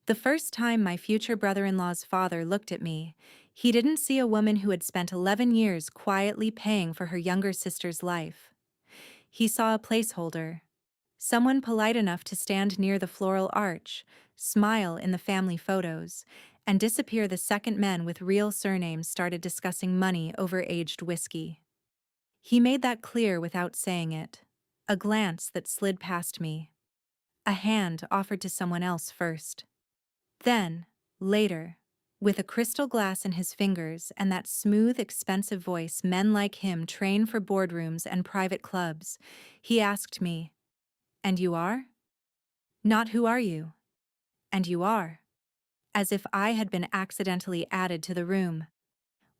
The first time my future brother-in-law's father looked at me, he didn't see a woman who had spent 11 years quietly paying for her younger sister's life. He saw a placeholder, someone polite enough to stand near the floral arch, smile in the family photos, and disappear the second men with real surnames started discussing money over aged whiskey. He made that clear without saying it. A glance that slid past me. A hand offered to someone else first. Then, later, with a crystal glass in his fingers and that smooth, expensive voice men like him train for boardrooms and private clubs, he asked me, "And you are?" Not "Who are you?" "And you are." As if I had been accidentally added to the room.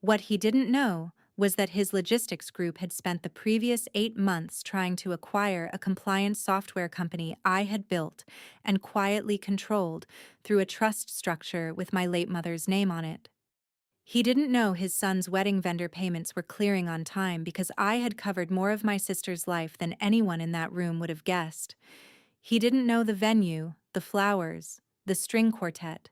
What he didn't know was that his logistics group had spent the previous 8 months trying to acquire a compliance software company I had built and quietly controlled through a trust structure with my late mother's name on it. He didn't know his son's wedding vendor payments were clearing on time because I had covered more of my sister's life than anyone in that room would have guessed. He didn't know the venue, the flowers, the string quartet,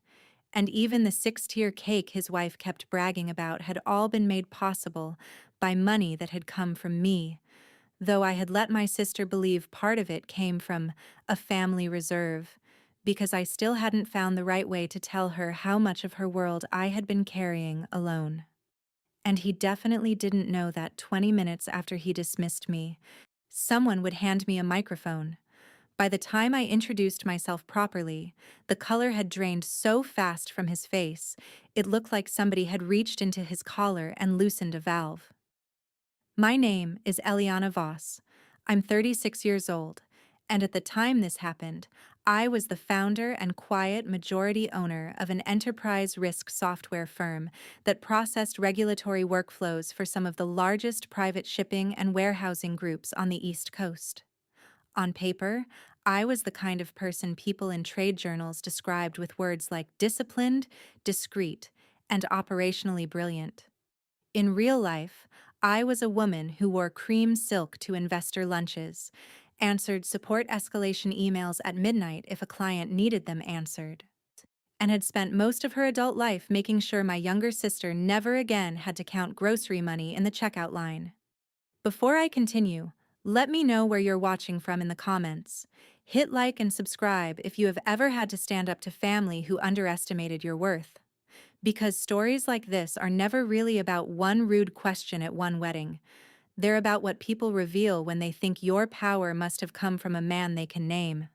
and even the six-tier cake his wife kept bragging about had all been made possible by money that had come from me, though I had let my sister believe part of it came from a family reserve, because I still hadn't found the right way to tell her how much of her world I had been carrying alone. And he definitely didn't know that 20 minutes after he dismissed me, someone would hand me a microphone. By the time I introduced myself properly, the color had drained so fast from his face, it looked like somebody had reached into his collar and loosened a valve. My name is Eliana Voss. I'm 36 years old, and at the time this happened, I was the founder and quiet majority owner of an enterprise risk software firm that processed regulatory workflows for some of the largest private shipping and warehousing groups on the East Coast. On paper, I was the kind of person people in trade journals described with words like disciplined, discreet, and operationally brilliant. In real life, I was a woman who wore cream silk to investor lunches, answered support escalation emails at midnight if a client needed them answered, and had spent most of her adult life making sure my younger sister never again had to count grocery money in the checkout line. Before I continue, let me know where you're watching from in the comments. Hit like and subscribe if you have ever had to stand up to family who underestimated your worth. Because stories like this are never really about one rude question at one wedding. They're about what people reveal when they think your power must have come from a man they can name.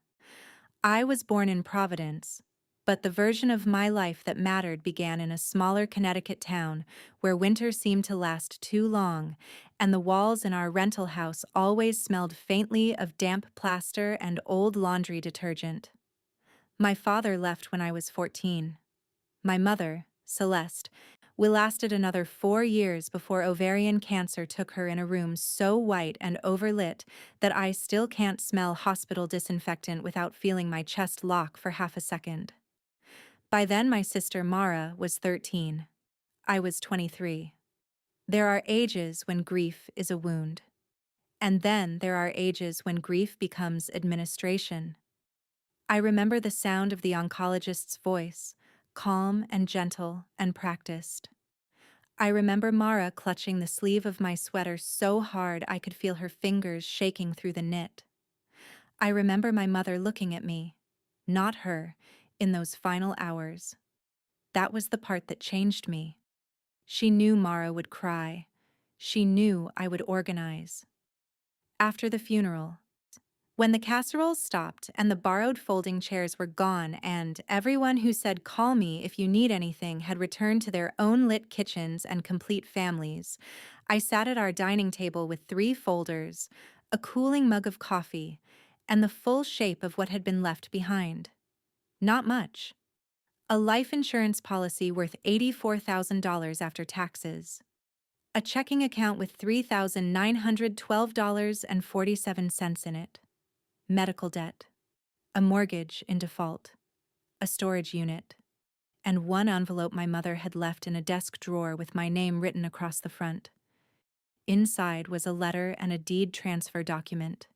I was born in Providence, but the version of my life that mattered began in a smaller Connecticut town where winter seemed to last too long, and the walls in our rental house always smelled faintly of damp plaster and old laundry detergent. My father left when I was 14. My mother, Celeste, we lasted another 4 years before ovarian cancer took her in a room so white and overlit that I still can't smell hospital disinfectant without feeling my chest lock for half a second. By then my sister Mara was 13. I was 23. There are ages when grief is a wound. And then there are ages when grief becomes administration. I remember the sound of the oncologist's voice, calm and gentle and practiced. I remember Mara clutching the sleeve of my sweater so hard I could feel her fingers shaking through the knit. I remember my mother looking at me, not her, in those final hours. That was the part that changed me. She knew Mara would cry. She knew I would organize. After the funeral, when the casseroles stopped and the borrowed folding chairs were gone and everyone who said "call me if you need anything" had returned to their own lit kitchens and complete families, I sat at our dining table with 3 folders, a cooling mug of coffee, and the full shape of what had been left behind. Not much. A life insurance policy worth $84,000 after taxes. A checking account with $3,912.47 in it. Medical debt, a mortgage in default, a storage unit, and one envelope my mother had left in a desk drawer with my name written across the front. Inside was a letter and a deed transfer document.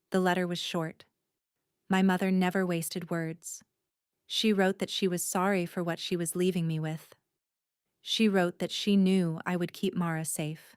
The letter was short. My mother never wasted words. She wrote that she was sorry for what she was leaving me with. She wrote that she knew I would keep Mara safe.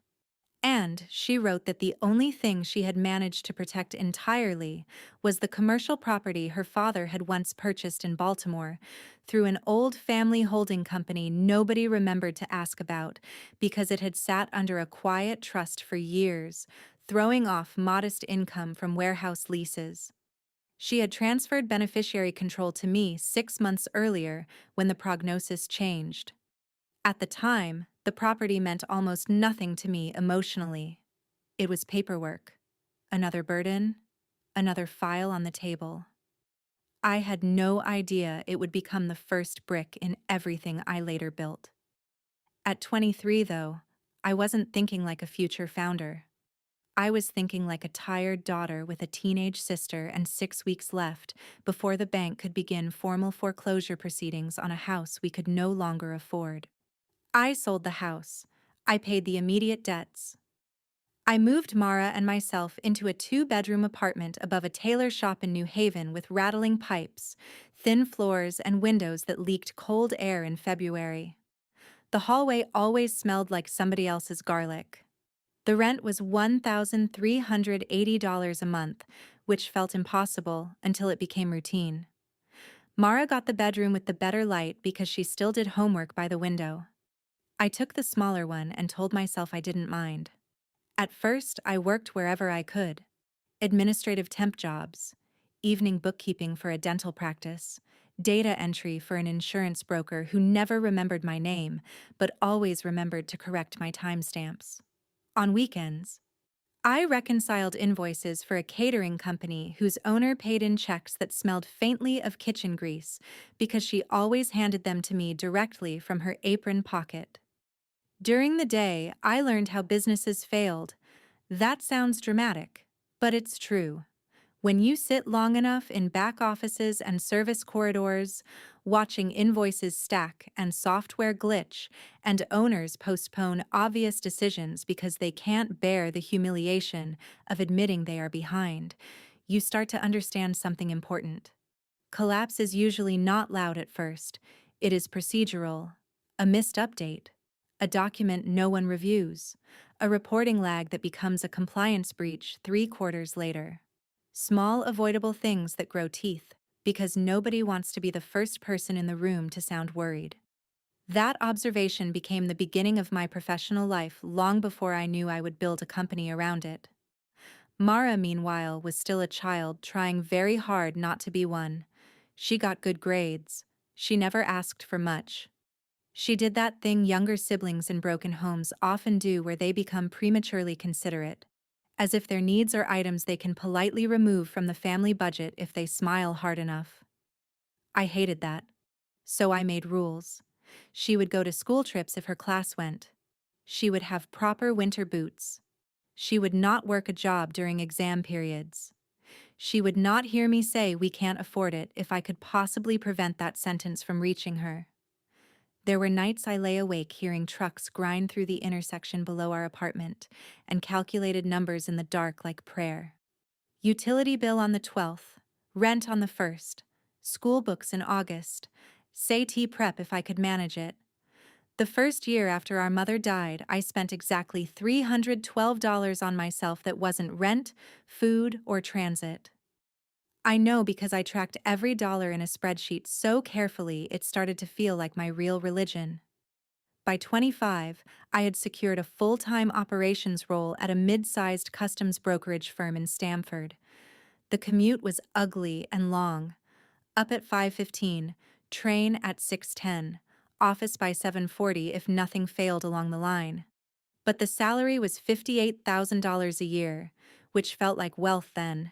And she wrote that the only thing she had managed to protect entirely was the commercial property her father had once purchased in Baltimore through an old family holding company nobody remembered to ask about because it had sat under a quiet trust for years, throwing off modest income from warehouse leases. She had transferred beneficiary control to me 6 months earlier when the prognosis changed. At the time, the property meant almost nothing to me emotionally. It was paperwork, another burden, another file on the table. I had no idea it would become the first brick in everything I later built. At 23, though, I wasn't thinking like a future founder. I was thinking like a tired daughter with a teenage sister and 6 weeks left before the bank could begin formal foreclosure proceedings on a house we could no longer afford. I sold the house. I paid the immediate debts. I moved Mara and myself into a 2-bedroom apartment above a tailor shop in New Haven with rattling pipes, thin floors, and windows that leaked cold air in February. The hallway always smelled like somebody else's garlic. The rent was $1,380 a month, which felt impossible until it became routine. Mara got the bedroom with the better light because she still did homework by the window. I took the smaller one and told myself I didn't mind. At first, I worked wherever I could. Administrative temp jobs, evening bookkeeping for a dental practice, data entry for an insurance broker who never remembered my name, but always remembered to correct my timestamps. On weekends, I reconciled invoices for a catering company whose owner paid in checks that smelled faintly of kitchen grease because she always handed them to me directly from her apron pocket. During the day, I learned how businesses failed. That sounds dramatic, but it's true. When you sit long enough in back offices and service corridors, watching invoices stack and software glitch, and owners postpone obvious decisions because they can't bear the humiliation of admitting they are behind, you start to understand something important. Collapse is usually not loud at first. It is procedural. A missed update. A document no one reviews. A reporting lag that becomes a compliance breach 3 quarters later. Small avoidable things that grow teeth, because nobody wants to be the first person in the room to sound worried. That observation became the beginning of my professional life long before I knew I would build a company around it. Mara, meanwhile, was still a child trying very hard not to be one. She got good grades. She never asked for much. She did that thing younger siblings in broken homes often do where they become prematurely considerate, as if their needs are items they can politely remove from the family budget if they smile hard enough. I hated that. So I made rules. She would go to school trips if her class went. She would have proper winter boots. She would not work a job during exam periods. She would not hear me say we can't afford it if I could possibly prevent that sentence from reaching her. There were nights I lay awake hearing trucks grind through the intersection below our apartment and calculated numbers in the dark like prayer. Utility bill on the 12th, rent on the 1st, school books in August, SAT prep if I could manage it. The first year after our mother died, I spent exactly $312 on myself that wasn't rent, food, or transit. I know because I tracked every dollar in a spreadsheet so carefully it started to feel like my real religion. By 25, I had secured a full-time operations role at a mid-sized customs brokerage firm in Stamford. The commute was ugly and long. Up at 5:15, train at 6:10, office by 7:40 if nothing failed along the line. But the salary was $58,000 a year, which felt like wealth then.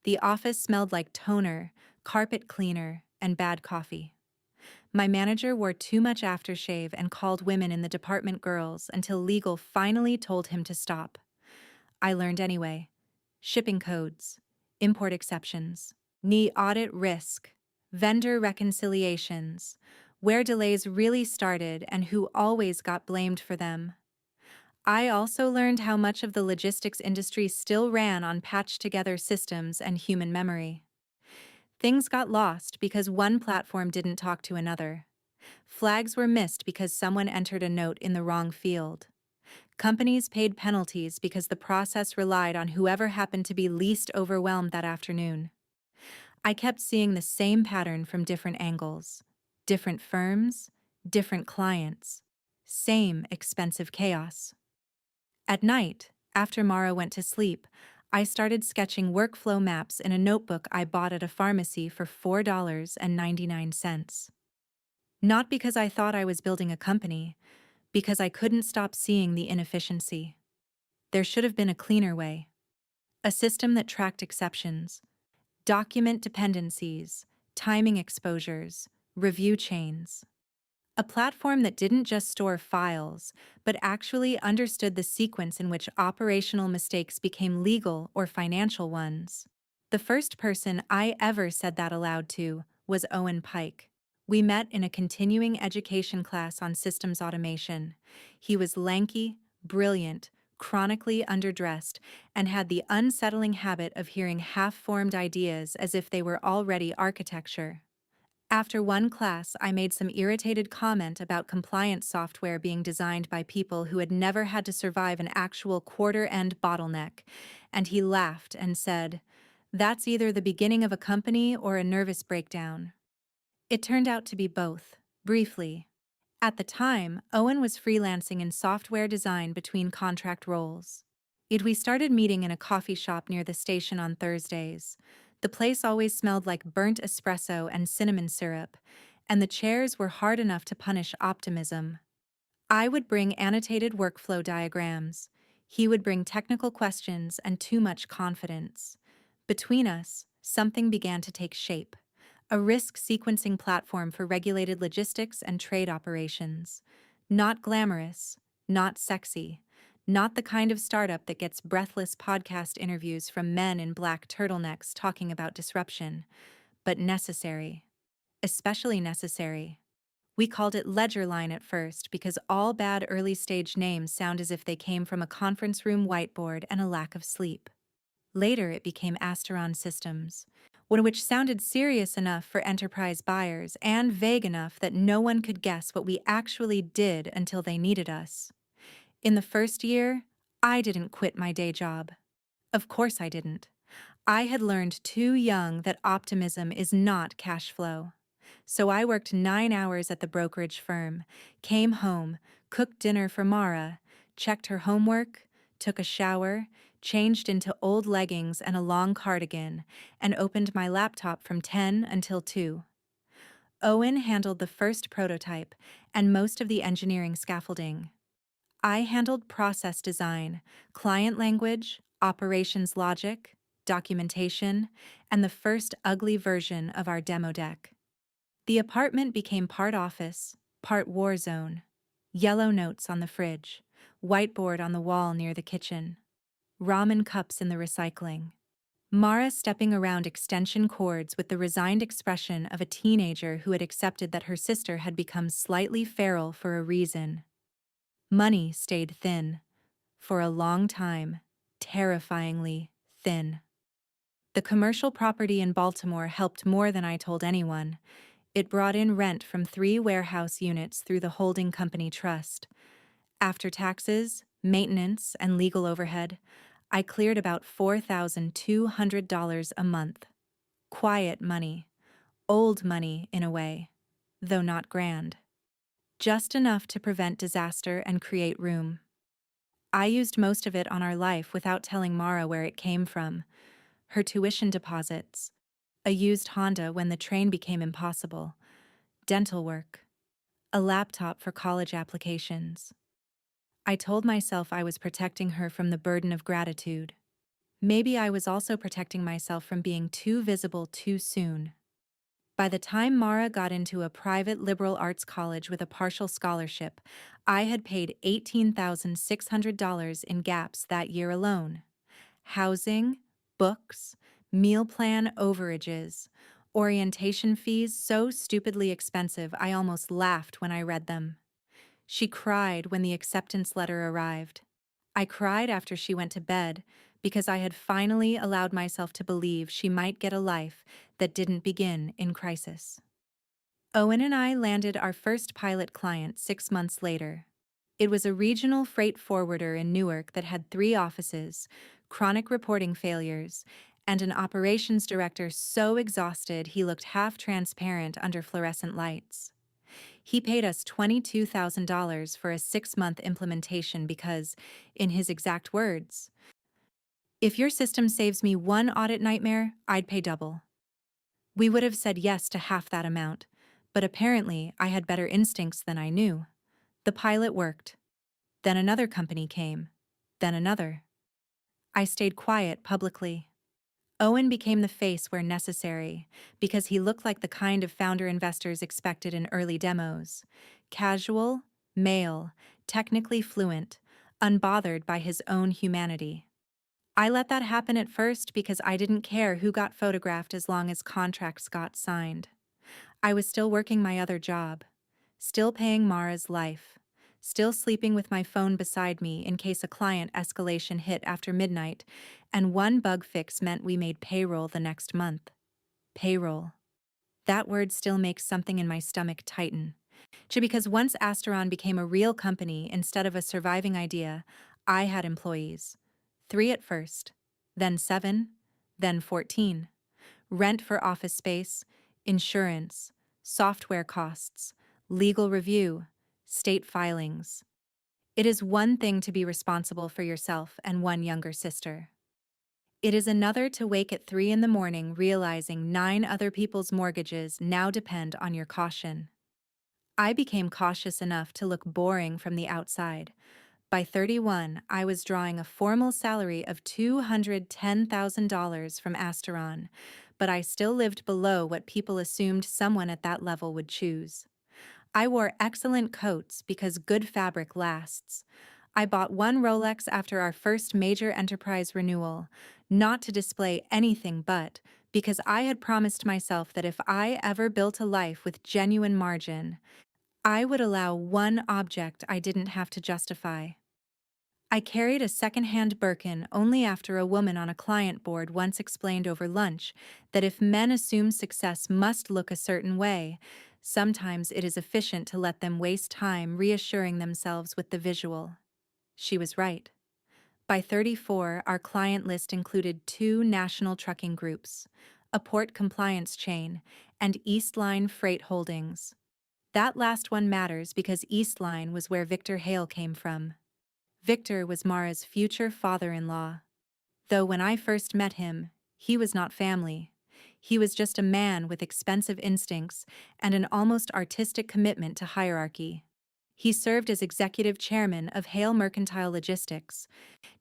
The office smelled like toner, carpet cleaner, and bad coffee. My manager wore too much aftershave and called women in the department girls until legal finally told him to stop. I learned anyway. Shipping codes, import exceptions, knee audit risk, vendor reconciliations, where delays really started and who always got blamed for them. I also learned how much of the logistics industry still ran on patched-together systems and human memory. Things got lost because one platform didn't talk to another. Flags were missed because someone entered a note in the wrong field. Companies paid penalties because the process relied on whoever happened to be least overwhelmed that afternoon. I kept seeing the same pattern from different angles. Different firms, different clients. Same expensive chaos. At night, after Mara went to sleep, I started sketching workflow maps in a notebook I bought at a pharmacy for $4.99. Not because I thought I was building a company, because I couldn't stop seeing the inefficiency. There should have been a cleaner way. A system that tracked exceptions, document dependencies, timing exposures, review chains. A platform that didn't just store files, but actually understood the sequence in which operational mistakes became legal or financial ones. The first person I ever said that aloud to was Owen Pike. We met in a continuing education class on systems automation. He was lanky, brilliant, chronically underdressed, and had the unsettling habit of hearing half-formed ideas as if they were already architecture. After one class, I made some irritated comment about compliance software being designed by people who had never had to survive an actual quarter-end bottleneck, and he laughed and said, "That's either the beginning of a company or a nervous breakdown." It turned out to be both, briefly. At the time, Owen was freelancing in software design between contract roles. We started meeting in a coffee shop near the station on Thursdays. The place always smelled like burnt espresso and cinnamon syrup, and the chairs were hard enough to punish optimism. I would bring annotated workflow diagrams. He would bring technical questions and too much confidence. Between us, something began to take shape. A risk sequencing platform for regulated logistics and trade operations. Not glamorous, not sexy, not the kind of startup that gets breathless podcast interviews from men in black turtlenecks talking about disruption, but necessary. Especially necessary. We called it Ledgerline at first because all bad early-stage names sound as if they came from a conference room whiteboard and a lack of sleep. Later it became Asteron Systems, one which sounded serious enough for enterprise buyers and vague enough that no one could guess what we actually did until they needed us. In the first year, I didn't quit my day job. Of course I didn't. I had learned too young that optimism is not cash flow. So I worked 9 hours at the brokerage firm, came home, cooked dinner for Mara, checked her homework, took a shower, changed into old leggings and a long cardigan, and opened my laptop from 10 until 2. Owen handled the first prototype and most of the engineering scaffolding. I handled process design, client language, operations logic, documentation, and the first ugly version of our demo deck. The apartment became part office, part war zone. Yellow notes on the fridge, whiteboard on the wall near the kitchen, ramen cups in the recycling. Mara stepping around extension cords with the resigned expression of a teenager who had accepted that her sister had become slightly feral for a reason. Money stayed thin. For a long time, terrifyingly thin. The commercial property in Baltimore helped more than I told anyone. It brought in rent from 3 warehouse units through the holding company trust. After taxes, maintenance, and legal overhead, I cleared about $4,200 a month. Quiet money. Old money, in a way, though not grand. Just enough to prevent disaster and create room. I used most of it on our life without telling Mara where it came from. Her tuition deposits. A used Honda when the train became impossible. Dental work. A laptop for college applications. I told myself I was protecting her from the burden of gratitude. Maybe I was also protecting myself from being too visible too soon. By the time Mara got into a private liberal arts college with a partial scholarship, I had paid $18,600 in gaps that year alone. Housing, books, meal plan overages, orientation fees so stupidly expensive I almost laughed when I read them. She cried when the acceptance letter arrived. I cried after she went to bed because I had finally allowed myself to believe she might get a life that didn't begin in crisis. Owen and I landed our first pilot client 6 months later. It was a regional freight forwarder in Newark that had 3 offices, chronic reporting failures, and an operations director so exhausted he looked half transparent under fluorescent lights. He paid us $22,000 for a 6 month implementation because, in his exact words, "If your system saves me one audit nightmare, I'd pay double." We would have said yes to half that amount, but apparently I had better instincts than I knew. The pilot worked. Then another company came. Then another. I stayed quiet publicly. Owen became the face where necessary, because he looked like the kind of founder investors expected in early demos. Casual, male, technically fluent, unbothered by his own humanity. I let that happen at first because I didn't care who got photographed as long as contracts got signed. I was still working my other job, still paying Mara's life, still sleeping with my phone beside me in case a client escalation hit after midnight, and one bug fix meant we made payroll the next month. Payroll. That word still makes something in my stomach tighten. Because once Asteron became a real company instead of a surviving idea, I had employees. 3 at first, then 7, then 14. Rent for office space, insurance, software costs, legal review, state filings. It is one thing to be responsible for yourself and one younger sister. It is another to wake at 3 in the morning realizing 9 other people's mortgages now depend on your caution. I became cautious enough to look boring from the outside. By 31, I was drawing a formal salary of $210,000 from Asteron, but I still lived below what people assumed someone at that level would choose. I wore excellent coats because good fabric lasts. I bought one Rolex after our first major enterprise renewal, not to display anything but because I had promised myself that if I ever built a life with genuine margin, I would allow one object I didn't have to justify. I carried a second-hand Birkin only after a woman on a client board once explained over lunch that if men assume success must look a certain way, sometimes it is efficient to let them waste time reassuring themselves with the visual. She was right. By 34, our client list included 2 national trucking groups, a port compliance chain, and Eastline Freight Holdings. That last one matters because Eastline was where Victor Hale came from. Victor was Mara's future father-in-law. Though when I first met him, he was not family. He was just a man with expensive instincts and an almost artistic commitment to hierarchy. He served as executive chairman of Hale Mercantile Logistics,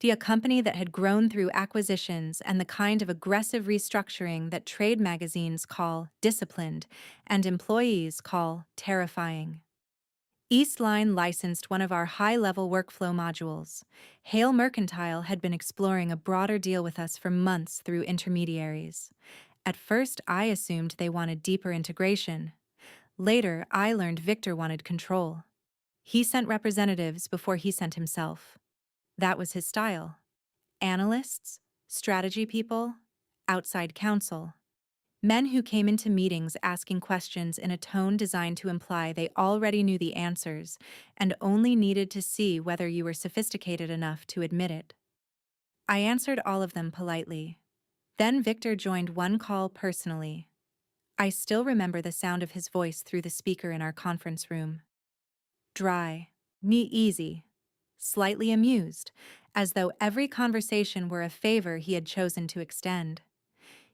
a company that had grown through acquisitions and the kind of aggressive restructuring that trade magazines call disciplined and employees call terrifying. Eastline licensed one of our high-level workflow modules. Hale Mercantile had been exploring a broader deal with us for months through intermediaries. At first, I assumed they wanted deeper integration. Later, I learned Victor wanted control. He sent representatives before he sent himself. That was his style. Analysts, strategy people, outside counsel. Men who came into meetings asking questions in a tone designed to imply they already knew the answers and only needed to see whether you were sophisticated enough to admit it. I answered all of them politely. Then Victor joined one call personally. I still remember the sound of his voice through the speaker in our conference room. Dry, me easy, slightly amused, as though every conversation were a favor he had chosen to extend.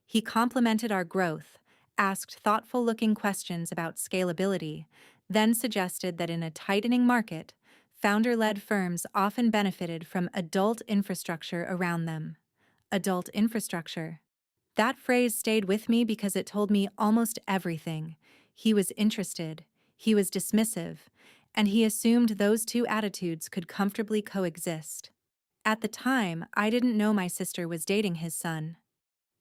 He complimented our growth, asked thoughtful-looking questions about scalability, then suggested that in a tightening market, founder-led firms often benefited from adult infrastructure around them. Adult infrastructure. That phrase stayed with me because it told me almost everything. He was interested, he was dismissive, and he assumed those 2 attitudes could comfortably coexist. At the time, I didn't know my sister was dating his son.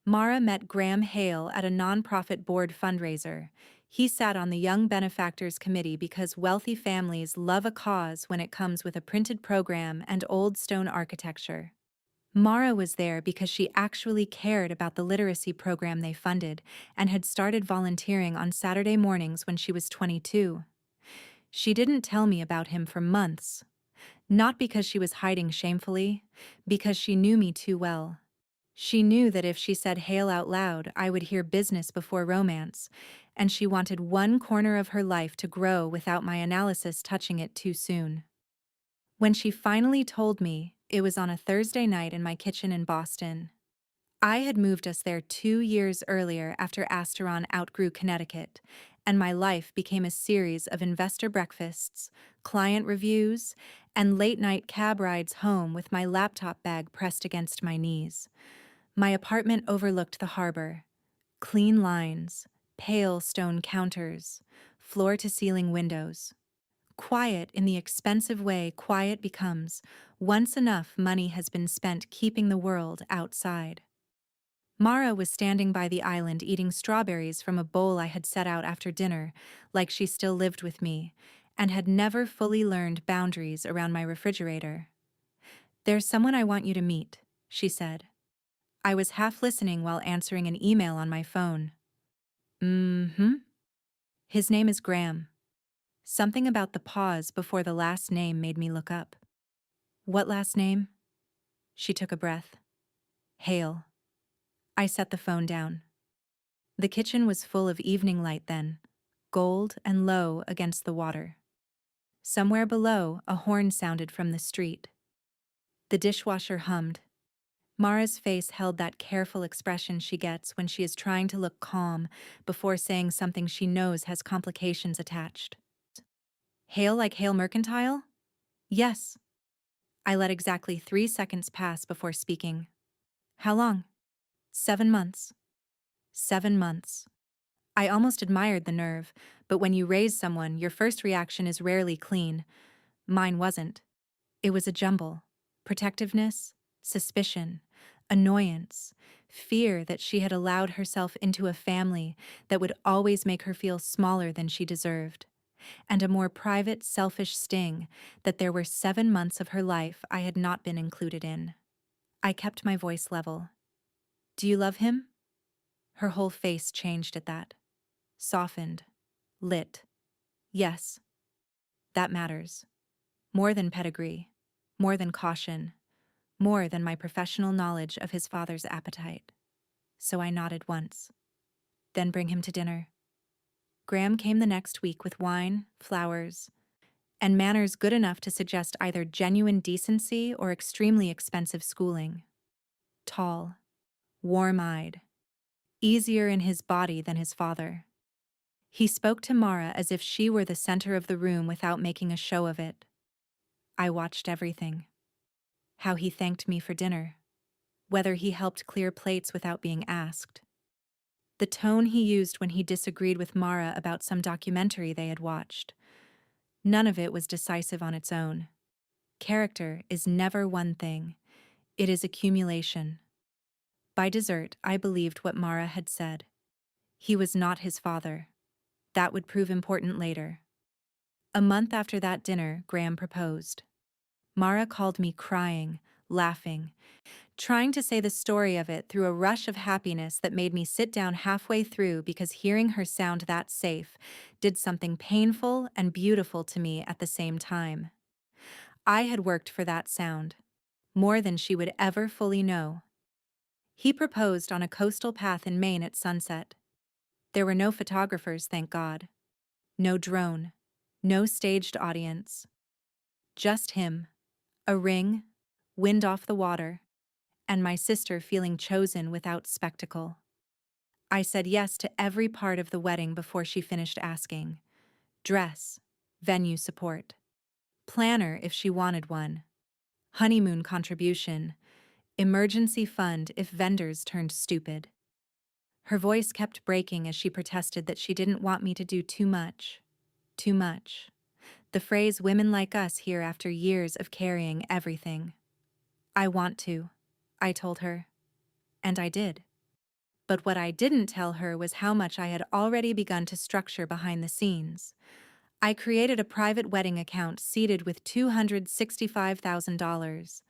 Mara met Graham Hale at a nonprofit board fundraiser. He sat on the Young Benefactors Committee because wealthy families love a cause when it comes with a printed program and old stone architecture. Mara was there because she actually cared about the literacy program they funded and had started volunteering on Saturday mornings when she was 22. She didn't tell me about him for months, not because she was hiding shamefully, because she knew me too well. She knew that if she said Hail out loud, I would hear business before romance, and she wanted one corner of her life to grow without my analysis touching it too soon. When she finally told me, it was on a Thursday night in my kitchen in Boston. I had moved us there 2 years earlier after Asteron outgrew Connecticut, and my life became a series of investor breakfasts, client reviews, and late-night cab rides home with my laptop bag pressed against my knees. My apartment overlooked the harbor. Clean lines, pale stone counters, floor-to-ceiling windows. Quiet in the expensive way quiet becomes once enough money has been spent keeping the world outside. Mara was standing by the island eating strawberries from a bowl I had set out after dinner, like she still lived with me, and had never fully learned boundaries around my refrigerator. "There's someone I want you to meet," she said. I was half listening while answering an email on my phone. "Mm-hmm. His name is Graham." Something about the pause before the last name made me look up. "What last name?" She took a breath. "Hale." I set the phone down. The kitchen was full of evening light then, gold and low against the water. Somewhere below, a horn sounded from the street. The dishwasher hummed. Mara's face held that careful expression she gets when she is trying to look calm before saying something she knows has complications attached. "Hale like Hale Mercantile?" "Yes." I let exactly 3 seconds pass before speaking. "How long?" 7 months. 7 months. I almost admired the nerve, but when you raise someone, your first reaction is rarely clean. Mine wasn't. It was a jumble. Protectiveness, suspicion, annoyance, fear that she had allowed herself into a family that would always make her feel smaller than she deserved, and a more private, selfish sting that there were 7 months of her life I had not been included in. I kept my voice level. "Do you love him?" Her whole face changed at that. Softened. Lit. "Yes. That matters. More than pedigree. More than caution. More than my professional knowledge of his father's appetite." So I nodded once. "Then bring him to dinner." Graham came the next week with wine, flowers, and manners good enough to suggest either genuine decency or extremely expensive schooling. Tall. Warm-eyed. Easier in his body than his father. He spoke to Mara as if she were the center of the room without making a show of it. I watched everything. How he thanked me for dinner. Whether he helped clear plates without being asked. The tone he used when he disagreed with Mara about some documentary they had watched. None of it was decisive on its own. Character is never one thing. It is accumulation. By dessert, I believed what Mara had said. He was not his father. That would prove important later. A month after that dinner, Graham proposed. Mara called me crying, laughing, trying to say the story of it through a rush of happiness that made me sit down halfway through because hearing her sound that safe did something painful and beautiful to me at the same time. I had worked for that sound, more than she would ever fully know. He proposed on a coastal path in Maine at sunset. There were no photographers, thank God. No drone. No staged audience. Just him. A ring, wind off the water, and my sister feeling chosen without spectacle. I said yes to every part of the wedding before she finished asking. Dress, venue support, planner if she wanted one, honeymoon contribution, emergency fund if vendors turned stupid. Her voice kept breaking as she protested that she didn't want me to do too much. Too much. The phrase women like us hear after years of carrying everything. "I want to," I told her. And I did. But what I didn't tell her was how much I had already begun to structure behind the scenes. I created a private wedding account seeded with $265,000.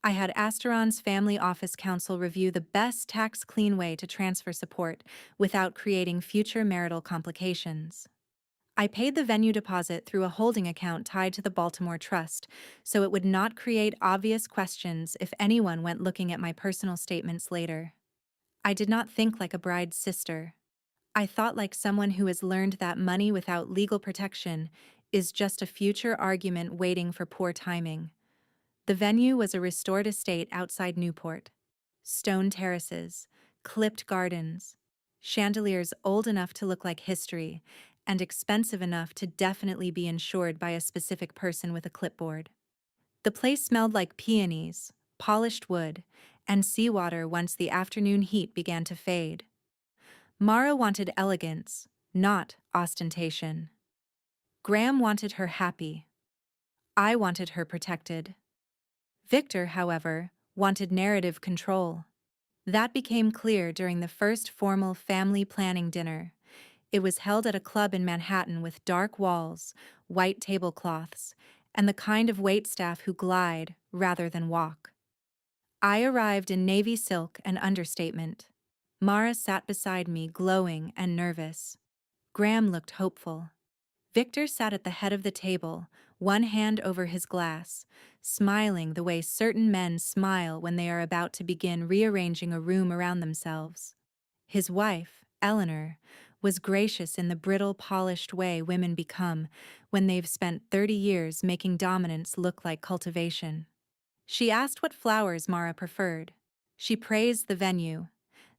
I had Asteron's family office counsel review the best tax-clean way to transfer support without creating future marital complications. I paid the venue deposit through a holding account tied to the Baltimore Trust, so it would not create obvious questions if anyone went looking at my personal statements later. I did not think like a bride's sister. I thought like someone who has learned that money without legal protection is just a future argument waiting for poor timing. The venue was a restored estate outside Newport. Stone terraces, clipped gardens, chandeliers old enough to look like history, and expensive enough to definitely be insured by a specific person with a clipboard. The place smelled like peonies, polished wood, and seawater once the afternoon heat began to fade. Mara wanted elegance, not ostentation. Graham wanted her happy. I wanted her protected. Victor, however, wanted narrative control. That became clear during the first formal family planning dinner. It was held at a club in Manhattan with dark walls, white tablecloths, and the kind of waitstaff who glide rather than walk. I arrived in navy silk and understatement. Mara sat beside me, glowing and nervous. Graham looked hopeful. Victor sat at the head of the table, one hand over his glass, smiling the way certain men smile when they are about to begin rearranging a room around themselves. His wife, Eleanor, was gracious in the brittle, polished way women become when they've spent 30 years making dominance look like cultivation. She asked what flowers Mara preferred. She praised the venue.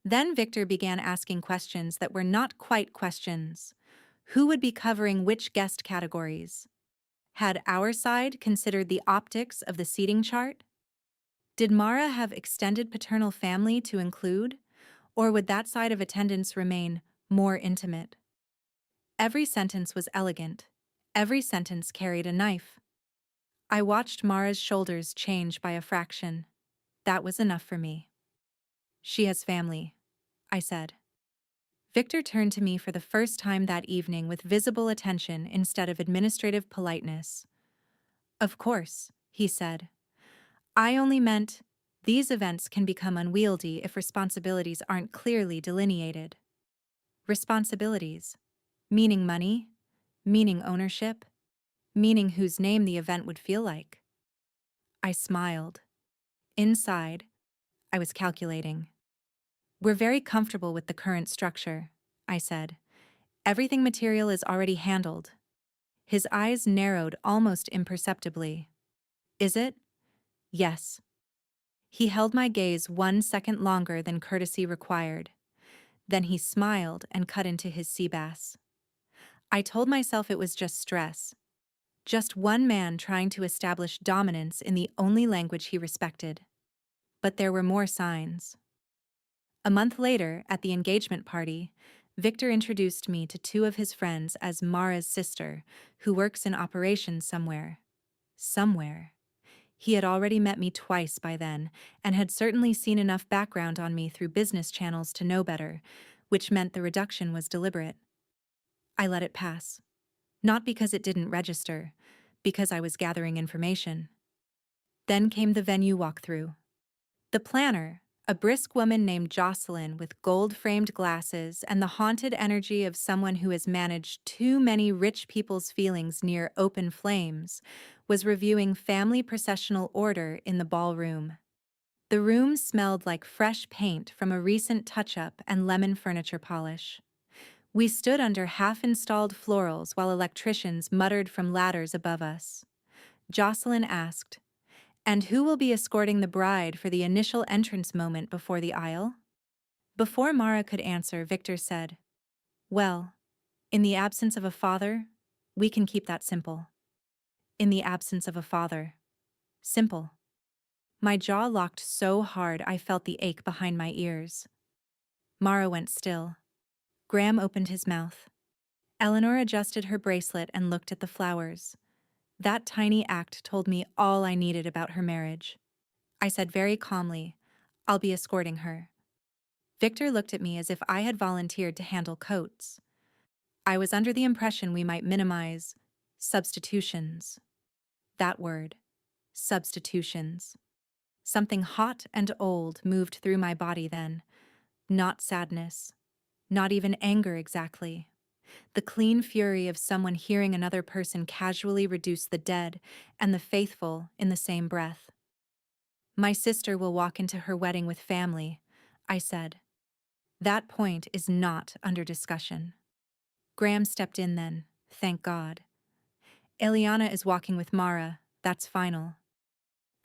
Then Victor began asking questions that were not quite questions. Who would be covering which guest categories? Had our side considered the optics of the seating chart? Did Mara have extended paternal family to include? Or would that side of attendance remain more intimate? Every sentence was elegant. Every sentence carried a knife. I watched Mara's shoulders change by a fraction. That was enough for me. She has family, I said. Victor turned to me for the first time that evening with visible attention instead of administrative politeness. Of course, he said. I only meant these events can become unwieldy if responsibilities aren't clearly delineated. Responsibilities, meaning money, meaning ownership, meaning whose name the event would feel like. I smiled. Inside, I was calculating. We're very comfortable with the current structure, I said. Everything material is already handled. His eyes narrowed almost imperceptibly. Is it? Yes. He held my gaze 1 second longer than courtesy required. Then he smiled and cut into his sea bass. I told myself it was just stress. Just one man trying to establish dominance in the only language he respected. But there were more signs. A month later, at the engagement party, Victor introduced me to two of his friends as Mara's sister, who works in operations somewhere. Somewhere. He had already met me twice by then, and had certainly seen enough background on me through business channels to know better, which meant the reduction was deliberate. I let it pass. Not because it didn't register, because I was gathering information. Then came the venue walkthrough. The planner, a brisk woman named Jocelyn with gold-framed glasses and the haunted energy of someone who has managed too many rich people's feelings near open flames, was reviewing family processional order in the ballroom. The room smelled like fresh paint from a recent touch-up and lemon furniture polish. We stood under half-installed florals while electricians muttered from ladders above us. Jocelyn asked, "And who will be escorting the bride for the initial entrance moment before the aisle?" Before Mara could answer, Victor said, "Well, in the absence of a father, we can keep that simple." In the absence of a father. Simple. My jaw locked so hard I felt the ache behind my ears. Mara went still. Graham opened his mouth. Eleanor adjusted her bracelet and looked at the flowers. That tiny act told me all I needed about her marriage. I said very calmly, "I'll be escorting her." Victor looked at me as if I had volunteered to handle coats. I was under the impression we might minimize substitutions. That word. Substitutions. Something hot and old moved through my body then. Not sadness. Not even anger exactly. The clean fury of someone hearing another person casually reduce the dead and the faithful in the same breath. My sister will walk into her wedding with family, I said. That point is not under discussion. Graham stepped in then, thank God. Eliana is walking with Mara, that's final.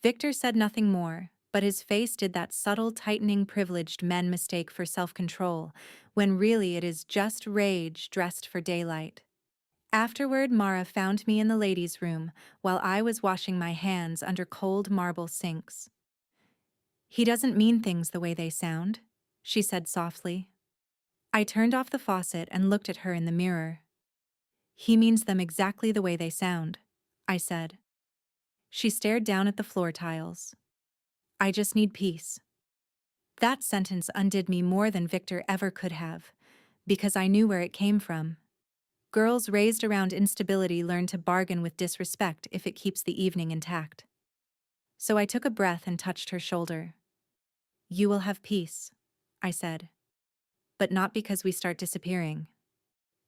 Victor said nothing more, but his face did that subtle tightening privileged men mistake for self-control, when really it is just rage dressed for daylight. Afterward, Mara found me in the ladies' room while I was washing my hands under cold marble sinks. He doesn't mean things the way they sound, she said softly. I turned off the faucet and looked at her in the mirror. He means them exactly the way they sound, I said. She stared down at the floor tiles. I just need peace. That sentence undid me more than Victor ever could have, because I knew where it came from. Girls raised around instability learn to bargain with disrespect if it keeps the evening intact. So I took a breath and touched her shoulder. You will have peace, I said. But not because we start disappearing.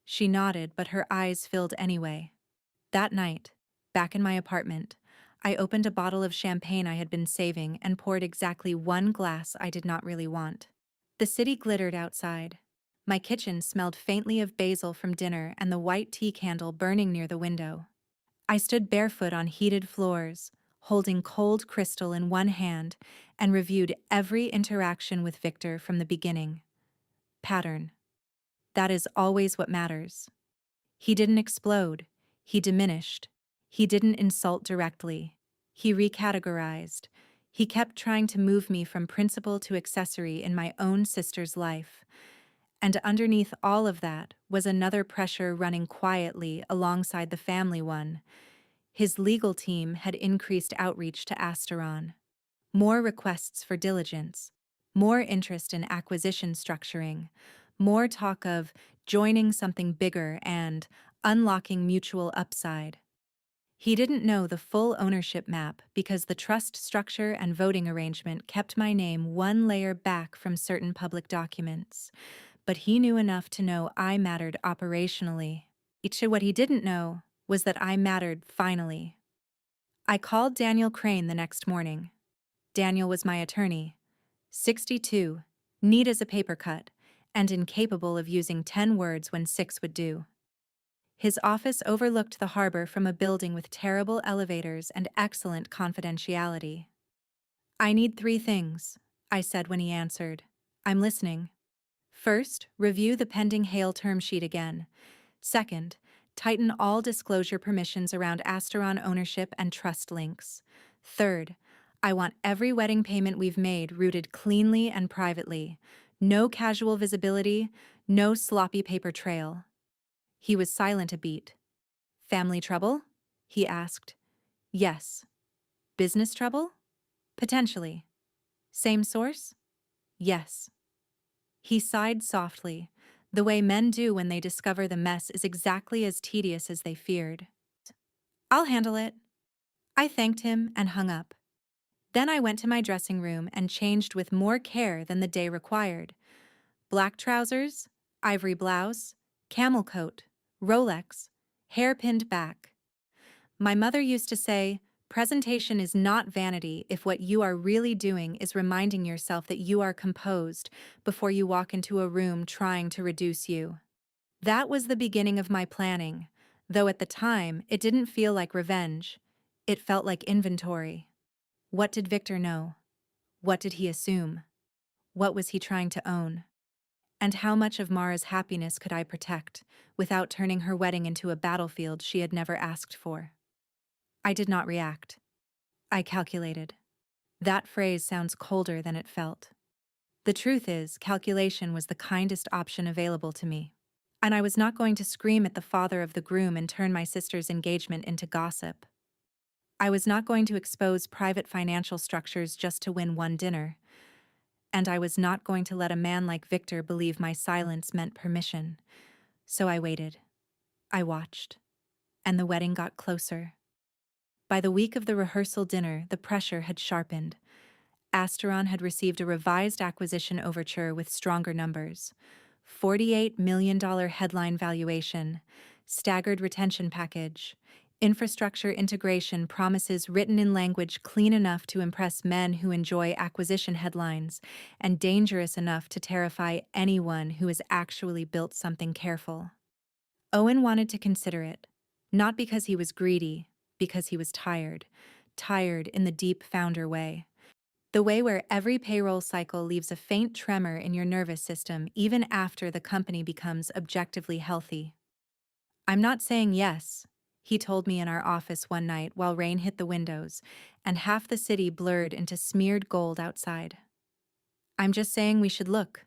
She nodded, but her eyes filled anyway. That night, back in my apartment, I opened a bottle of champagne I had been saving and poured exactly one glass I did not really want. The city glittered outside. My kitchen smelled faintly of basil from dinner and the white tea candle burning near the window. I stood barefoot on heated floors, holding cold crystal in one hand, and reviewed every interaction with Victor from the beginning. Pattern. That is always what matters. He didn't explode. He diminished. He didn't insult directly. He recategorized. He kept trying to move me from principal to accessory in my own sister's life. And underneath all of that was another pressure running quietly alongside the family one. His legal team had increased outreach to Asteron. More requests for diligence. More interest in acquisition structuring. More talk of joining something bigger and unlocking mutual upside. He didn't know the full ownership map because the trust structure and voting arrangement kept my name one layer back from certain public documents. But he knew enough to know I mattered operationally. What he didn't know was that I mattered finally. I called Daniel Crane the next morning. Daniel was my attorney. 62, neat as a paper cut, and incapable of using 10 words when 6 would do. His office overlooked the harbor from a building with terrible elevators and excellent confidentiality. I need 3 things, I said when he answered. I'm listening. First, review the pending Hale term sheet again. Second, tighten all disclosure permissions around Asteron ownership and trust links. Third, I want every wedding payment we've made routed cleanly and privately. No casual visibility, no sloppy paper trail. He was silent a beat. Family trouble? He asked. Yes. Business trouble? Potentially. Same source? Yes. He sighed softly, the way men do when they discover the mess is exactly as tedious as they feared. I'll handle it. I thanked him and hung up. Then I went to my dressing room and changed with more care than the day required. Black trousers, ivory blouse, camel coat, Rolex, hair pinned back. My mother used to say, presentation is not vanity if what you are really doing is reminding yourself that you are composed before you walk into a room trying to reduce you. That was the beginning of my planning, though at the time it didn't feel like revenge. It felt like inventory. What did Victor know? What did he assume? What was he trying to own? And how much of Mara's happiness could I protect without turning her wedding into a battlefield she had never asked for? I did not react. I calculated. That phrase sounds colder than it felt. The truth is, calculation was the kindest option available to me. And I was not going to scream at the father of the groom and turn my sister's engagement into gossip. I was not going to expose private financial structures just to win one dinner. And I was not going to let a man like Victor believe my silence meant permission. So I waited. I watched. And the wedding got closer. By the week of the rehearsal dinner, the pressure had sharpened. Asteron had received a revised acquisition overture with stronger numbers. $48 million headline valuation, staggered retention package, infrastructure integration promises written in language clean enough to impress men who enjoy acquisition headlines, and dangerous enough to terrify anyone who has actually built something careful. Owen wanted to consider it, not because he was greedy, because he was tired. Tired in the deep founder way. The way where every payroll cycle leaves a faint tremor in your nervous system even after the company becomes objectively healthy. "I'm not saying yes," he told me in our office one night while rain hit the windows and half the city blurred into smeared gold outside. "I'm just saying we should look."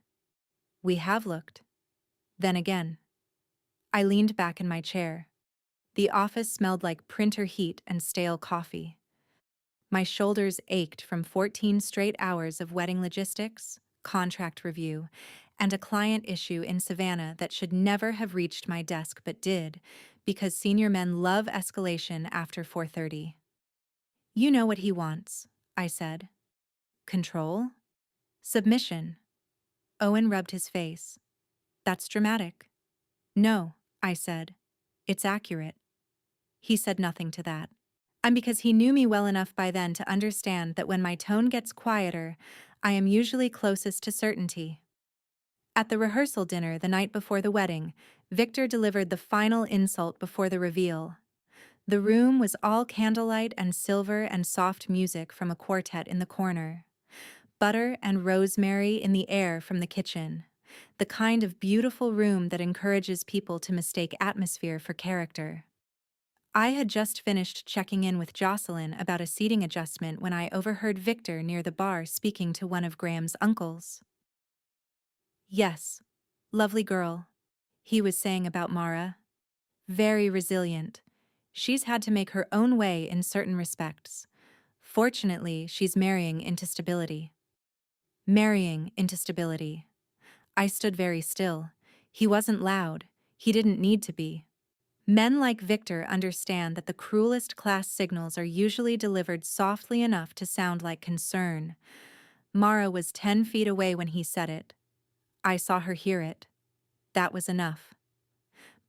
We have looked. Then again. I leaned back in my chair. The office smelled like printer heat and stale coffee. My shoulders ached from 14 straight hours of wedding logistics, contract review, and a client issue in Savannah that should never have reached my desk but did, because senior men love escalation after 4:30. "You know what he wants," I said. "Control? Submission." Owen rubbed his face. "That's dramatic." "No," I said. "It's accurate." He said nothing to that. And because he knew me well enough by then to understand that when my tone gets quieter, I am usually closest to certainty. At the rehearsal dinner the night before the wedding, Victor delivered the final insult before the reveal. The room was all candlelight and silver and soft music from a quartet in the corner. Butter and rosemary in the air from the kitchen. The kind of beautiful room that encourages people to mistake atmosphere for character. I had just finished checking in with Jocelyn about a seating adjustment when I overheard Victor near the bar speaking to one of Graham's uncles. "Yes, lovely girl," he was saying about Mara. "Very resilient. She's had to make her own way in certain respects. Fortunately, she's marrying into stability." Marrying into stability. I stood very still. He wasn't loud. He didn't need to be. Men like Victor understand that the cruelest class signals are usually delivered softly enough to sound like concern. Mara was 10 feet away when he said it. I saw her hear it. That was enough.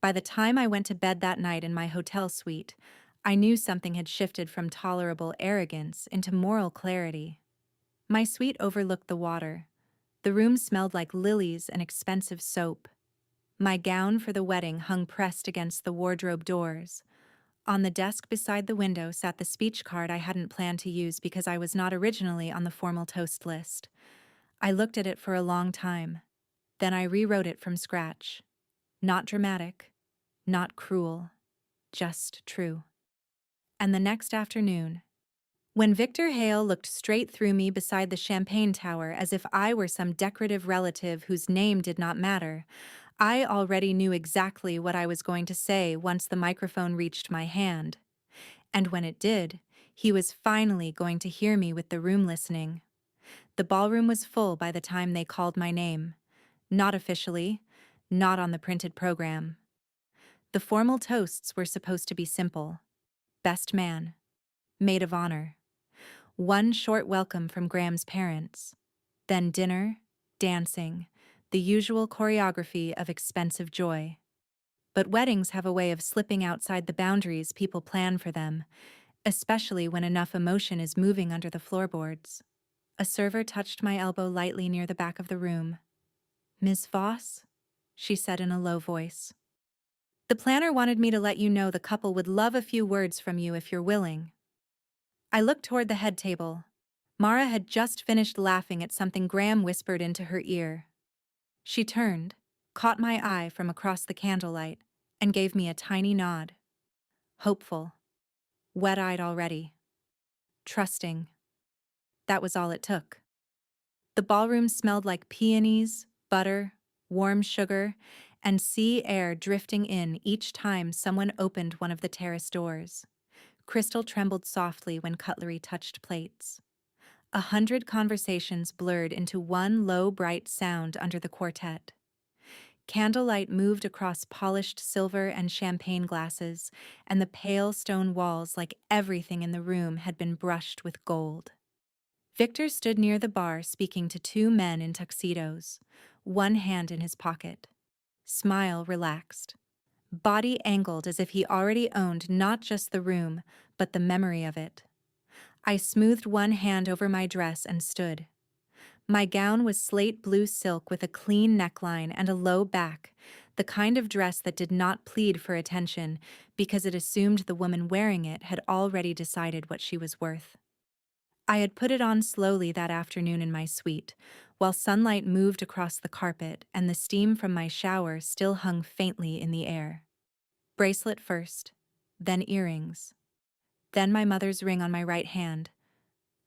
By the time I went to bed that night in my hotel suite, I knew something had shifted from tolerable arrogance into moral clarity. My suite overlooked the water. The room smelled like lilies and expensive soap. My gown for the wedding hung pressed against the wardrobe doors. On the desk beside the window sat the speech card I hadn't planned to use because I was not originally on the formal toast list. I looked at it for a long time. Then I rewrote it from scratch. Not dramatic, not cruel, just true. And the next afternoon, when Victor Hale looked straight through me beside the champagne tower as if I were some decorative relative whose name did not matter, I already knew exactly what I was going to say once the microphone reached my hand. And when it did, he was finally going to hear me with the room listening. The ballroom was full by the time they called my name. Not officially, not on the printed program. The formal toasts were supposed to be simple. Best man. Maid of honor. One short welcome from Graham's parents. Then dinner, dancing, the usual choreography of expensive joy. But weddings have a way of slipping outside the boundaries people plan for them, especially when enough emotion is moving under the floorboards. A server touched my elbow lightly near the back of the room. "Ms. Voss?" she said in a low voice. "The planner wanted me to let you know the couple would love a few words from you if you're willing." I looked toward the head table. Mara had just finished laughing at something Graham whispered into her ear. She turned, caught my eye from across the candlelight, and gave me a tiny nod. Hopeful. Wet-eyed already. Trusting. That was all it took. The ballroom smelled like peonies, butter, warm sugar, and sea air drifting in each time someone opened one of the terrace doors. Crystal trembled softly when cutlery touched plates. 100 conversations blurred into one low, bright sound under the quartet. Candlelight moved across polished silver and champagne glasses, and the pale stone walls like everything in the room had been brushed with gold. Victor stood near the bar speaking to two men in tuxedos, one hand in his pocket. Smile relaxed. Body angled as if he already owned not just the room, but the memory of it. I smoothed one hand over my dress and stood. My gown was slate blue silk with a clean neckline and a low back, the kind of dress that did not plead for attention because it assumed the woman wearing it had already decided what she was worth. I had put it on slowly that afternoon in my suite, while sunlight moved across the carpet and the steam from my shower still hung faintly in the air. Bracelet first, then earrings, then my mother's ring on my right hand,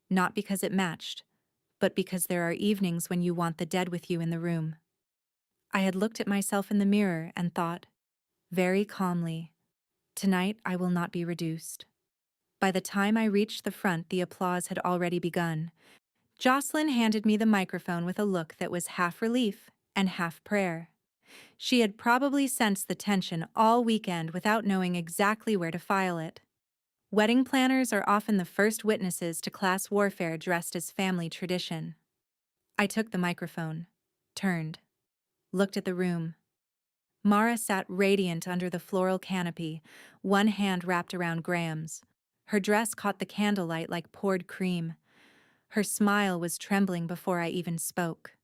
not because it matched, but because there are evenings when you want the dead with you in the room. I had looked at myself in the mirror and thought, very calmly, tonight I will not be reduced. By the time I reached the front, the applause had already begun. Jocelyn handed me the microphone with a look that was half relief and half prayer. She had probably sensed the tension all weekend without knowing exactly where to file it. Wedding planners are often the first witnesses to class warfare dressed as family tradition. I took the microphone, turned, looked at the room. Mara sat radiant under the floral canopy, one hand wrapped around Graham's. Her dress caught the candlelight like poured cream. Her smile was trembling before I even spoke.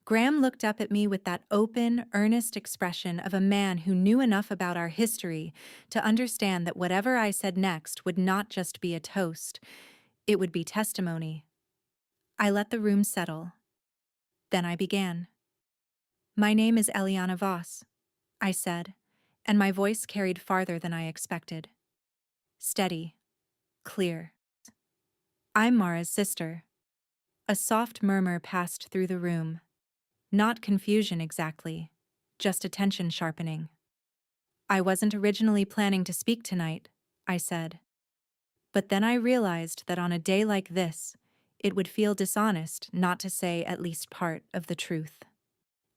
Graham looked up at me with that open, earnest expression of a man who knew enough about our history to understand that whatever I said next would not just be a toast, it would be testimony. I let the room settle. Then I began. My name is Eliana Voss, I said, and my voice carried farther than I expected. Steady, clear. I'm Mara's sister. A soft murmur passed through the room. Not confusion exactly, just attention sharpening. I wasn't originally planning to speak tonight, I said. But then I realized that on a day like this, it would feel dishonest not to say at least part of the truth.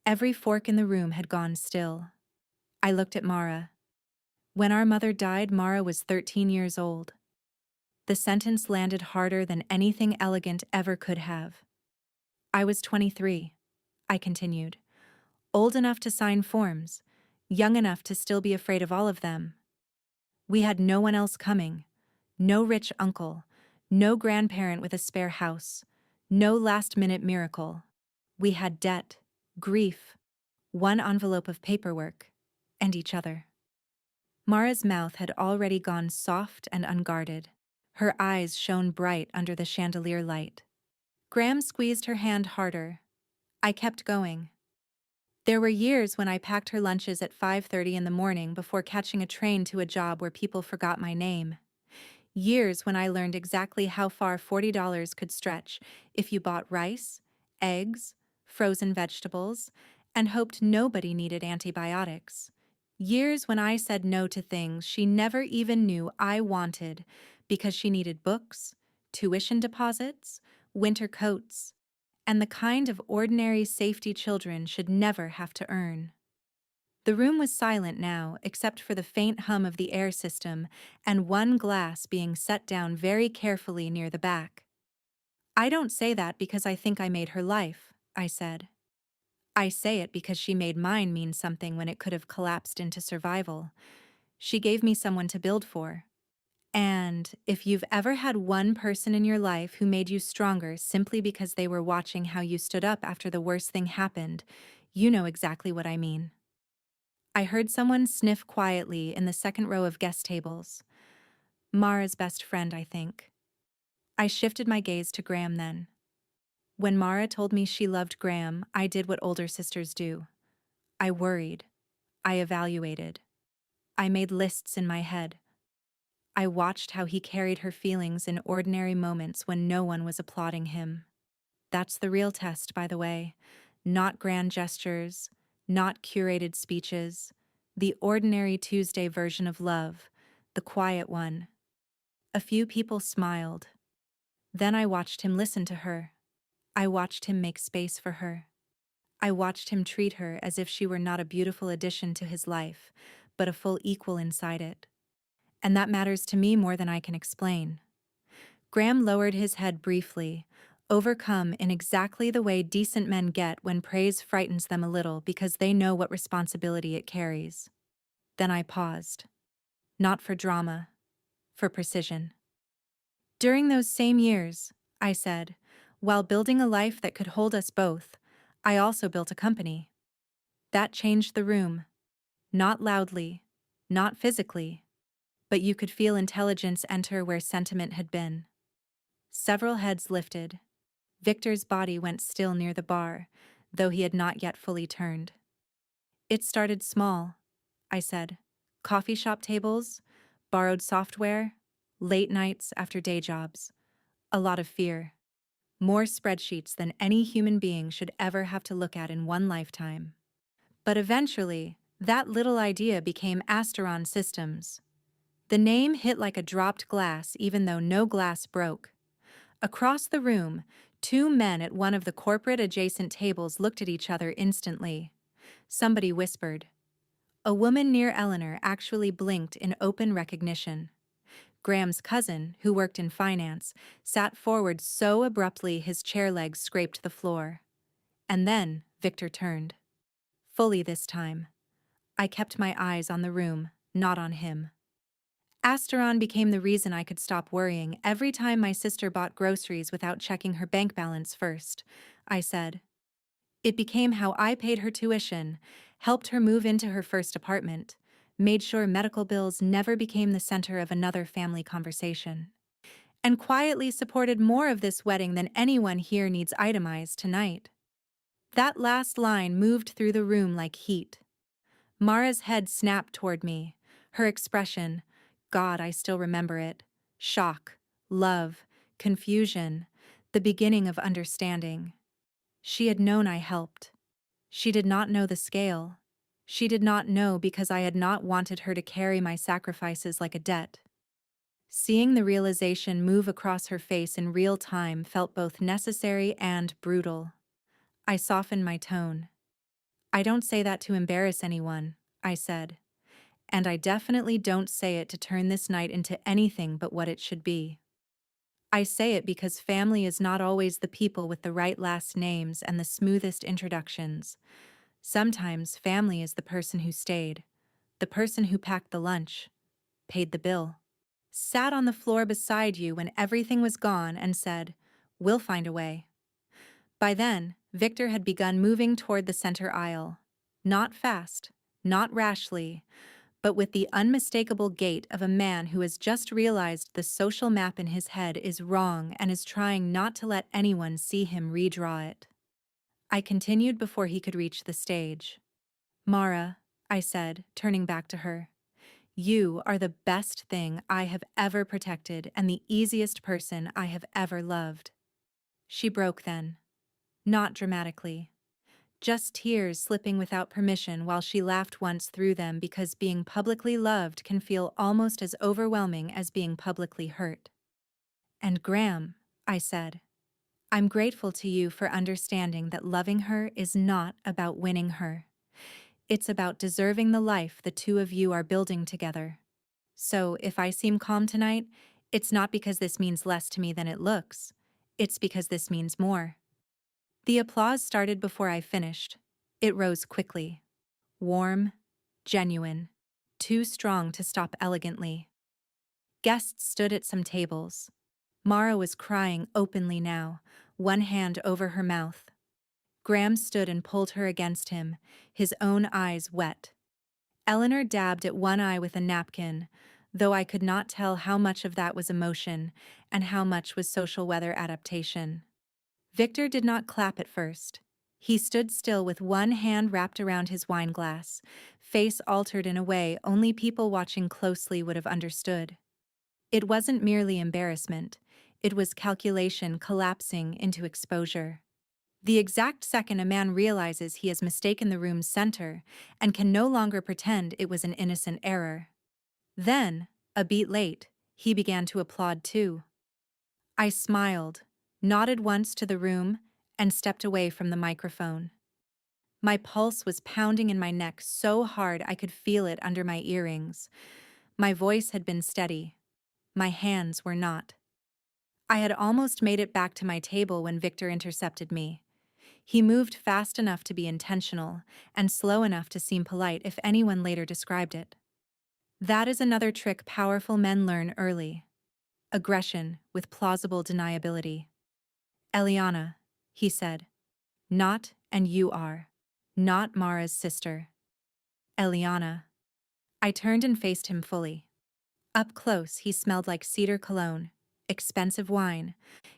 Every fork in the room had gone still. I looked at Mara. When our mother died, Mara was 13 years old. The sentence landed harder than anything elegant ever could have. I was 23, I continued, old enough to sign forms, young enough to still be afraid of all of them. We had no one else coming, no rich uncle, no grandparent with a spare house, no last-minute miracle. We had debt, grief, one envelope of paperwork, and each other. Mara's mouth had already gone soft and unguarded. Her eyes shone bright under the chandelier light. Graham squeezed her hand harder. I kept going. There were years when I packed her lunches at 5:30 in the morning before catching a train to a job where people forgot my name. Years when I learned exactly how far $40 could stretch if you bought rice, eggs, frozen vegetables, and hoped nobody needed antibiotics. Years when I said no to things she never even knew I wanted because she needed books, tuition deposits, winter coats, and the kind of ordinary safety children should never have to earn. The room was silent now, except for the faint hum of the air system and one glass being set down very carefully near the back. I don't say that because I think I made her life, I said. I say it because she made mine mean something when it could have collapsed into survival. She gave me someone to build for. And if you've ever had one person in your life who made you stronger simply because they were watching how you stood up after the worst thing happened, you know exactly what I mean. I heard someone sniff quietly in the second row of guest tables. Mara's best friend, I think. I shifted my gaze to Graham then. When Mara told me she loved Graham, I did what older sisters do. I worried. I evaluated. I made lists in my head. I watched how he carried her feelings in ordinary moments when no one was applauding him. That's the real test, by the way. Not grand gestures, not curated speeches. The ordinary Tuesday version of love, the quiet one. A few people smiled. Then I watched him listen to her. I watched him make space for her. I watched him treat her as if she were not a beautiful addition to his life, but a full equal inside it. And that matters to me more than I can explain. Graham lowered his head briefly, overcome in exactly the way decent men get when praise frightens them a little because they know what responsibility it carries. Then I paused. Not for drama, for precision. During those same years, I said, while building a life that could hold us both, I also built a company. That changed the room. Not loudly, not physically, but you could feel intelligence enter where sentiment had been. Several heads lifted. Victor's body went still near the bar, though he had not yet fully turned. It started small, I said. Coffee shop tables, borrowed software, late nights after day jobs. A lot of fear. More spreadsheets than any human being should ever have to look at in one lifetime. But eventually, that little idea became Asteron Systems. The name hit like a dropped glass even though no glass broke. Across the room, two men at one of the corporate-adjacent tables looked at each other instantly. Somebody whispered. A woman near Eleanor actually blinked in open recognition. Graham's cousin, who worked in finance, sat forward so abruptly his chair legs scraped the floor. And then Victor turned. Fully this time. I kept my eyes on the room, not on him. Asteron became the reason I could stop worrying every time my sister bought groceries without checking her bank balance first, I said. It became how I paid her tuition, helped her move into her first apartment, made sure medical bills never became the center of another family conversation, and quietly supported more of this wedding than anyone here needs itemized tonight. That last line moved through the room like heat. Mara's head snapped toward me, her expression, God, I still remember it, shock, love, confusion, the beginning of understanding. She had known I helped. She did not know the scale. She did not know because I had not wanted her to carry my sacrifices like a debt. Seeing the realization move across her face in real time felt both necessary and brutal. I softened my tone. I don't say that to embarrass anyone, I said. And I definitely don't say it to turn this night into anything but what it should be. I say it because family is not always the people with the right last names and the smoothest introductions. Sometimes family is the person who stayed, the person who packed the lunch, paid the bill, sat on the floor beside you when everything was gone and said, "We'll find a way." By then, Victor had begun moving toward the center aisle. Not fast, not rashly, but with the unmistakable gait of a man who has just realized the social map in his head is wrong and is trying not to let anyone see him redraw it. I continued before he could reach the stage. Mara, I said, turning back to her, you are the best thing I have ever protected and the easiest person I have ever loved. She broke then. Not dramatically. Just tears slipping without permission while she laughed once through them because being publicly loved can feel almost as overwhelming as being publicly hurt. And Graham, I said, I'm grateful to you for understanding that loving her is not about winning her. It's about deserving the life the two of you are building together. So if I seem calm tonight, it's not because this means less to me than it looks. It's because this means more. The applause started before I finished. It rose quickly. Warm, genuine, too strong to stop elegantly. Guests stood at some tables. Mara was crying openly now, one hand over her mouth. Graham stood and pulled her against him, his own eyes wet. Eleanor dabbed at one eye with a napkin, though I could not tell how much of that was emotion and how much was social weather adaptation. Victor did not clap at first. He stood still with one hand wrapped around his wine glass, face altered in a way only people watching closely would have understood. It wasn't merely embarrassment, it was calculation collapsing into exposure. The exact second a man realizes he has mistaken the room's center and can no longer pretend it was an innocent error. Then, a beat late, he began to applaud too. I smiled, nodded once to the room, and stepped away from the microphone. My pulse was pounding in my neck so hard I could feel it under my earrings. My voice had been steady. My hands were not. I had almost made it back to my table when Victor intercepted me. He moved fast enough to be intentional, and slow enough to seem polite if anyone later described it. That is another trick powerful men learn early. Aggression with plausible deniability. Eliana, he said. Not, and you are. Not Mara's sister. Eliana. I turned and faced him fully. Up close, he smelled like cedar cologne, expensive wine,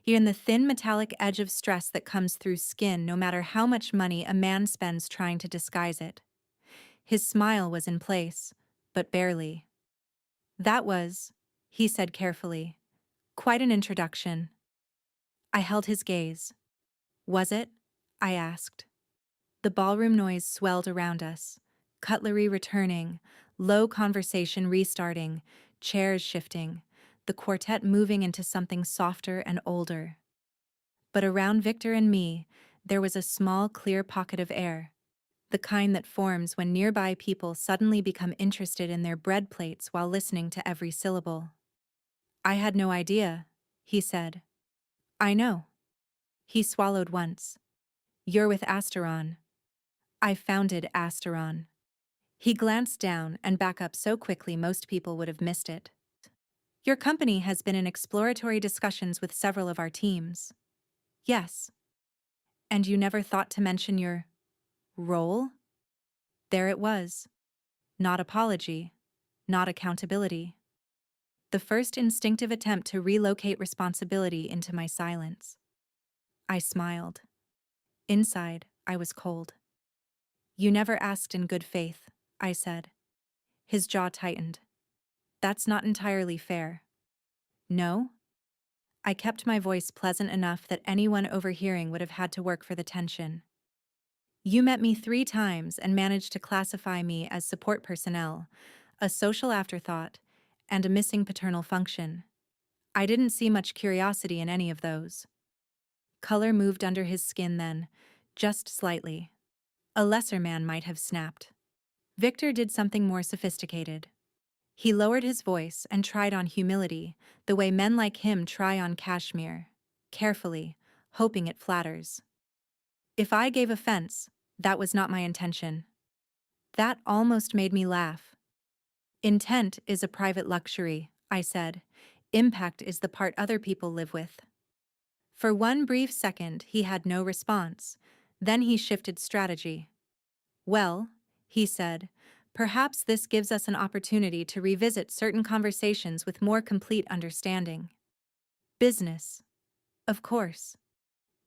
and the thin metallic edge of stress that comes through skin no matter how much money a man spends trying to disguise it. His smile was in place, but barely. That was, he said carefully, quite an introduction. I held his gaze. Was it? I asked. The ballroom noise swelled around us, cutlery returning, low conversation restarting, chairs shifting, the quartet moving into something softer and older. But around Victor and me, there was a small, clear pocket of air, the kind that forms when nearby people suddenly become interested in their bread plates while listening to every syllable. I had no idea, he said. I know. He swallowed once. You're with Asteron. I founded Asteron. He glanced down and back up so quickly most people would have missed it. Your company has been in exploratory discussions with several of our teams. Yes. And you never thought to mention your role? There it was. Not apology. Not accountability. The first instinctive attempt to relocate responsibility into my silence. I smiled. Inside, I was cold. You never asked in good faith, I said. His jaw tightened. That's not entirely fair. No? I kept my voice pleasant enough that anyone overhearing would have had to work for the tension. You met me 3 times and managed to classify me as support personnel, a social afterthought, and a missing paternal function. I didn't see much curiosity in any of those. Color moved under his skin then, just slightly. A lesser man might have snapped. Victor did something more sophisticated. He lowered his voice and tried on humility, the way men like him try on cashmere, carefully, hoping it flatters. If I gave offense, that was not my intention. That almost made me laugh. Intent is a private luxury, I said. Impact is the part other people live with. For one brief second, he had no response. Then he shifted strategy. Well, he said, perhaps this gives us an opportunity to revisit certain conversations with more complete understanding. Business. Of course.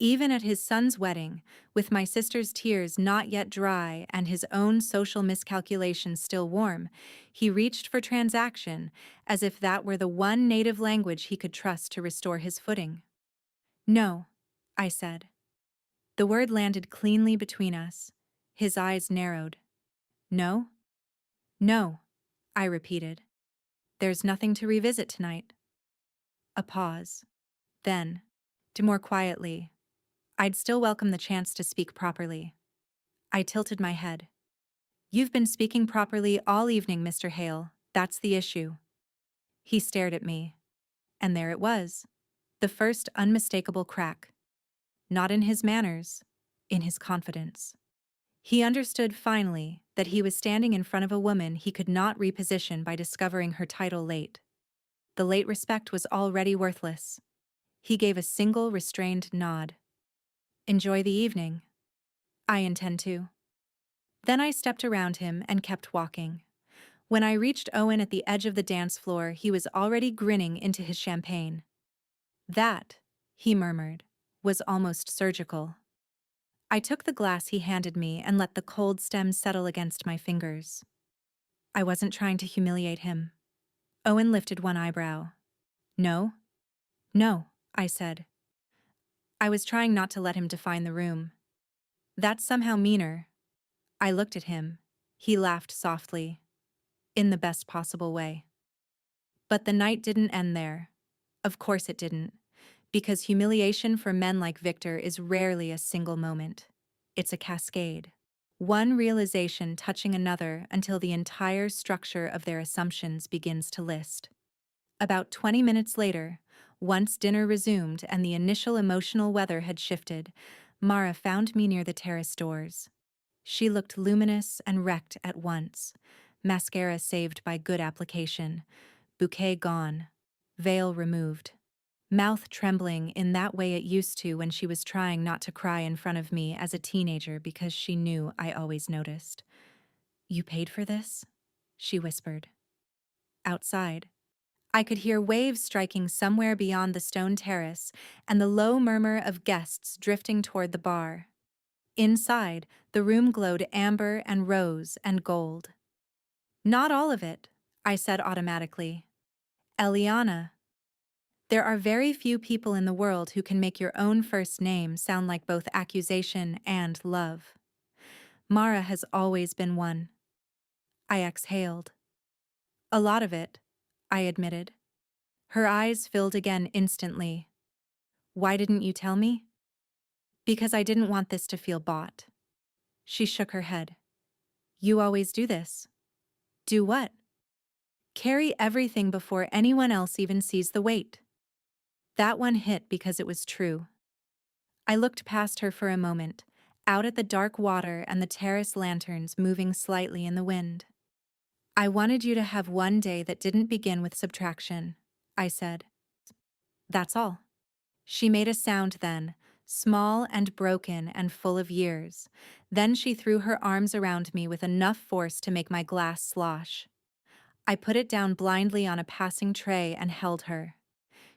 Even at his son's wedding, with my sister's tears not yet dry and his own social miscalculations still warm, he reached for transaction as if that were the one native language he could trust to restore his footing. No, I said. The word landed cleanly between us. His eyes narrowed. No? No, I repeated. There's nothing to revisit tonight. A pause. Then, more quietly, I'd still welcome the chance to speak properly. I tilted my head. You've been speaking properly all evening, Mr. Hale. That's the issue. He stared at me. And there it was. The first unmistakable crack. Not in his manners, in his confidence. He understood finally that he was standing in front of a woman he could not reposition by discovering her title late. The late respect was already worthless. He gave a single restrained nod. Enjoy the evening. I intend to. Then I stepped around him and kept walking. When I reached Owen at the edge of the dance floor, he was already grinning into his champagne. That, he murmured, was almost surgical. I took the glass he handed me and let the cold stem settle against my fingers. I wasn't trying to humiliate him. Owen lifted one eyebrow. No? No, I said. I was trying not to let him define the room. That's somehow meaner. I looked at him. He laughed softly. In the best possible way. But the night didn't end there. Of course it didn't. Because humiliation for men like Victor is rarely a single moment. It's a cascade. One realization touching another until the entire structure of their assumptions begins to list. About 20 minutes later, Once dinner resumed and the initial emotional weather had shifted, Mara found me near the terrace doors. She looked luminous and wrecked at once. Mascara saved by good application, bouquet gone, veil removed, mouth trembling in that way it used to when she was trying not to cry in front of me as a teenager because she knew I always noticed. "You paid for this?" she whispered. Outside, I could hear waves striking somewhere beyond the stone terrace and the low murmur of guests drifting toward the bar. Inside, the room glowed amber and rose and gold. "Not all of it," I said automatically. "Eliana, there are very few people in the world who can make your own first name sound like both accusation and love. Mara has always been one." I exhaled. "A lot of it," I admitted. Her eyes filled again instantly. "Why didn't you tell me?" "Because I didn't want this to feel bought." She shook her head. "You always do this." "Do what?" "Carry everything before anyone else even sees the weight." That one hit because it was true. I looked past her for a moment, out at the dark water and the terrace lanterns moving slightly in the wind. "I wanted you to have one day that didn't begin with subtraction," I said. "That's all." She made a sound then, small and broken and full of years. Then she threw her arms around me with enough force to make my glass slosh. I put it down blindly on a passing tray and held her.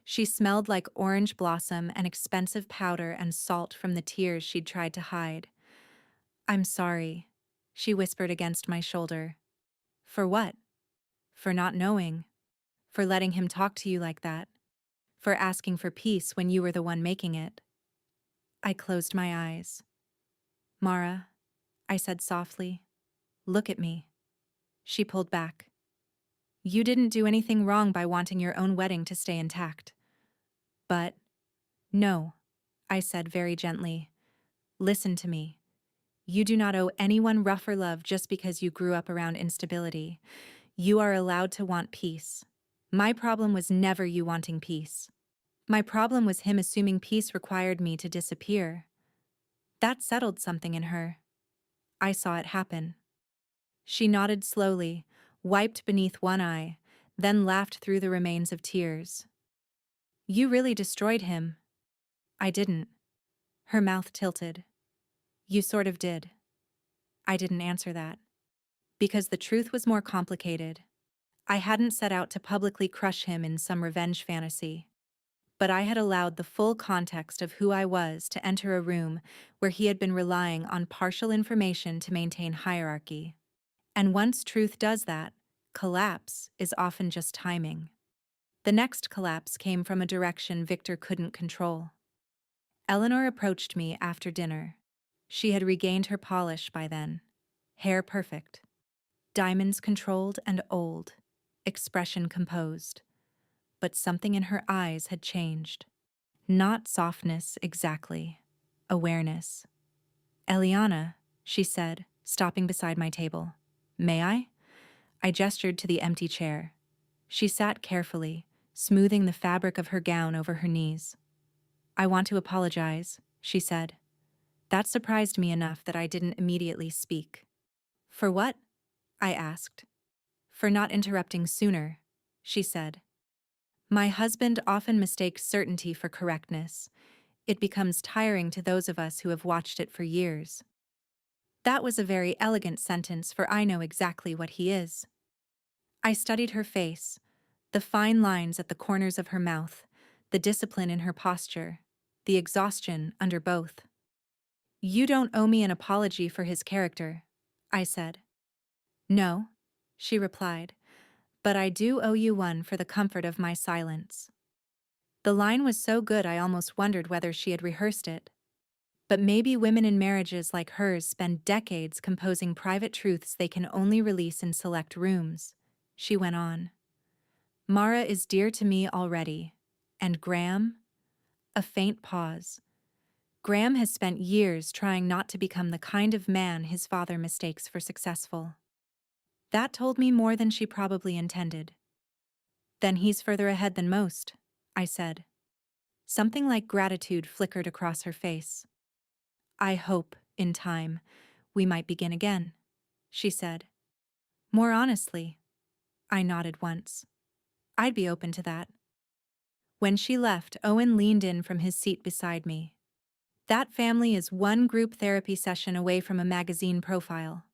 She smelled like orange blossom and expensive powder and salt from the tears she'd tried to hide. "I'm sorry," she whispered against my shoulder. "For what?" "For not knowing. For letting him talk to you like that. For asking for peace when you were the one making it." I closed my eyes. "Mara," I said softly, "look at me." She pulled back. "You didn't do anything wrong by wanting your own wedding to stay intact." "But—" "No," I said very gently. "Listen to me. You do not owe anyone rougher love just because you grew up around instability. You are allowed to want peace. My problem was never you wanting peace. My problem was him assuming peace required me to disappear." That settled something in her. I saw it happen. She nodded slowly, wiped beneath one eye, then laughed through the remains of tears. "You really destroyed him." "I didn't." Her mouth tilted. "You sort of did." I didn't answer that. Because the truth was more complicated. I hadn't set out to publicly crush him in some revenge fantasy. But I had allowed the full context of who I was to enter a room where he had been relying on partial information to maintain hierarchy. And once truth does that, collapse is often just timing. The next collapse came from a direction Victor couldn't control. Eleanor approached me after dinner. She had regained her polish by then. Hair perfect. Diamonds controlled and old. Expression composed. But something in her eyes had changed. Not softness exactly. Awareness. "Eliana," she said, stopping beside my table. "May I?" I gestured to the empty chair. She sat carefully, smoothing the fabric of her gown over her knees. "I want to apologize," she said. That surprised me enough that I didn't immediately speak. "For what?" I asked. "For not interrupting sooner," she said. "My husband often mistakes certainty for correctness. It becomes tiring to those of us who have watched it for years." That was a very elegant sentence, for I know exactly what he is. I studied her face, the fine lines at the corners of her mouth, the discipline in her posture, the exhaustion under both. "You don't owe me an apology for his character," I said. "No," she replied, "but I do owe you one for the comfort of my silence." The line was so good I almost wondered whether she had rehearsed it. But maybe women in marriages like hers spend decades composing private truths they can only release in select rooms. She went on. "Mara is dear to me already. And Graham?" A faint pause. "Graham has spent years trying not to become the kind of man his father mistakes for successful." That told me more than she probably intended. "Then he's further ahead than most," I said. Something like gratitude flickered across her face. "I hope, in time, we might begin again," she said. More honestly, I nodded once. I'd be open to that. When she left, Owen leaned in from his seat beside me. That family is one group therapy session away from a magazine profile.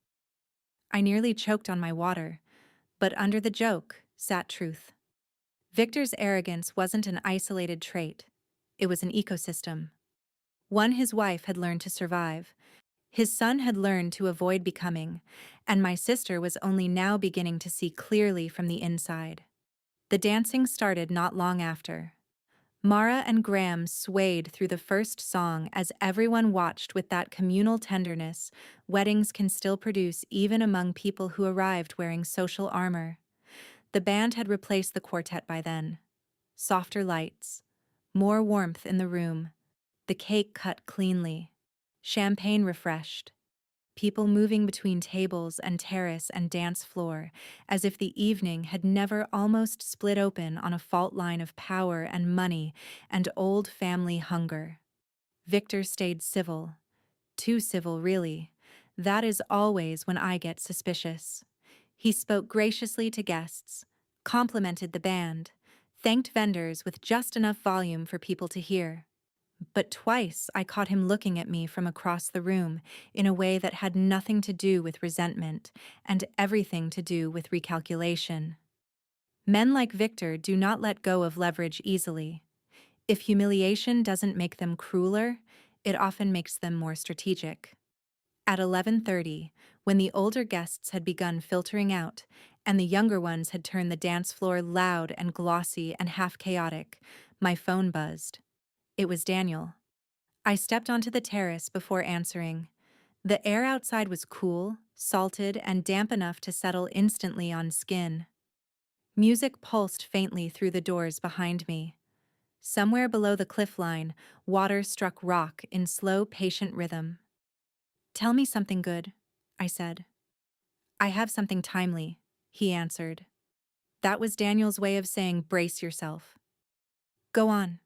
I nearly choked on my water, but under the joke sat truth. Victor's arrogance wasn't an isolated trait. It was an ecosystem. One his wife had learned to survive, his son had learned to avoid becoming, and my sister was only now beginning to see clearly from the inside. The dancing started not long after. Mara and Graham swayed through the first song as everyone watched with that communal tenderness weddings can still produce even among people who arrived wearing social armor. The band had replaced the quartet by then. Softer lights, more warmth in the room, the cake cut cleanly, champagne refreshed, people moving between tables and terrace and dance floor, as if the evening had never almost split open on a fault line of power and money and old family hunger. Victor stayed civil. Too civil, really. That is always when I get suspicious. He spoke graciously to guests, complimented the band, thanked vendors with just enough volume for people to hear. But twice I caught him looking at me from across the room in a way that had nothing to do with resentment and everything to do with recalculation. Men like Victor do not let go of leverage easily. If humiliation doesn't make them crueler, it often makes them more strategic. At 11:30, when the older guests had begun filtering out and the younger ones had turned the dance floor loud and glossy and half chaotic, my phone buzzed. It was Daniel. I stepped onto the terrace before answering. The air outside was cool, salted, and damp enough to settle instantly on skin. Music pulsed faintly through the doors behind me. Somewhere below the cliff line, water struck rock in slow, patient rhythm. "Tell me something good," I said. "I have something timely," he answered. That was Daniel's way of saying brace yourself. "Go on."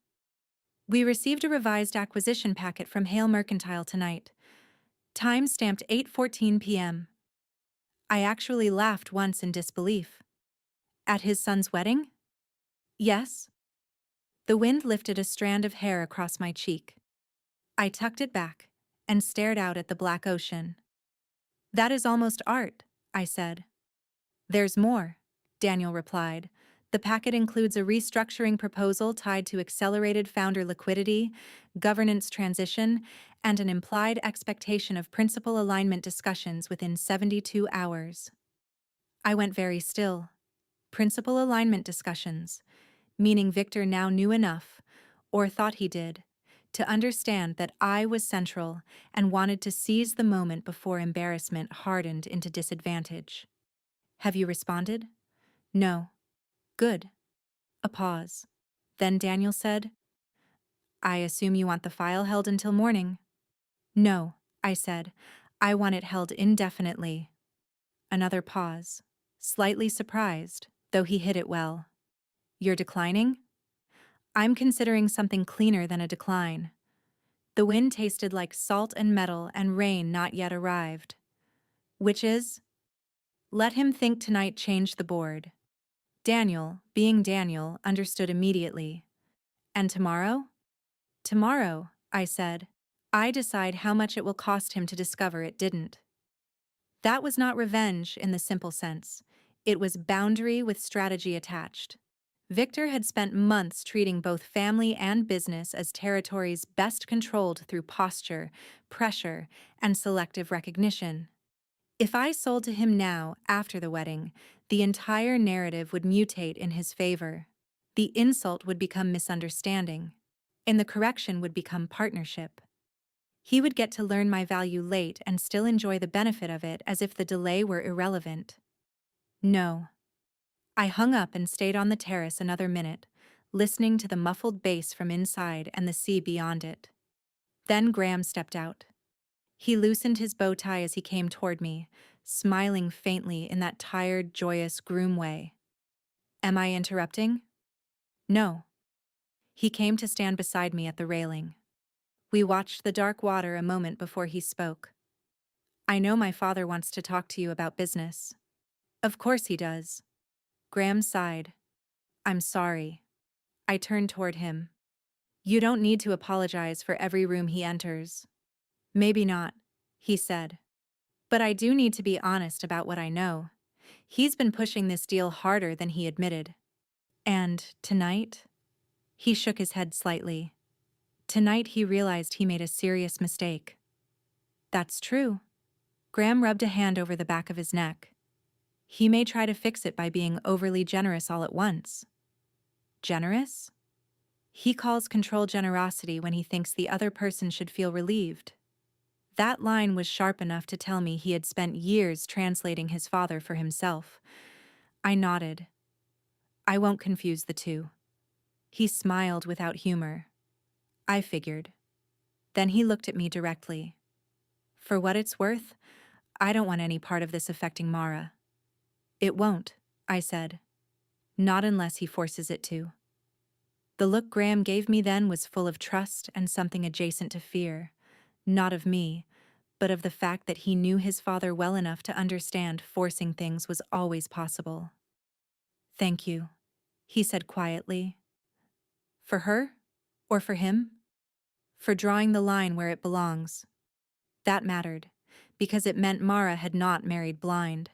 "We received a revised acquisition packet from Hale Mercantile tonight. Time stamped 8:14 p.m. I actually laughed once in disbelief. At his son's wedding? Yes. The wind lifted a strand of hair across my cheek. I tucked it back and stared out at the black ocean. "That is almost art," I said. "There's more," Daniel replied. "The packet includes a restructuring proposal tied to accelerated founder liquidity, governance transition, and an implied expectation of principal alignment discussions within 72 hours. I went very still. Principal alignment discussions, meaning Victor now knew enough, or thought he did, to understand that I was central and wanted to seize the moment before embarrassment hardened into disadvantage. "Have you responded?" "No." "Good." A pause. Then Daniel said, "I assume you want the file held until morning." "No," I said. "I want it held indefinitely." Another pause. Slightly surprised, though he hid it well. "You're declining?" "I'm considering something cleaner than a decline." The wind tasted like salt and metal, and rain not yet arrived. "Which is?" Let him think tonight changed the board. Daniel, being Daniel, understood immediately. "And tomorrow?" "Tomorrow," I said. "I decide how much it will cost him to discover it didn't." That was not revenge in the simple sense. It was boundary with strategy attached. Victor had spent months treating both family and business as territories best controlled through posture, pressure, and selective recognition. If I sold to him now, after the wedding, the entire narrative would mutate in his favor. The insult would become misunderstanding, and the correction would become partnership. He would get to learn my value late and still enjoy the benefit of it as if the delay were irrelevant. No. I hung up and stayed on the terrace another minute, listening to the muffled bass from inside and the sea beyond it. Then Graham stepped out. He loosened his bow tie as he came toward me, smiling faintly in that tired, joyous groom way. "Am I interrupting?" "No." He came to stand beside me at the railing. We watched the dark water a moment before he spoke. I know my father wants to talk to you about business. Of course he does. Graham sighed. I'm sorry. I turned toward him. You don't need to apologize for every room he enters. Maybe not, he said. But I do need to be honest about what I know. He's been pushing this deal harder than he admitted. And tonight? He shook his head slightly. Tonight he realized he made a serious mistake. That's true. Graham rubbed a hand over the back of his neck. He may try to fix it by being overly generous all at once. Generous? He calls control generosity when he thinks the other person should feel relieved. That line was sharp enough to tell me he had spent years translating his father for himself. I nodded. I won't confuse the two. He smiled without humor. I figured. Then he looked at me directly. For what it's worth, I don't want any part of this affecting Mara. It won't, I said. Not unless he forces it to. The look Graham gave me then was full of trust and something adjacent to fear, not of me, but of the fact that he knew his father well enough to understand forcing things was always possible. Thank you, he said quietly. For her? Or for him? For drawing the line where it belongs. That mattered, because it meant Mara had not married blind.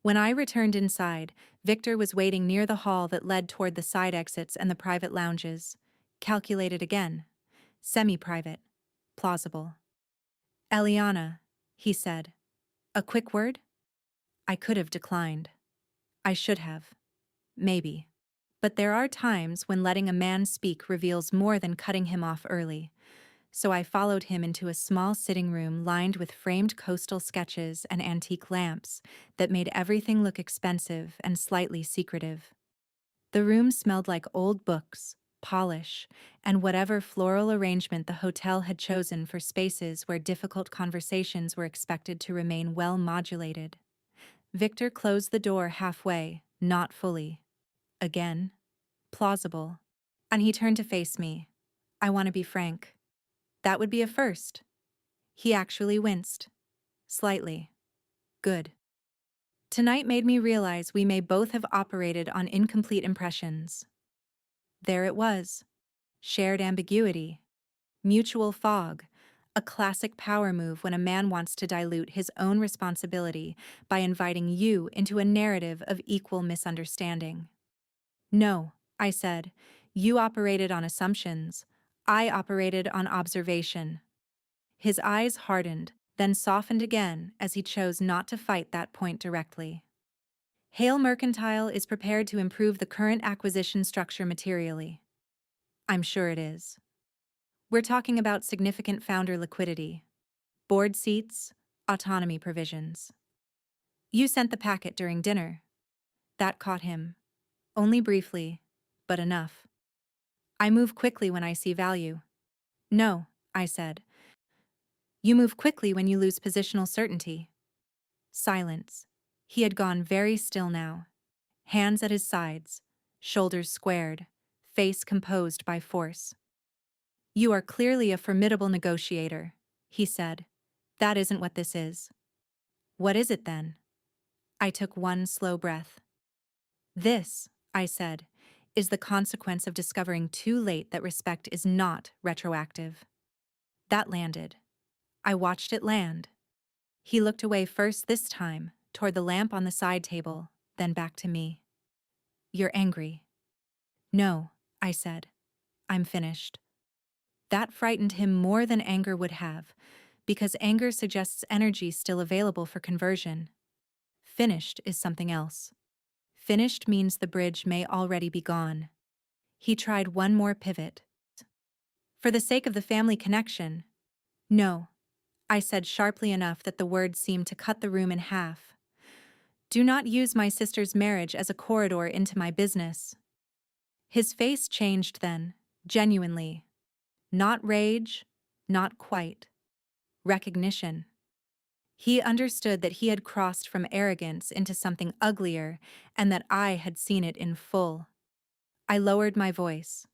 When I returned inside, Victor was waiting near the hall that led toward the side exits and the private lounges. Calculated again. Semi-private. Plausible. Eliana, he said. A quick word? I could have declined. I should have. Maybe. But there are times when letting a man speak reveals more than cutting him off early. So I followed him into a small sitting room lined with framed coastal sketches and antique lamps that made everything look expensive and slightly secretive. The room smelled like old books, polish, and whatever floral arrangement the hotel had chosen for spaces where difficult conversations were expected to remain well modulated. Victor closed the door halfway, not fully. Again, plausible. And he turned to face me. I want to be frank. That would be a first. He actually winced. Slightly. Good. Tonight made me realize we may both have operated on incomplete impressions. There it was. Shared ambiguity. Mutual fog. A classic power move when a man wants to dilute his own responsibility by inviting you into a narrative of equal misunderstanding. No, I said. You operated on assumptions. I operated on observation. His eyes hardened, then softened again as he chose not to fight that point directly. Hale Mercantile is prepared to improve the current acquisition structure materially. I'm sure it is. We're talking about significant founder liquidity, board seats, autonomy provisions. You sent the packet during dinner. That caught him. Only briefly, but enough. I move quickly when I see value. No, I said. You move quickly when you lose positional certainty. Silence. He had gone very still now. Hands at his sides, shoulders squared, face composed by force. You are clearly a formidable negotiator, he said. That isn't what this is. What is it then? I took one slow breath. This, I said, is the consequence of discovering too late that respect is not retroactive. That landed. I watched it land. He looked away first this time, toward the lamp on the side table, then back to me. You're angry. No, I said. I'm finished. That frightened him more than anger would have, because anger suggests energy still available for conversion. Finished is something else. Finished means the bridge may already be gone. He tried one more pivot. For the sake of the family connection. No, I said sharply enough that the words seemed to cut the room in half. Do not use my sister's marriage as a corridor into my business. His face changed then, genuinely. Not rage, not quite. Recognition. He understood that he had crossed from arrogance into something uglier and that I had seen it in full. I lowered my voice.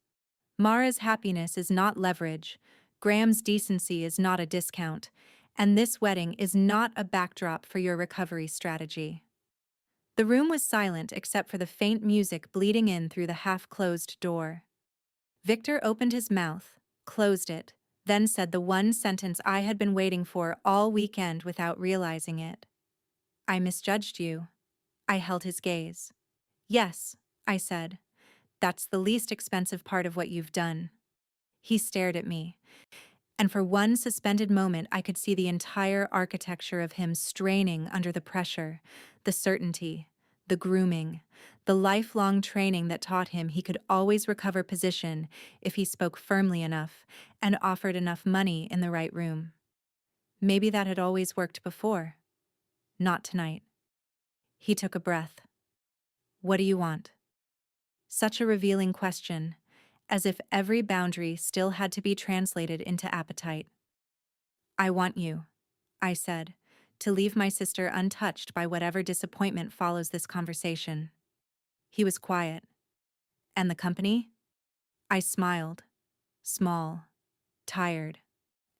Mara's happiness is not leverage, Graham's decency is not a discount, and this wedding is not a backdrop for your recovery strategy. The room was silent except for the faint music bleeding in through the half-closed door. Victor opened his mouth, closed it, then said the one sentence I had been waiting for all weekend without realizing it. I misjudged you. I held his gaze. Yes, I said. That's the least expensive part of what you've done. He stared at me, and for one suspended moment I could see the entire architecture of him straining under the pressure, the certainty, the grooming, the lifelong training that taught him he could always recover position if he spoke firmly enough and offered enough money in the right room. Maybe that had always worked before. Not tonight. He took a breath. What do you want? Such a revealing question, as if every boundary still had to be translated into appetite. I want you, I said, to leave my sister untouched by whatever disappointment follows this conversation. He was quiet. And the company? I smiled. Small. Tired.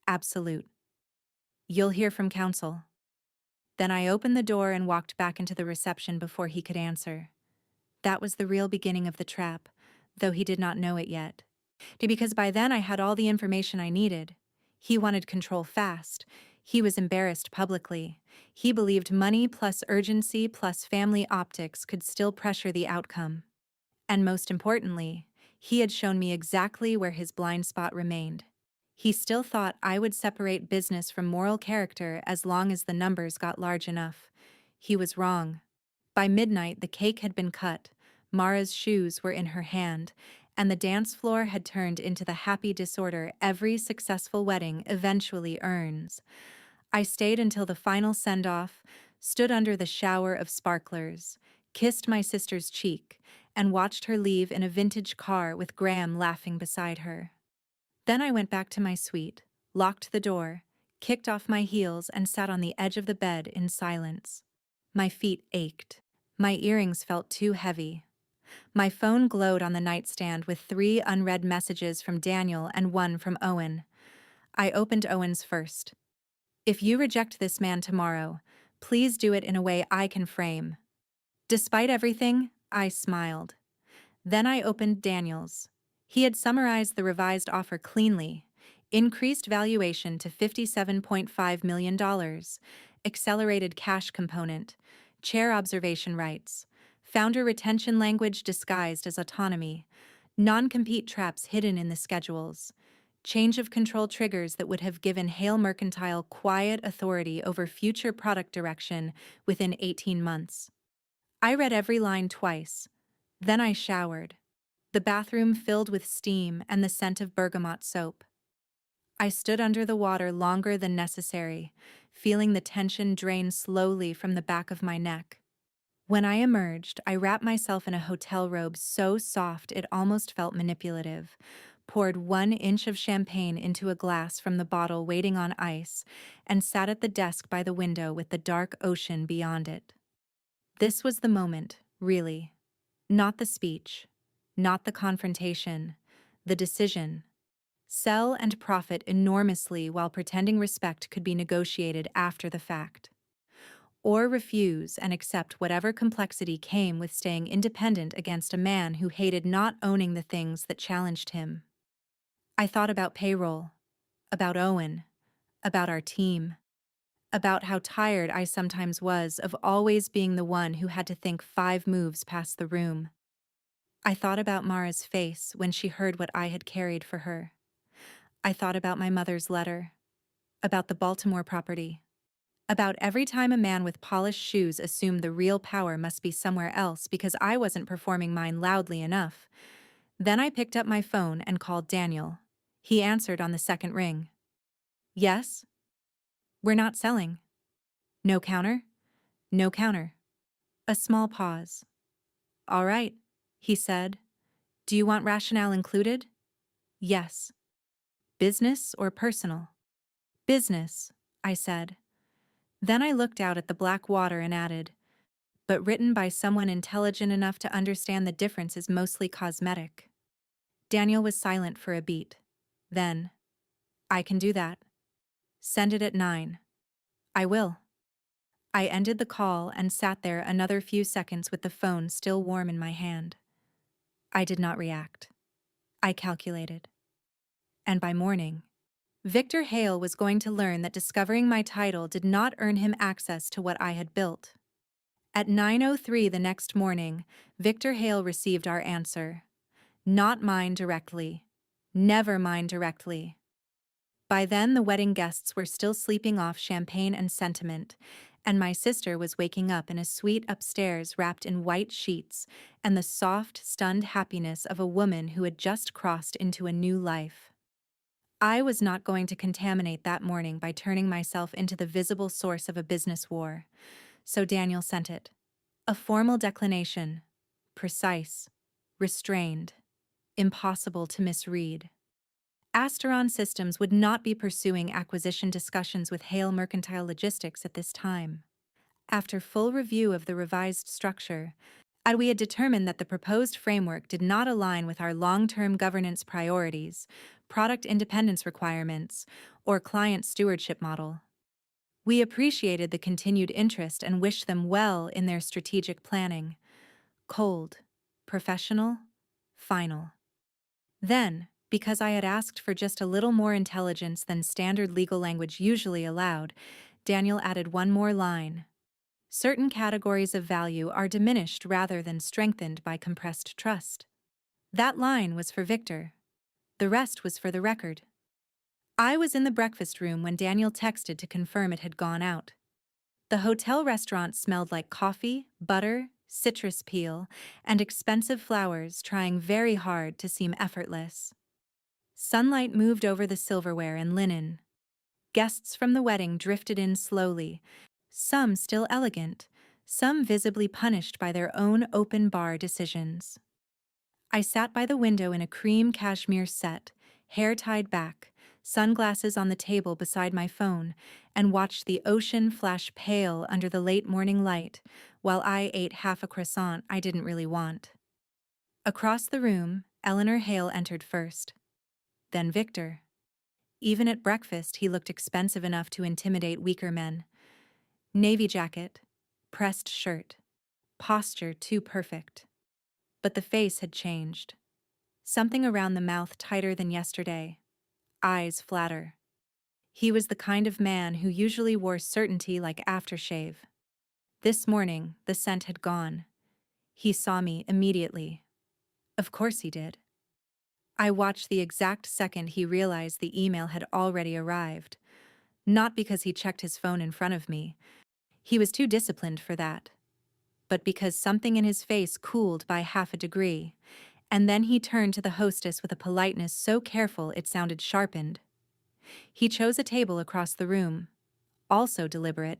Absolute. You'll hear from counsel. Then I opened the door and walked back into the reception before he could answer. That was the real beginning of the trap, though he did not know it yet. Because by then I had all the information I needed. He wanted control fast. He was embarrassed publicly. He believed money plus urgency plus family optics could still pressure the outcome. And most importantly, he had shown me exactly where his blind spot remained. He still thought I would separate business from moral character as long as the numbers got large enough. He was wrong. By midnight, the cake had been cut, Mara's shoes were in her hand, and the dance floor had turned into the happy disorder every successful wedding eventually earns. I stayed until the final send-off, stood under the shower of sparklers, kissed my sister's cheek, and watched her leave in a vintage car with Graham laughing beside her. Then I went back to my suite, locked the door, kicked off my heels, and sat on the edge of the bed in silence. My feet ached. My earrings felt too heavy. My phone glowed on the nightstand with 3 unread messages from Daniel and 1 from Owen. I opened Owen's first. If you reject this man tomorrow, please do it in a way I can frame. Despite everything, I smiled. Then I opened Daniel's. He had summarized the revised offer cleanly. Increased valuation to $57.5 million, accelerated cash component, chair observation rights, founder retention language disguised as autonomy, non-compete traps hidden in the schedules, change of control triggers that would have given Hale Mercantile quiet authority over future product direction within 18 months. I read every line twice. Then I showered. The bathroom filled with steam and the scent of bergamot soap. I stood under the water longer than necessary, feeling the tension drain slowly from the back of my neck. When I emerged, I wrapped myself in a hotel robe so soft it almost felt manipulative, poured 1 inch of champagne into a glass from the bottle waiting on ice, and sat at the desk by the window with the dark ocean beyond it. This was the moment, really. Not the speech, not the confrontation, the decision. Sell and profit enormously while pretending respect could be negotiated after the fact. Or refuse and accept whatever complexity came with staying independent against a man who hated not owning the things that challenged him. I thought about payroll, about Owen, about our team, about how tired I sometimes was of always being the one who had to think 5 moves past the room. I thought about Mara's face when she heard what I had carried for her. I thought about my mother's letter, about the Baltimore property, about every time a man with polished shoes assumed the real power must be somewhere else because I wasn't performing mine loudly enough. Then I picked up my phone and called Daniel. He answered on the second ring. Yes? We're not selling. No counter? No counter. A small pause. All right, he said. Do you want rationale included? Yes. Business or personal? Business, I said. Then I looked out at the black water and added, but written by someone intelligent enough to understand the difference is mostly cosmetic. Daniel was silent for a beat. Then, I can do that. Send it at 9. I will. I ended the call and sat there another few seconds with the phone still warm in my hand. I did not react. I calculated. And by morning, Victor Hale was going to learn that discovering my title did not earn him access to what I had built. At 9:03 the next morning, Victor Hale received our answer. Not mine directly. Never mine directly. By then, the wedding guests were still sleeping off champagne and sentiment, and my sister was waking up in a suite upstairs wrapped in white sheets and the soft, stunned happiness of a woman who had just crossed into a new life. I was not going to contaminate that morning by turning myself into the visible source of a business war, so Daniel sent it. A formal declination. Precise. Restrained. Impossible to misread. Asteron Systems would not be pursuing acquisition discussions with Hale Mercantile Logistics at this time. After full review of the revised structure, we had determined that the proposed framework did not align with our long-term governance priorities, product independence requirements, or client stewardship model. We appreciated the continued interest and wished them well in their strategic planning. Cold, professional, final. Then, because I had asked for just a little more intelligence than standard legal language usually allowed, Daniel added one more line. Certain categories of value are diminished rather than strengthened by compressed trust. That line was for Victor. The rest was for the record. I was in the breakfast room when Daniel texted to confirm it had gone out. The hotel restaurant smelled like coffee, butter, citrus peel, and expensive flowers trying very hard to seem effortless. Sunlight moved over the silverware and linen. Guests from the wedding drifted in slowly, some still elegant, some visibly punished by their own open bar decisions. I sat by the window in a cream cashmere set, hair tied back, sunglasses on the table beside my phone, and watched the ocean flash pale under the late morning light while I ate half a croissant I didn't really want. Across the room, Eleanor Hale entered first. Then Victor. Even at breakfast, he looked expensive enough to intimidate weaker men. Navy jacket, pressed shirt, posture too perfect. But the face had changed. Something around the mouth tighter than yesterday, eyes flatter. He was the kind of man who usually wore certainty like aftershave. This morning, the scent had gone. He saw me immediately. Of course he did. I watched the exact second he realized the email had already arrived. Not because he checked his phone in front of me. He was too disciplined for that. But because something in his face cooled by half a degree, and then he turned to the hostess with a politeness so careful it sounded sharpened. He chose a table across the room, also deliberate,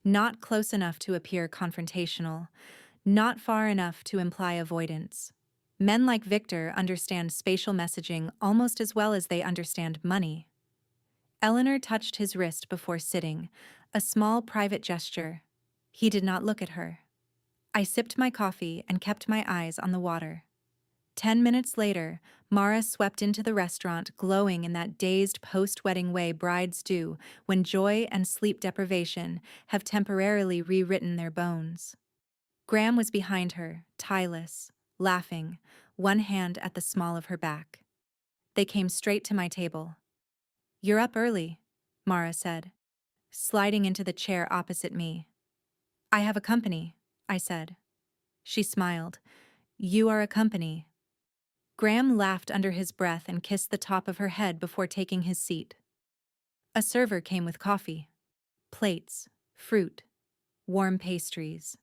not close enough to appear confrontational, not far enough to imply avoidance. Men like Victor understand spatial messaging almost as well as they understand money. Eleanor touched his wrist before sitting, a small private gesture. He did not look at her. I sipped my coffee and kept my eyes on the water. 10 minutes later, Mara swept into the restaurant glowing in that dazed post-wedding way brides do when joy and sleep deprivation have temporarily rewritten their bones. Graham was behind her, tieless, laughing, one hand at the small of her back. They came straight to my table. "You're up early," Mara said, sliding into the chair opposite me. "I have a company," I said. She smiled. "You are a company." Graham laughed under his breath and kissed the top of her head before taking his seat. A server came with coffee, plates, fruit, warm pastries.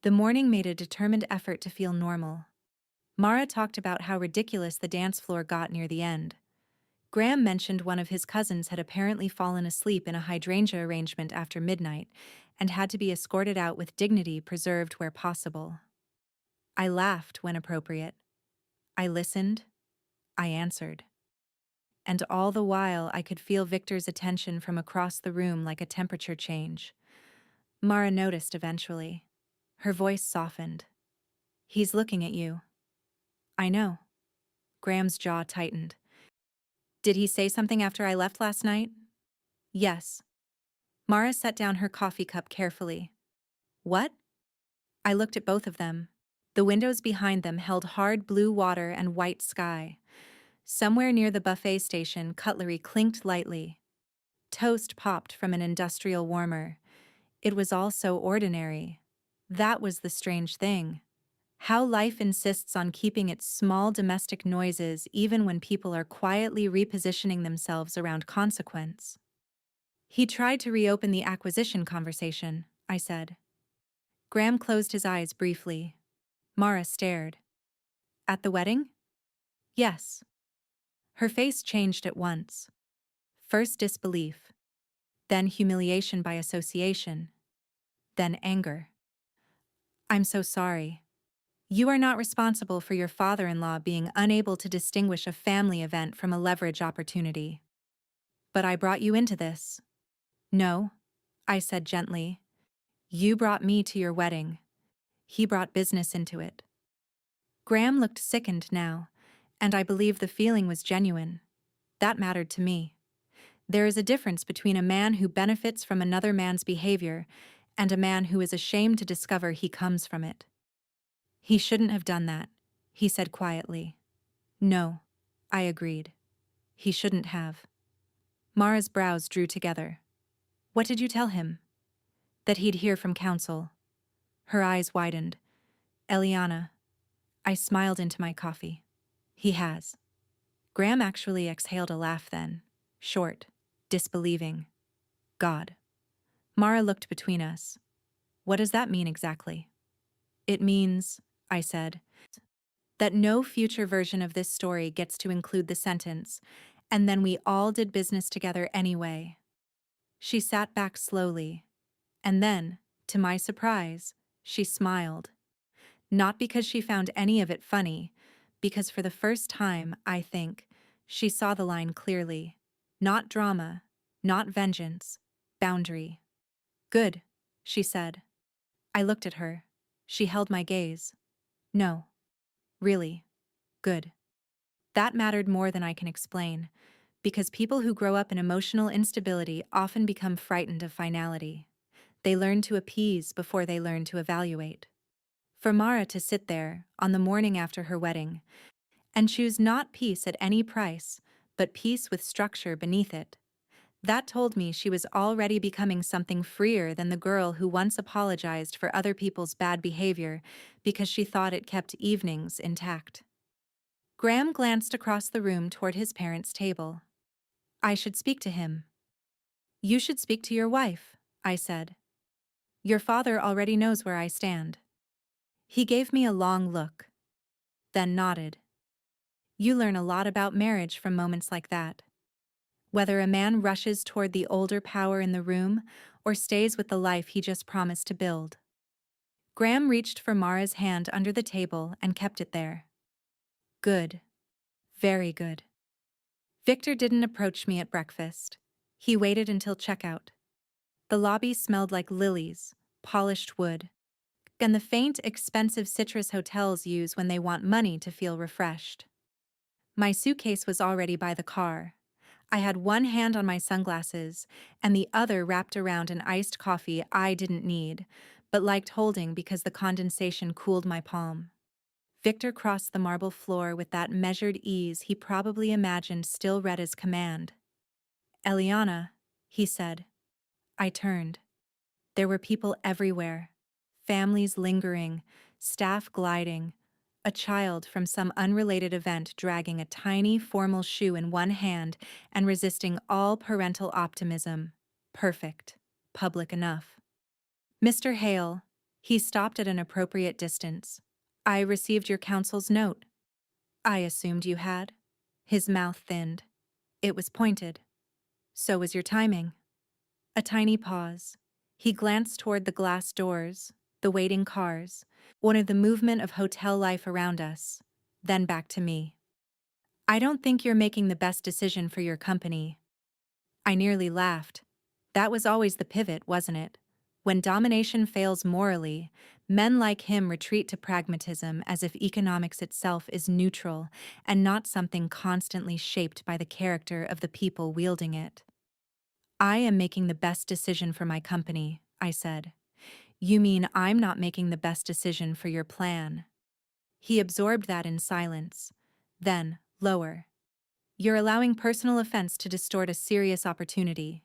The morning made a determined effort to feel normal. Mara talked about how ridiculous the dance floor got near the end. Graham mentioned one of his cousins had apparently fallen asleep in a hydrangea arrangement after midnight and had to be escorted out with dignity preserved where possible. I laughed when appropriate. I listened. I answered. And all the while I could feel Victor's attention from across the room like a temperature change. Mara noticed eventually. Her voice softened. "He's looking at you." "I know." Graham's jaw tightened. Did he say something after I left last night? Yes. Mara set down her coffee cup carefully. What? I looked at both of them. The windows behind them held hard blue water and white sky. Somewhere near the buffet station, cutlery clinked lightly. Toast popped from an industrial warmer. It was all so ordinary. That was the strange thing. How life insists on keeping its small domestic noises even when people are quietly repositioning themselves around consequence. He tried to reopen the acquisition conversation, I said. Graham closed his eyes briefly. Mara stared. At the wedding? Yes. Her face changed at once. First disbelief, then humiliation by association, then anger. I'm so sorry. You are not responsible for your father-in-law being unable to distinguish a family event from a leverage opportunity. But I brought you into this. No, I said gently. You brought me to your wedding. He brought business into it. Graham looked sickened now, and I believe the feeling was genuine. That mattered to me. There is a difference between a man who benefits from another man's behavior and a man who is ashamed to discover he comes from it. He shouldn't have done that, he said quietly. No, I agreed. He shouldn't have. Mara's brows drew together. What did you tell him? That he'd hear from counsel. Her eyes widened. Eliana. I smiled into my coffee. He has. Graham actually exhaled a laugh then. Short, disbelieving. God. Mara looked between us. What does that mean exactly? It means, I said, that no future version of this story gets to include the sentence, and then we all did business together anyway. She sat back slowly, and then, to my surprise, she smiled. Not because she found any of it funny, because for the first time, I think, she saw the line clearly. Not drama, not vengeance, boundary. Good, she said. I looked at her. She held my gaze. No. Really. Good. That mattered more than I can explain, because people who grow up in emotional instability often become frightened of finality. They learn to appease before they learn to evaluate. For Mara to sit there, on the morning after her wedding, and choose not peace at any price, but peace with structure beneath it, that told me she was already becoming something freer than the girl who once apologized for other people's bad behavior because she thought it kept evenings intact. Graham glanced across the room toward his parents' table. I should speak to him. You should speak to your wife, I said. Your father already knows where I stand. He gave me a long look, then nodded. You learn a lot about marriage from moments like that. Whether a man rushes toward the older power in the room or stays with the life he just promised to build. Graham reached for Mara's hand under the table and kept it there. Good. Very good. Victor didn't approach me at breakfast. He waited until checkout. The lobby smelled like lilies, polished wood, and the faint, expensive citrus hotels use when they want money to feel refreshed. My suitcase was already by the car. I had one hand on my sunglasses and the other wrapped around an iced coffee I didn't need, but liked holding because the condensation cooled my palm. Victor crossed the marble floor with that measured ease he probably imagined still read as command. Eliana, he said. I turned. There were people everywhere. Families lingering, staff gliding, a child from some unrelated event dragging a tiny formal shoe in one hand and resisting all parental optimism. Perfect. Public enough. Mr. Hale, he stopped at an appropriate distance. I received your counsel's note. I assumed you had. His mouth thinned. It was pointed. So was your timing. A tiny pause. He glanced toward the glass doors, the waiting cars, one of the movement of hotel life around us, then back to me. I don't think you're making the best decision for your company. I nearly laughed. That was always the pivot, wasn't it? When domination fails morally, Men like him retreat to pragmatism as if economics itself is neutral and not something constantly shaped by the character of the people wielding it. I am making the best decision for my company, I said. You mean I'm not making the best decision for your plan? He absorbed that in silence. Then, lower. You're allowing personal offense to distort a serious opportunity.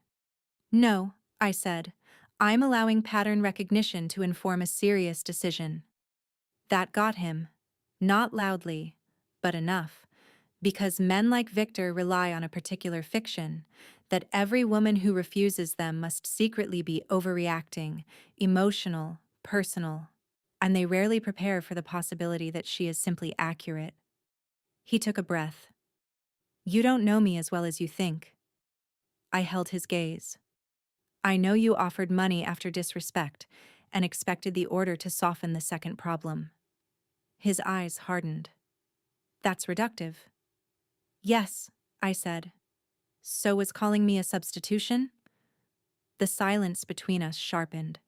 No, I said. I'm allowing pattern recognition to inform a serious decision. That got him. Not loudly, but enough. Because men like Victor rely on a particular fiction, that every woman who refuses them must secretly be overreacting, emotional, personal, and they rarely prepare for the possibility that she is simply accurate. He took a breath. You don't know me as well as you think. I held his gaze. I know you offered money after disrespect and expected the order to soften the second problem. His eyes hardened. That's reductive. Yes, I said. So was calling me a substitution? The silence between us sharpened.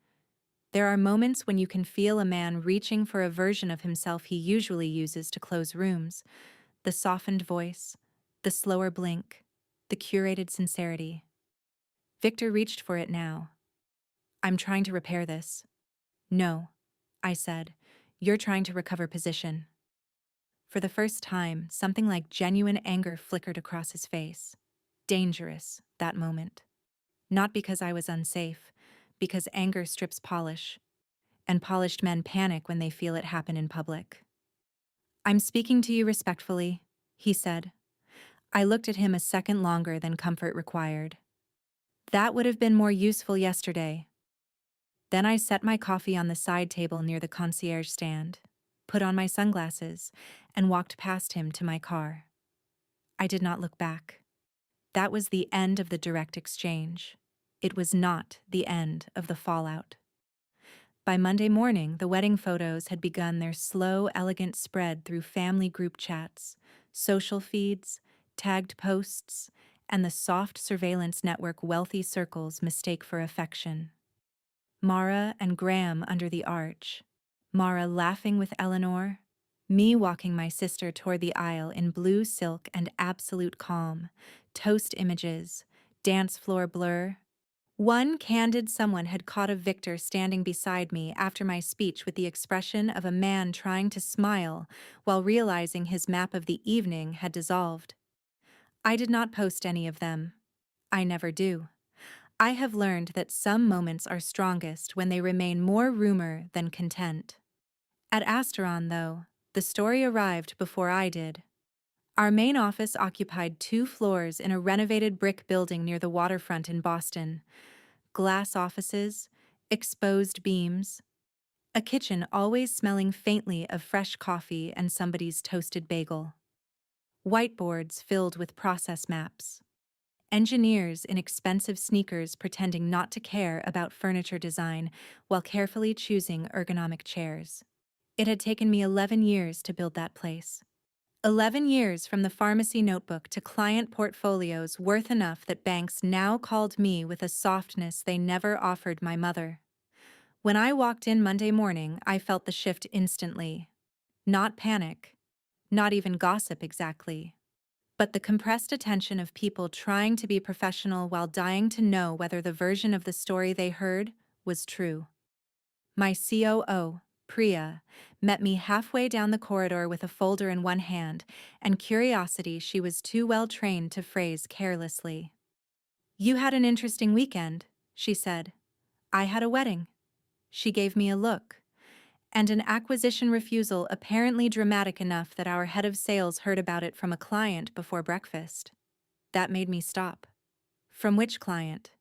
There are moments when you can feel a man reaching for a version of himself he usually uses to close rooms. The softened voice, the slower blink, the curated sincerity. Victor reached for it now. I'm trying to repair this. No, I said. You're trying to recover position. For the first time, something like genuine anger flickered across his face. Dangerous, that moment. Not because I was unsafe, because anger strips polish, and polished men panic when they feel it happen in public. I'm speaking to you respectfully, he said. I looked at him a second longer than comfort required. That would have been more useful yesterday. Then I set my coffee on the side table near the concierge stand, put on my sunglasses, and walked past him to my car. I did not look back. That was the end of the direct exchange. It was not the end of the fallout. By Monday morning, the wedding photos had begun their slow, elegant spread through family group chats, social feeds, tagged posts, and the soft surveillance network wealthy circles mistake for affection. Mara and Graham under the arch, Mara laughing with Eleanor, me walking my sister toward the aisle in blue silk and absolute calm, toast images, dance floor blur. One candid someone had caught a Victor standing beside me after my speech with the expression of a man trying to smile while realizing his map of the evening had dissolved. I did not post any of them. I never do. I have learned that some moments are strongest when they remain more rumor than content. At Asteron, though, the story arrived before I did. Our main office occupied 2 floors in a renovated brick building near the waterfront in Boston. Glass offices, exposed beams, a kitchen always smelling faintly of fresh coffee and somebody's toasted bagel. Whiteboards filled with process maps. Engineers in expensive sneakers pretending not to care about furniture design while carefully choosing ergonomic chairs. It had taken me 11 years to build that place. 11 years from the pharmacy notebook to client portfolios worth enough that banks now called me with a softness they never offered my mother. When I walked in Monday morning, I felt the shift instantly. Not panic, not even gossip exactly, but the compressed attention of people trying to be professional while dying to know whether the version of the story they heard was true. My COO, Priya, met me halfway down the corridor with a folder in one hand and curiosity she was too well trained to phrase carelessly. You had an interesting weekend, she said. I had a wedding. She gave me a look, and an acquisition refusal apparently dramatic enough that our head of sales heard about it from a client before breakfast. That made me stop. From which client?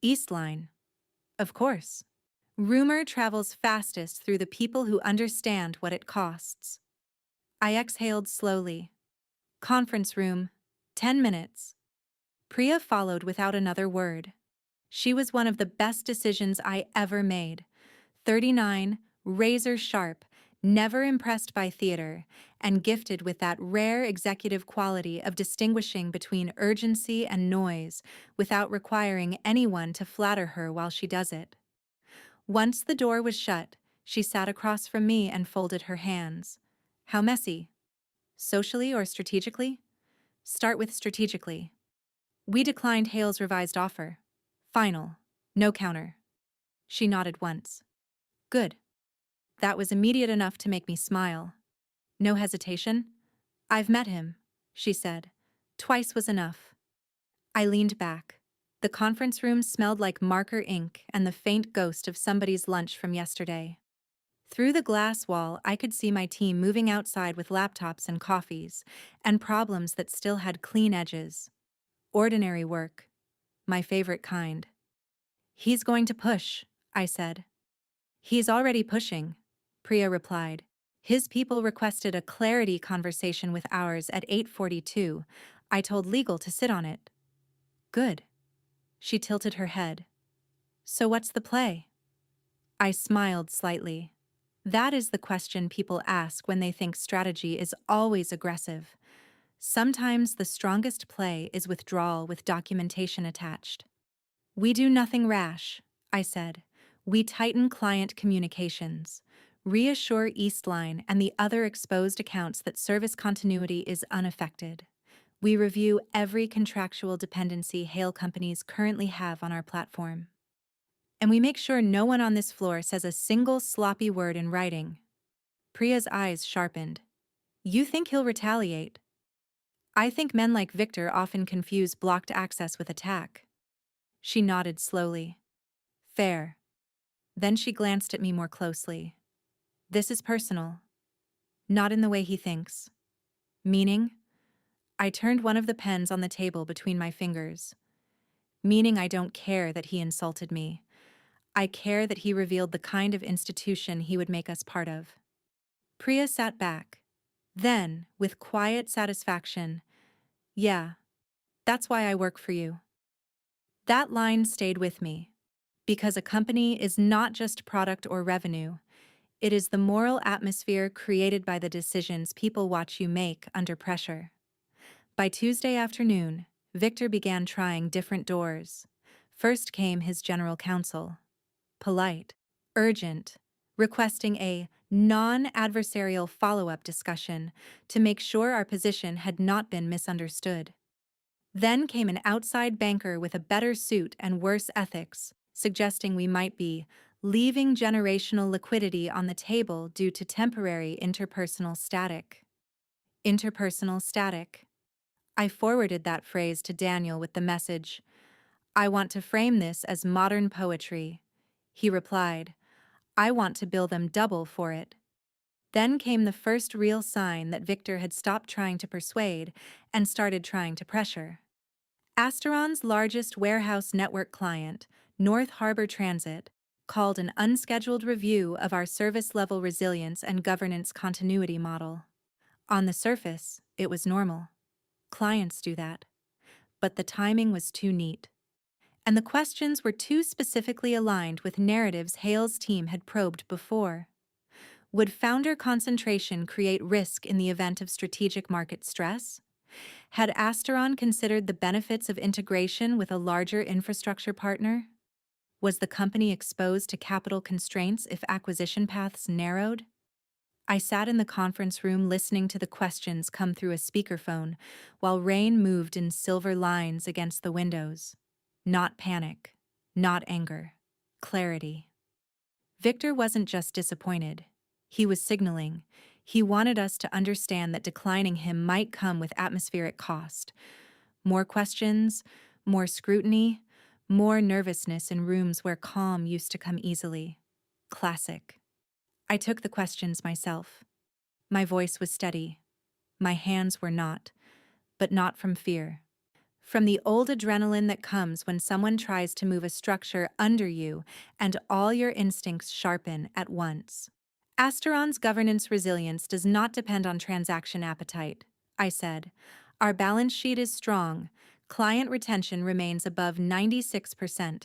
Eastline. Of course. Rumor travels fastest through the people who understand what it costs. I exhaled slowly. Conference room. 10 minutes. Priya followed without another word. She was one of the best decisions I ever made. 39, razor sharp, never impressed by theater, and gifted with that rare executive quality of distinguishing between urgency and noise without requiring anyone to flatter her while she does it. Once the door was shut, She sat across from me and folded her hands. How messy? Socially or strategically? Start with strategically. We declined Hale's revised offer. Final. No counter. She nodded once. Good. That was immediate enough to make me smile. No hesitation? I've met him, she said. Twice was enough. I leaned back. The conference room smelled like marker ink and the faint ghost of somebody's lunch from yesterday. Through the glass wall, I could see my team moving outside with laptops and coffees, and problems that still had clean edges. Ordinary work. My favorite kind. He's going to push, I said. He's already pushing, Priya replied. His people requested a clarity conversation with ours at 8:42. I told legal to sit on it. Good. She tilted her head. So what's the play? I smiled slightly. That is the question people ask when they think strategy is always aggressive. Sometimes the strongest play is withdrawal with documentation attached. We do nothing rash, I said. We tighten client communications, reassure Eastline and the other exposed accounts that service continuity is unaffected. We review every contractual dependency Hale companies currently have on our platform. And we make sure no one on this floor says a single sloppy word in writing. Priya's eyes sharpened. You think he'll retaliate? I think men like Victor often confuse blocked access with attack. She nodded slowly. Fair. Then she glanced at me more closely. This is personal. Not in the way he thinks. Meaning? I turned one of the pens on the table between my fingers. Meaning I don't care that he insulted me. I care that he revealed the kind of institution he would make us part of. Priya sat back. Then, with quiet satisfaction, yeah, that's why I work for you. That line stayed with me. Because a company is not just product or revenue, it is the moral atmosphere created by the decisions people watch you make under pressure. By Tuesday afternoon, Victor began trying different doors. First came his general counsel. Polite, urgent, requesting a non-adversarial follow-up discussion to make sure our position had not been misunderstood. Then came an outside banker with a better suit and worse ethics, suggesting we might be leaving generational liquidity on the table due to temporary interpersonal static. Interpersonal static. I forwarded that phrase to Daniel with the message, I want to frame this as modern poetry. He replied, I want to bill them double for it. Then came the first real sign that Victor had stopped trying to persuade and started trying to pressure. Asteron's largest warehouse network client, North Harbor Transit, called an unscheduled review of our service-level resilience and governance continuity model. On the surface, it was normal. Clients do that. But the timing was too neat. And the questions were too specifically aligned with narratives Hale's team had probed before. Would founder concentration create risk in the event of strategic market stress? Had Asteron considered the benefits of integration with a larger infrastructure partner? Was the company exposed to capital constraints if acquisition paths narrowed? I sat in the conference room listening to the questions come through a speakerphone while rain moved in silver lines against the windows. Not panic, not anger, clarity. Victor wasn't just disappointed. He was signaling. He wanted us to understand that declining him might come with atmospheric cost. More questions, more scrutiny, more nervousness in rooms where calm used to come easily. Classic. I took the questions myself. My voice was steady. My hands were not, but not from fear. From the old adrenaline that comes when someone tries to move a structure under you and all your instincts sharpen at once. Asteron's governance resilience does not depend on transaction appetite, I said. Our balance sheet is strong, client retention remains above 96%,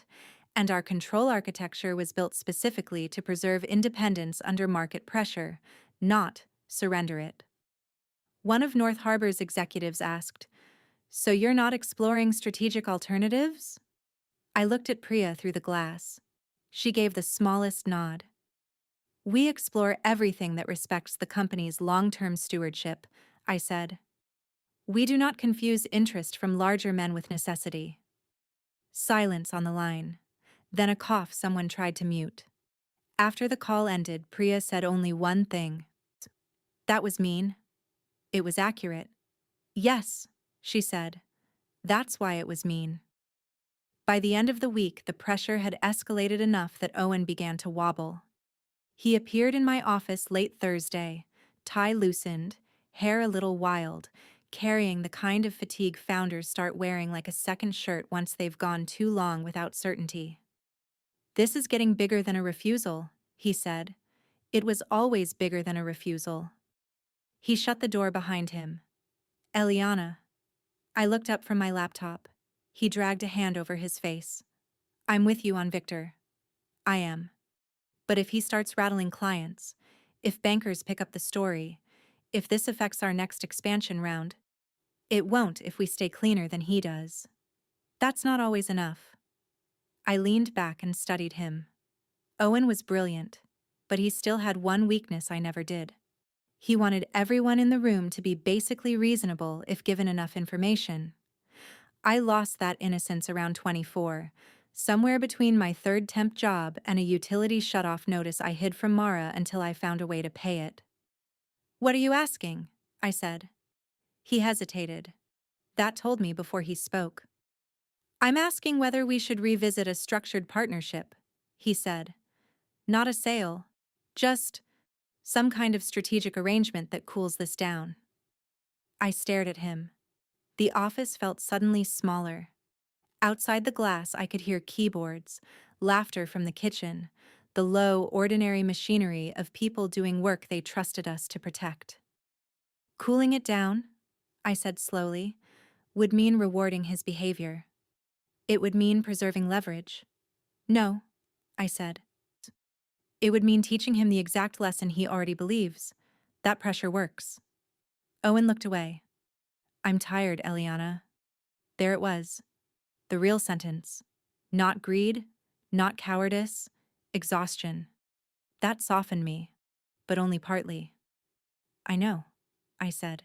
and our control architecture was built specifically to preserve independence under market pressure, not surrender it. One of North Harbor's executives asked, So you're not exploring strategic alternatives? I looked at Priya through the glass. She gave the smallest nod. We explore everything that respects the company's long-term stewardship, I said. We do not confuse interest from larger men with necessity. Silence on the line. Then a cough someone tried to mute. After the call ended, Priya said only one thing. That was mean. It was accurate. Yes, she said. That's why it was mean. By the end of the week, the pressure had escalated enough that Owen began to wobble. He appeared in my office late Thursday, tie loosened, hair a little wild, carrying the kind of fatigue founders start wearing like a second shirt once they've gone too long without certainty. This is getting bigger than a refusal, he said. It was always bigger than a refusal. He shut the door behind him. Eliana. I looked up from my laptop. He dragged a hand over his face. I'm with you on Victor. I am. But if he starts rattling clients, if bankers pick up the story, if this affects our next expansion round, it won't if we stay cleaner than he does. That's not always enough. I leaned back and studied him. Owen was brilliant, but he still had one weakness I never did. He wanted everyone in the room to be basically reasonable if given enough information. I lost that innocence around 24, somewhere between my third temp job and a utility shutoff notice I hid from Mara until I found a way to pay it. What are you asking? I said. He hesitated. That told me before he spoke. I'm asking whether we should revisit a structured partnership, he said. Not a sale. Just some kind of strategic arrangement that cools this down. I stared at him. The office felt suddenly smaller. Outside the glass, I could hear keyboards, laughter from the kitchen, the low, ordinary machinery of people doing work they trusted us to protect. Cooling it down, I said slowly, would mean rewarding his behavior. It would mean preserving leverage. No, I said. It would mean teaching him the exact lesson he already believes. That pressure works. Owen looked away. I'm tired, Eliana. There it was. The real sentence. Not greed, not cowardice, exhaustion. That softened me, but only partly. I know, I said.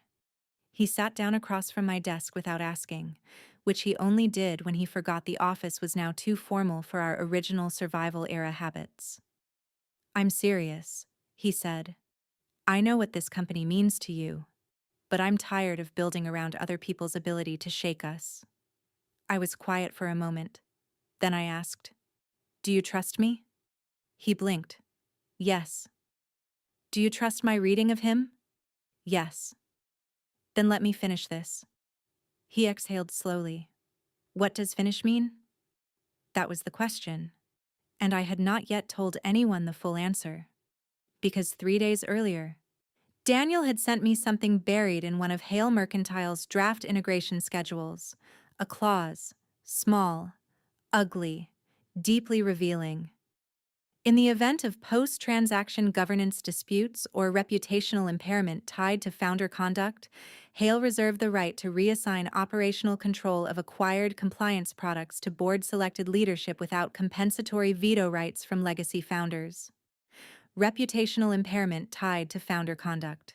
He sat down across from my desk without asking, which he only did when he forgot the office was now too formal for our original survival-era habits. I'm serious, he said. I know what this company means to you, but I'm tired of building around other people's ability to shake us. I was quiet for a moment. Then I asked, do you trust me? He blinked. Yes. Do you trust my reading of him? Yes. Then let me finish this. He exhaled slowly. What does finish mean? That was the question. And I had not yet told anyone the full answer. Because 3 days earlier, Daniel had sent me something buried in one of Hale Mercantile's draft integration schedules. A clause, small, ugly, deeply revealing. In the event of post-transaction governance disputes or reputational impairment tied to founder conduct, Hale reserved the right to reassign operational control of acquired compliance products to board-selected leadership without compensatory veto rights from legacy founders. Reputational impairment tied to founder conduct.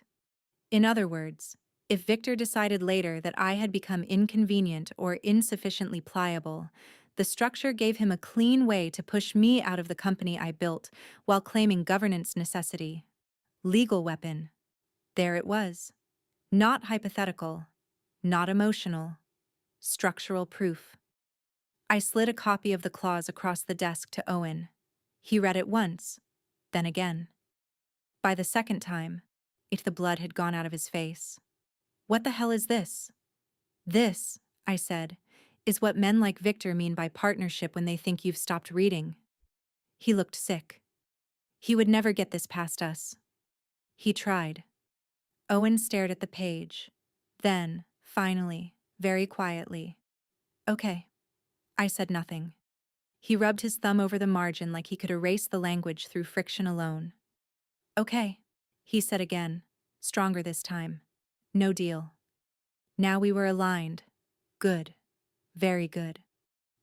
In other words, if Victor decided later that I had become inconvenient or insufficiently pliable, the structure gave him a clean way to push me out of the company I built while claiming governance necessity. Legal weapon. There it was. Not hypothetical. Not emotional. Structural proof. I slid a copy of the clause across the desk to Owen. He read it once, then again. By the second time, the blood had gone out of his face. What the hell is this? This, I said, is what men like Victor mean by partnership when they think you've stopped reading. He looked sick. He would never get this past us. He tried. Owen stared at the page. Then, finally, very quietly. Okay. I said nothing. He rubbed his thumb over the margin like he could erase the language through friction alone. Okay, he said again, stronger this time. No deal. Now we were aligned. Good. Very good.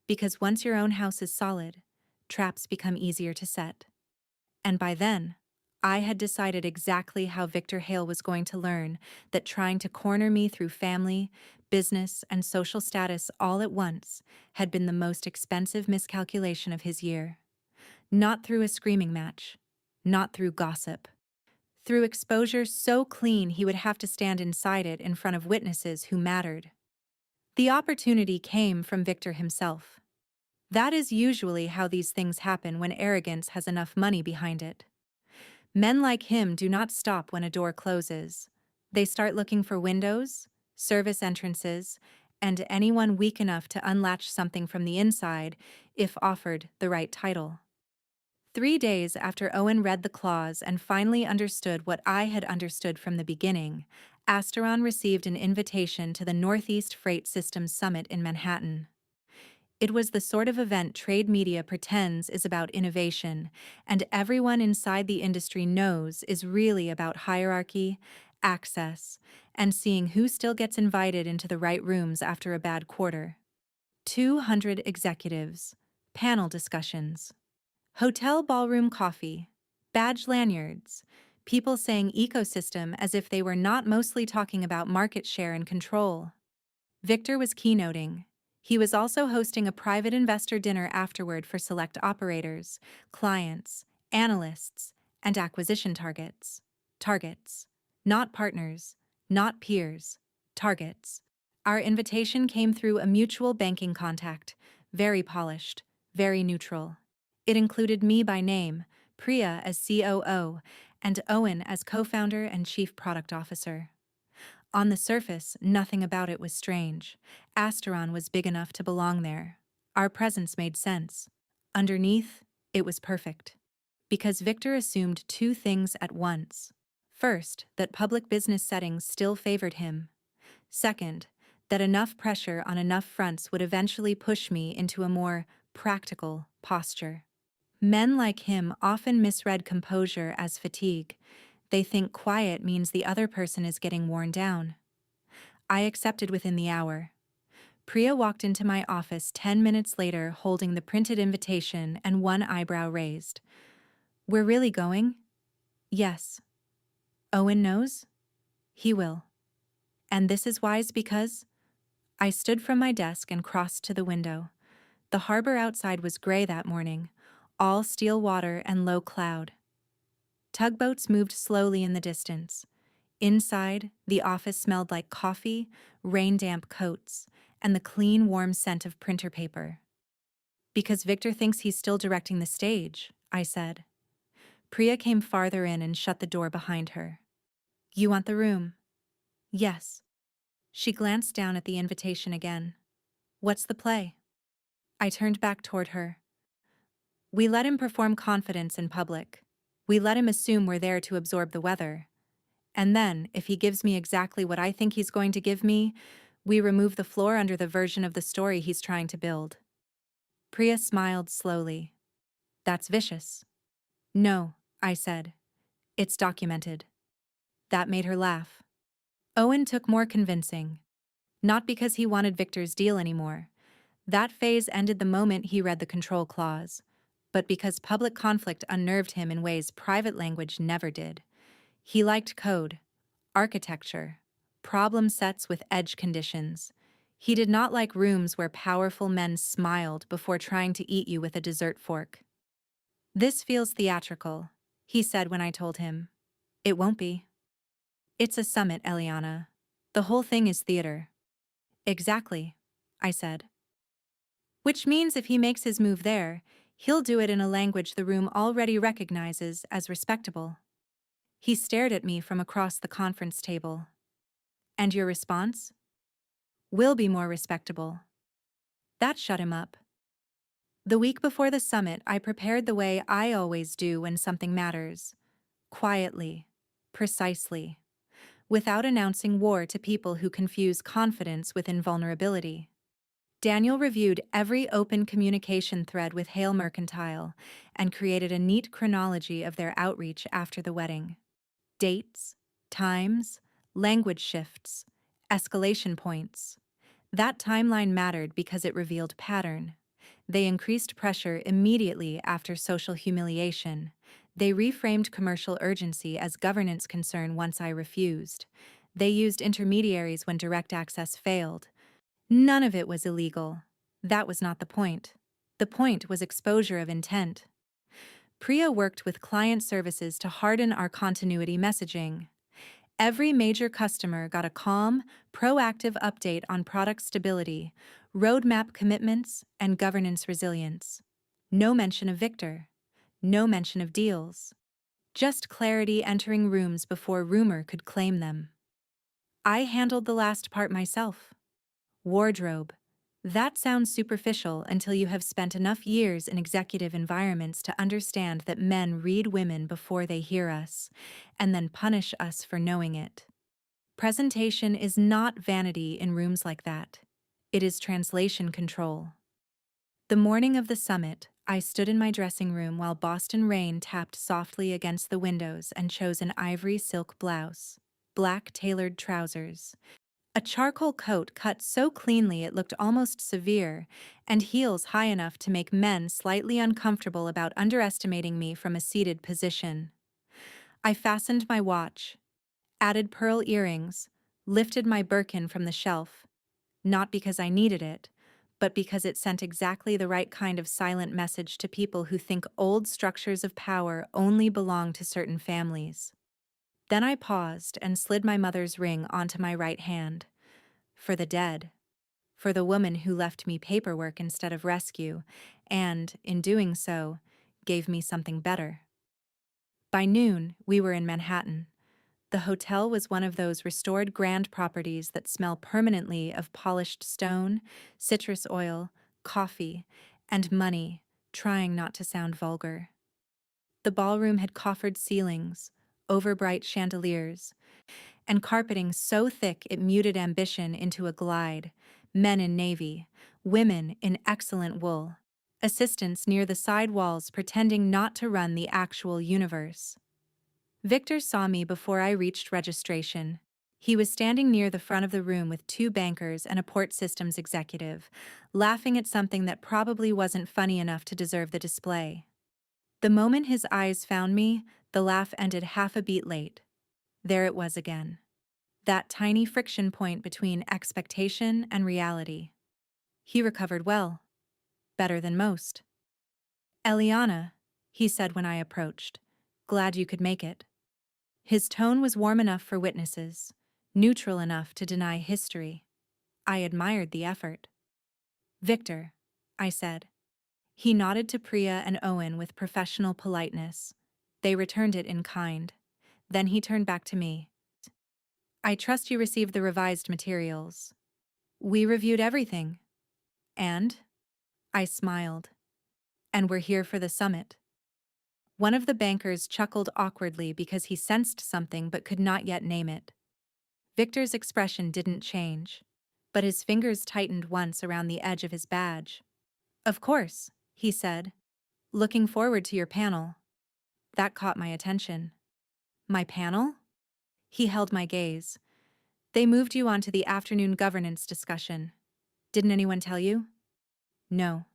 Because once your own house is solid, traps become easier to set. And by then, I had decided exactly how Victor Hale was going to learn that trying to corner me through family, business, and social status all at once had been the most expensive miscalculation of his year. Not through a screaming match, not through gossip. Through exposure so clean he would have to stand inside it in front of witnesses who mattered. The opportunity came from Victor himself. That is usually how these things happen when arrogance has enough money behind it. Men like him do not stop when a door closes. They start looking for windows, service entrances, and anyone weak enough to unlatch something from the inside if offered the right title. 3 days after Owen read the clause and finally understood what I had understood from the beginning, Asteron received an invitation to the Northeast Freight Systems Summit in Manhattan. It was the sort of event trade media pretends is about innovation, and everyone inside the industry knows is really about hierarchy, access, and seeing who still gets invited into the right rooms after a bad quarter. 200 executives, panel discussions, hotel ballroom coffee, badge lanyards, people saying ecosystem as if they were not mostly talking about market share and control. Victor was keynoting. He was also hosting a private investor dinner afterward for select operators, clients, analysts, and acquisition targets. Targets. Not partners, not peers. Targets. Our invitation came through a mutual banking contact, very polished, very neutral. It included me by name, Priya as COO, and Owen as co-founder and chief product officer. On the surface, nothing about it was strange. Asteron was big enough to belong there. Our presence made sense. Underneath, it was perfect. Because Victor assumed two things at once. First, that public business settings still favored him. Second, that enough pressure on enough fronts would eventually push me into a more practical posture. Men like him often misread composure as fatigue. They think quiet means the other person is getting worn down. I accepted within the hour. Priya walked into my office 10 minutes later holding the printed invitation and one eyebrow raised. We're really going? Yes. Owen knows? He will. And this is wise because? I stood from my desk and crossed to the window. The harbor outside was gray that morning, all steel water and low cloud. Tugboats moved slowly in the distance. Inside, the office smelled like coffee, rain-damp coats, and the clean, warm scent of printer paper. Because Victor thinks he's still directing the stage, I said. Priya came farther in and shut the door behind her. You want the room? Yes. She glanced down at the invitation again. What's the play? I turned back toward her. We let him perform confidence in public. We let him assume we're there to absorb the weather. And then, if he gives me exactly what I think he's going to give me, we remove the floor under the version of the story he's trying to build. Priya smiled slowly. That's vicious. No, I said. It's documented. That made her laugh. Owen took more convincing. Not because he wanted Victor's deal anymore. That phase ended the moment he read the control clause. But because public conflict unnerved him in ways private language never did. He liked code, architecture, problem sets with edge conditions. He did not like rooms where powerful men smiled before trying to eat you with a dessert fork. This feels theatrical, he said when I told him. It won't be. It's a summit, Eliana. The whole thing is theater. Exactly, I said. Which means if he makes his move there, he'll do it in a language the room already recognizes as respectable. He stared at me from across the conference table. And your response? Will be more respectable. That shut him up. The week before the summit, I prepared the way I always do when something matters. Quietly. Precisely. Without announcing war to people who confuse confidence with invulnerability. Daniel reviewed every open communication thread with Hale Mercantile and created a neat chronology of their outreach after the wedding. Dates, times, language shifts, escalation points. That timeline mattered because it revealed pattern. They increased pressure immediately after social humiliation. They reframed commercial urgency as governance concern once I refused. They used intermediaries when direct access failed. None of it was illegal. That was not the point. The point was exposure of intent. Priya worked with client services to harden our continuity messaging. Every major customer got a calm, proactive update on product stability, roadmap commitments, and governance resilience. No mention of Victor. No mention of deals. Just clarity entering rooms before rumor could claim them. I handled the last part myself. Wardrobe. That sounds superficial until you have spent enough years in executive environments to understand that men read women before they hear us, and then punish us for knowing it. Presentation is not vanity in rooms like that. It is translation control. The morning of the summit, I stood in my dressing room while Boston rain tapped softly against the windows and chose an ivory silk blouse, black tailored trousers, a charcoal coat cut so cleanly it looked almost severe, and heels high enough to make men slightly uncomfortable about underestimating me from a seated position. I fastened my watch, added pearl earrings, lifted my Birkin from the shelf, not because I needed it, but because it sent exactly the right kind of silent message to people who think old structures of power only belong to certain families. Then I paused and slid my mother's ring onto my right hand. For the dead. For the woman who left me paperwork instead of rescue, and, in doing so, gave me something better. By noon, we were in Manhattan. The hotel was one of those restored grand properties that smell permanently of polished stone, citrus oil, coffee, and money, trying not to sound vulgar. The ballroom had coffered ceilings, overbright chandeliers, and carpeting so thick it muted ambition into a glide, men in navy, women in excellent wool, assistants near the side walls pretending not to run the actual universe. Victor saw me before I reached registration. He was standing near the front of the room with two bankers and a port systems executive, laughing at something that probably wasn't funny enough to deserve the display. The moment his eyes found me, the laugh ended half a beat late. There it was again. That tiny friction point between expectation and reality. He recovered well. Better than most. "Eliana," he said when I approached. "Glad you could make it." His tone was warm enough for witnesses, neutral enough to deny history. I admired the effort. "Victor," I said. He nodded to Priya and Owen with professional politeness. They returned it in kind. Then he turned back to me. "I trust you received the revised materials." "We reviewed everything." "And?" I smiled. "And we're here for the summit." One of the bankers chuckled awkwardly because he sensed something but could not yet name it. Victor's expression didn't change, but his fingers tightened once around the edge of his badge. "Of course," he said. "Looking forward to your panel." That caught my attention. "My panel?" He held my gaze. "They moved you onto the afternoon governance discussion. Didn't anyone tell you?" "No.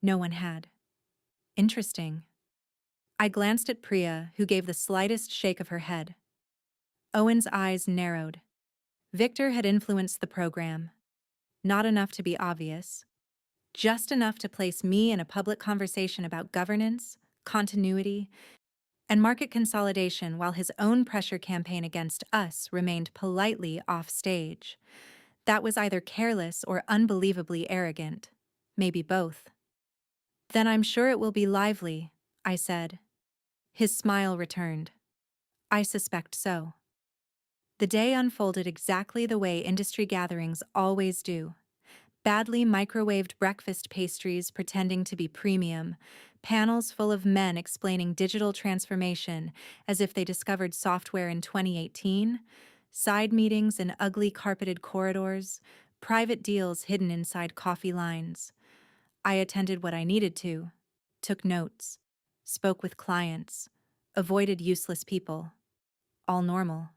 No one had." "Interesting." I glanced at Priya, who gave the slightest shake of her head. Owen's eyes narrowed. Victor had influenced the program. Not enough to be obvious. Just enough to place me in a public conversation about governance, continuity, and market consolidation while his own pressure campaign against us remained politely off stage. That was either careless or unbelievably arrogant. Maybe both. "Then I'm sure it will be lively," I said. His smile returned. "I suspect so." The day unfolded exactly the way industry gatherings always do. Badly microwaved breakfast pastries pretending to be premium, panels full of men explaining digital transformation as if they discovered software in 2018, side meetings in ugly carpeted corridors, private deals hidden inside coffee lines. I attended what I needed to, took notes, spoke with clients, avoided useless people. All normal.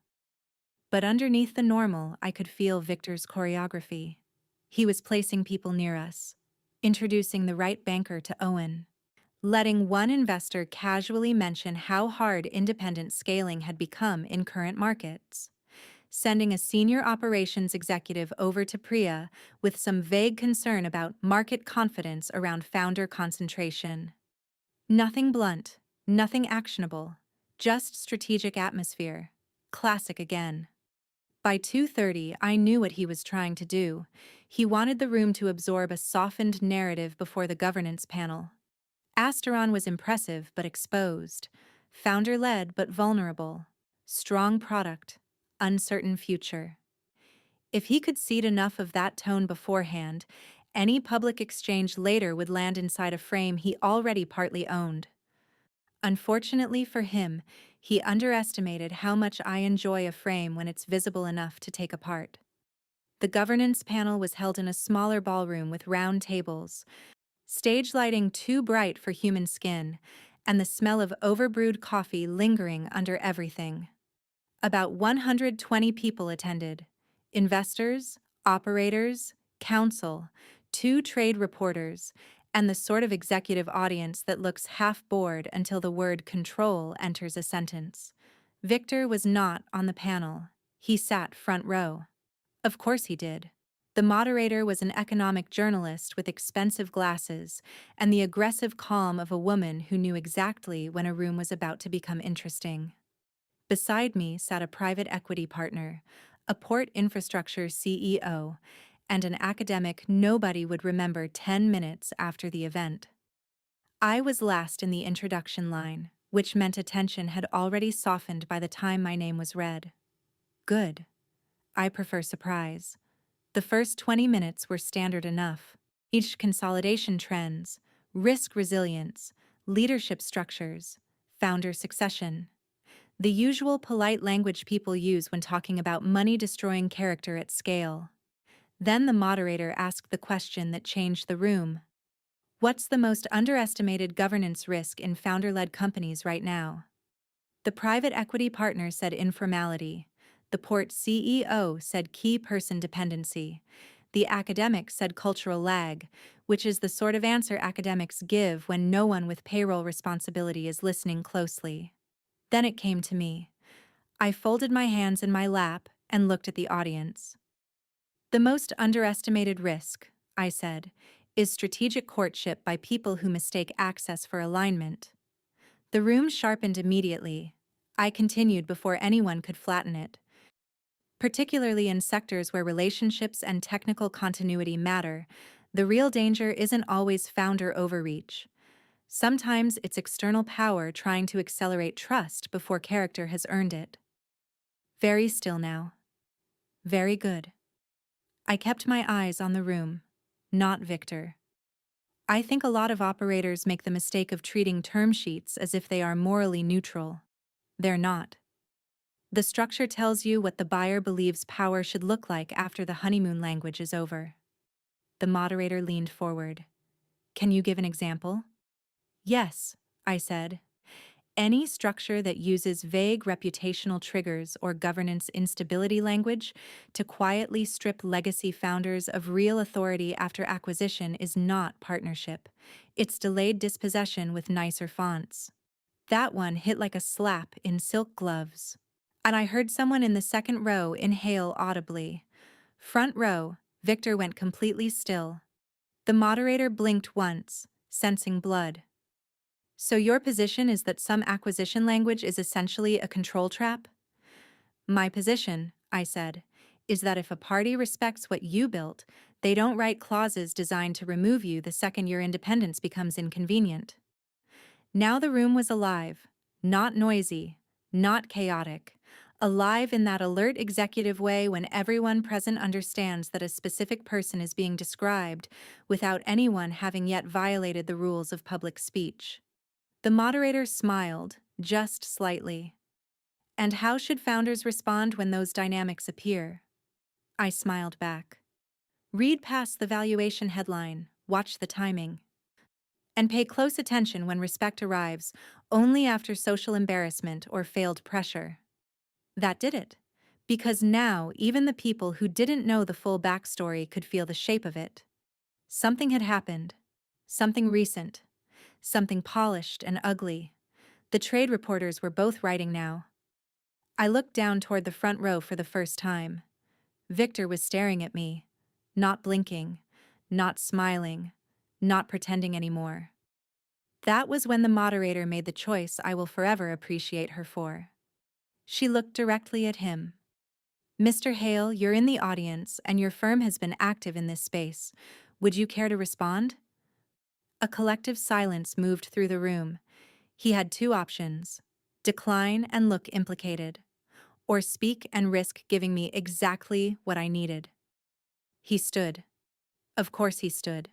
But underneath the normal, I could feel Victor's choreography. He was placing people near us, introducing the right banker to Owen, letting one investor casually mention how hard independent scaling had become in current markets, sending a senior operations executive over to Priya with some vague concern about market confidence around founder concentration. Nothing blunt, nothing actionable, just strategic atmosphere. Classic again. By 2:30, I knew what he was trying to do. He wanted the room to absorb a softened narrative before the governance panel. Asteron was impressive but exposed, founder-led but vulnerable, strong product, uncertain future. If he could seed enough of that tone beforehand, any public exchange later would land inside a frame he already partly owned. Unfortunately for him, he underestimated how much I enjoy a frame when it's visible enough to take apart. The governance panel was held in a smaller ballroom with round tables, stage lighting too bright for human skin, and the smell of overbrewed coffee lingering under everything. About 120 people attended: investors, operators, counsel, two trade reporters, and the sort of executive audience that looks half bored until the word control enters a sentence. Victor was not on the panel. He sat front row. Of course he did. The moderator was an economic journalist with expensive glasses and the aggressive calm of a woman who knew exactly when a room was about to become interesting. Beside me sat a private equity partner, a port infrastructure CEO, and an academic nobody would remember 10 minutes after the event. I was last in the introduction line, which meant attention had already softened by the time my name was read. Good. I prefer surprise. The first 20 minutes were standard enough. Each consolidation trends, risk resilience, leadership structures, founder succession. The usual polite language people use when talking about money-destroying character at scale. Then the moderator asked the question that changed the room. What's the most underestimated governance risk in founder-led companies right now? The private equity partner said informality. The port CEO said key person dependency. The academic said cultural lag, which is the sort of answer academics give when no one with payroll responsibility is listening closely. Then it came to me. I folded my hands in my lap and looked at the audience. The most underestimated risk, I said, is strategic courtship by people who mistake access for alignment. The room sharpened immediately. I continued before anyone could flatten it. Particularly in sectors where relationships and technical continuity matter, the real danger isn't always founder overreach. Sometimes it's external power trying to accelerate trust before character has earned it. Very still now. Very good. I kept my eyes on the room, not Victor. I think a lot of operators make the mistake of treating term sheets as if they are morally neutral. They're not. The structure tells you what the buyer believes power should look like after the honeymoon language is over. The moderator leaned forward. Can you give an example? Yes, I said. Any structure that uses vague reputational triggers or governance instability language to quietly strip legacy founders of real authority after acquisition is not partnership. It's delayed dispossession with nicer fonts. That one hit like a slap in silk gloves. And I heard someone in the second row inhale audibly. Front row, Victor went completely still. The moderator blinked once, sensing blood. So your position is that some acquisition language is essentially a control trap? My position, I said, is that if a party respects what you built, they don't write clauses designed to remove you the second your independence becomes inconvenient. Now the room was alive, not noisy, not chaotic, alive in that alert executive way when everyone present understands that a specific person is being described without anyone having yet violated the rules of public speech. The moderator smiled, just slightly. And how should founders respond when those dynamics appear? I smiled back. Read past the valuation headline, watch the timing. And pay close attention when respect arrives, only after social embarrassment or failed pressure. That did it. Because now, even the people who didn't know the full backstory could feel the shape of it. Something had happened. Something recent. something polished and ugly. The trade reporters were both writing now. I looked down toward the front row for the first time. Victor was staring at me, not blinking, not smiling, not pretending anymore. That was when the moderator made the choice I will forever appreciate her for. She looked directly at him. "Mr. Hale, you're in the audience, and your firm has been active in this space. Would you care to respond?" A collective silence moved through the room. He had two options: decline and look implicated, or speak and risk giving me exactly what I needed. He stood. Of course he stood.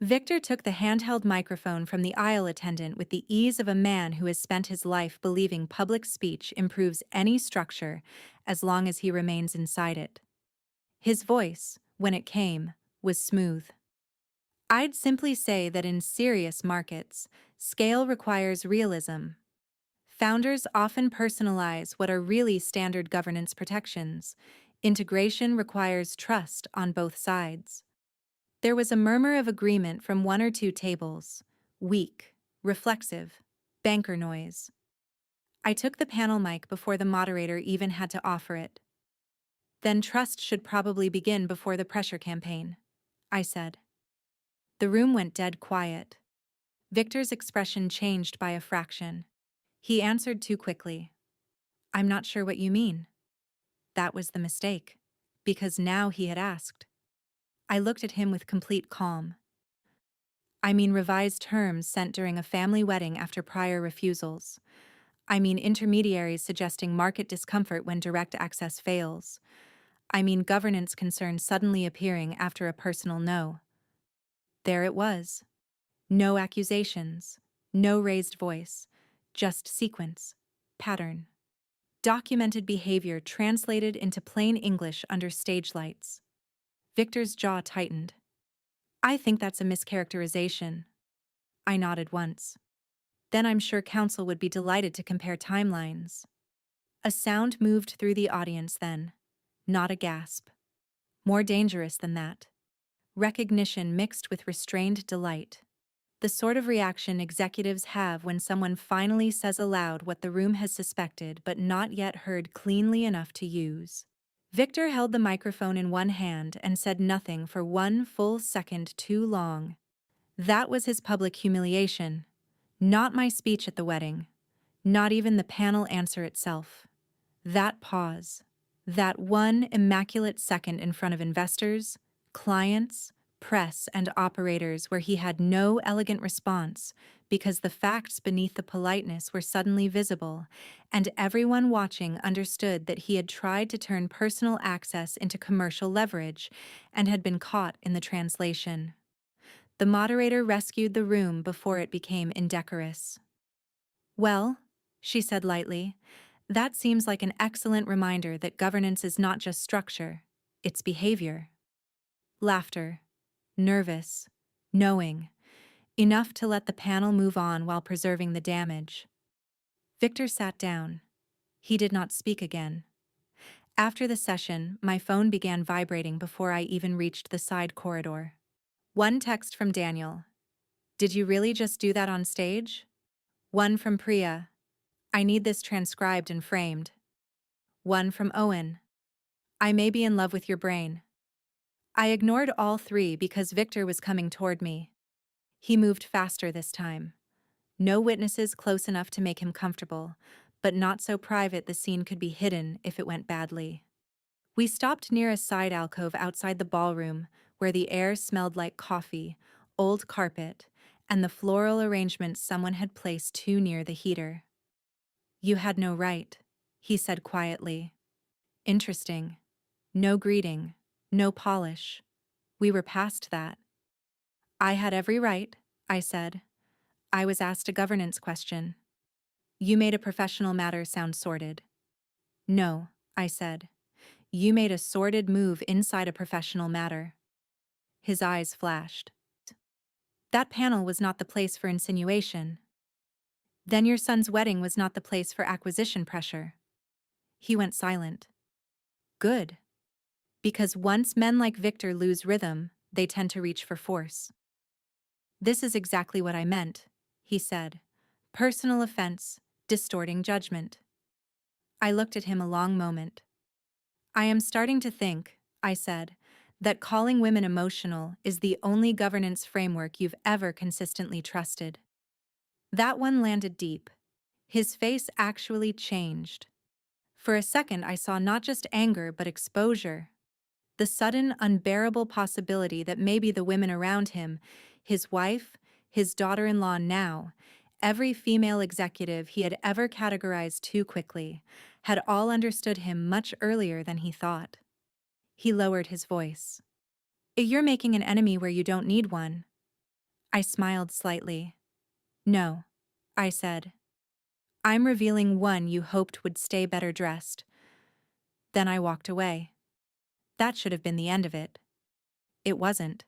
Victor took the handheld microphone from the aisle attendant with the ease of a man who has spent his life believing public speech improves any structure as long as he remains inside it. His voice, when it came, was smooth. "I'd simply say that in serious markets, scale requires realism. Founders often personalize what are really standard governance protections. Integration requires trust on both sides." There was a murmur of agreement from one or two tables. Weak, reflexive, banker noise. I took the panel mic before the moderator even had to offer it. "Then trust should probably begin before the pressure campaign," I said. The room went dead quiet. Victor's expression changed by a fraction. He answered too quickly. "I'm not sure what you mean." That was the mistake, because now he had asked. I looked at him with complete calm. "I mean revised terms sent during a family wedding after prior refusals. I mean intermediaries suggesting market discomfort when direct access fails. I mean governance concerns suddenly appearing after a personal no." There it was. No accusations, no raised voice, just sequence, pattern. Documented behavior translated into plain English under stage lights. Victor's jaw tightened. "I think that's a mischaracterization." I nodded once. "Then I'm sure counsel would be delighted to compare timelines." A sound moved through the audience then. Not a gasp. More dangerous than that. Recognition mixed with restrained delight. The sort of reaction executives have when someone finally says aloud what the room has suspected but not yet heard cleanly enough to use. Victor held the microphone in one hand and said nothing for one full second too long. That was his public humiliation. Not my speech at the wedding. Not even the panel answer itself. That pause. That one immaculate second in front of investors, clients, press, and operators where he had no elegant response because the facts beneath the politeness were suddenly visible, and everyone watching understood that he had tried to turn personal access into commercial leverage and had been caught in the translation. The moderator rescued the room before it became indecorous. "Well," she said lightly, "that seems like an excellent reminder that governance is not just structure, it's behavior." Laughter. Nervous. Knowing. Enough to let the panel move on while preserving the damage. Victor sat down. He did not speak again. After the session, my phone began vibrating before I even reached the side corridor. One text from Daniel. "Did you really just do that on stage?" One from Priya. "I need this transcribed and framed." One from Owen. "I may be in love with your brain." I ignored all three because Victor was coming toward me. He moved faster this time. No witnesses close enough to make him comfortable, but not so private the scene could be hidden if it went badly. We stopped near a side alcove outside the ballroom where the air smelled like coffee, old carpet, and the floral arrangements someone had placed too near the heater. "You had no right," he said quietly. Interesting. No greeting, no polish. We were past that. "I had every right," I said. "I was asked a governance question." "You made a professional matter sound sordid." "No," I said. "You made a sordid move inside a professional matter." His eyes flashed. "That panel was not the place for insinuation." "Then your son's wedding was not the place for acquisition pressure." He went silent. "Good. Because once men like Victor lose rhythm, they tend to reach for force." "This is exactly what I meant," he said. Personal offense, distorting judgment. I looked at him a long moment. I am starting to think, I said, that calling women emotional is the only governance framework you've ever consistently trusted. That one landed deep. His face actually changed. For a second, I saw not just anger but exposure. The sudden, unbearable possibility that maybe the women around him, his wife, his daughter-in-law now, every female executive he had ever categorized too quickly, had all understood him much earlier than he thought. He lowered his voice. You're making an enemy where you don't need one. I smiled slightly. No, I said. I'm revealing one you hoped would stay better dressed. Then I walked away. That should have been the end of it. It wasn't.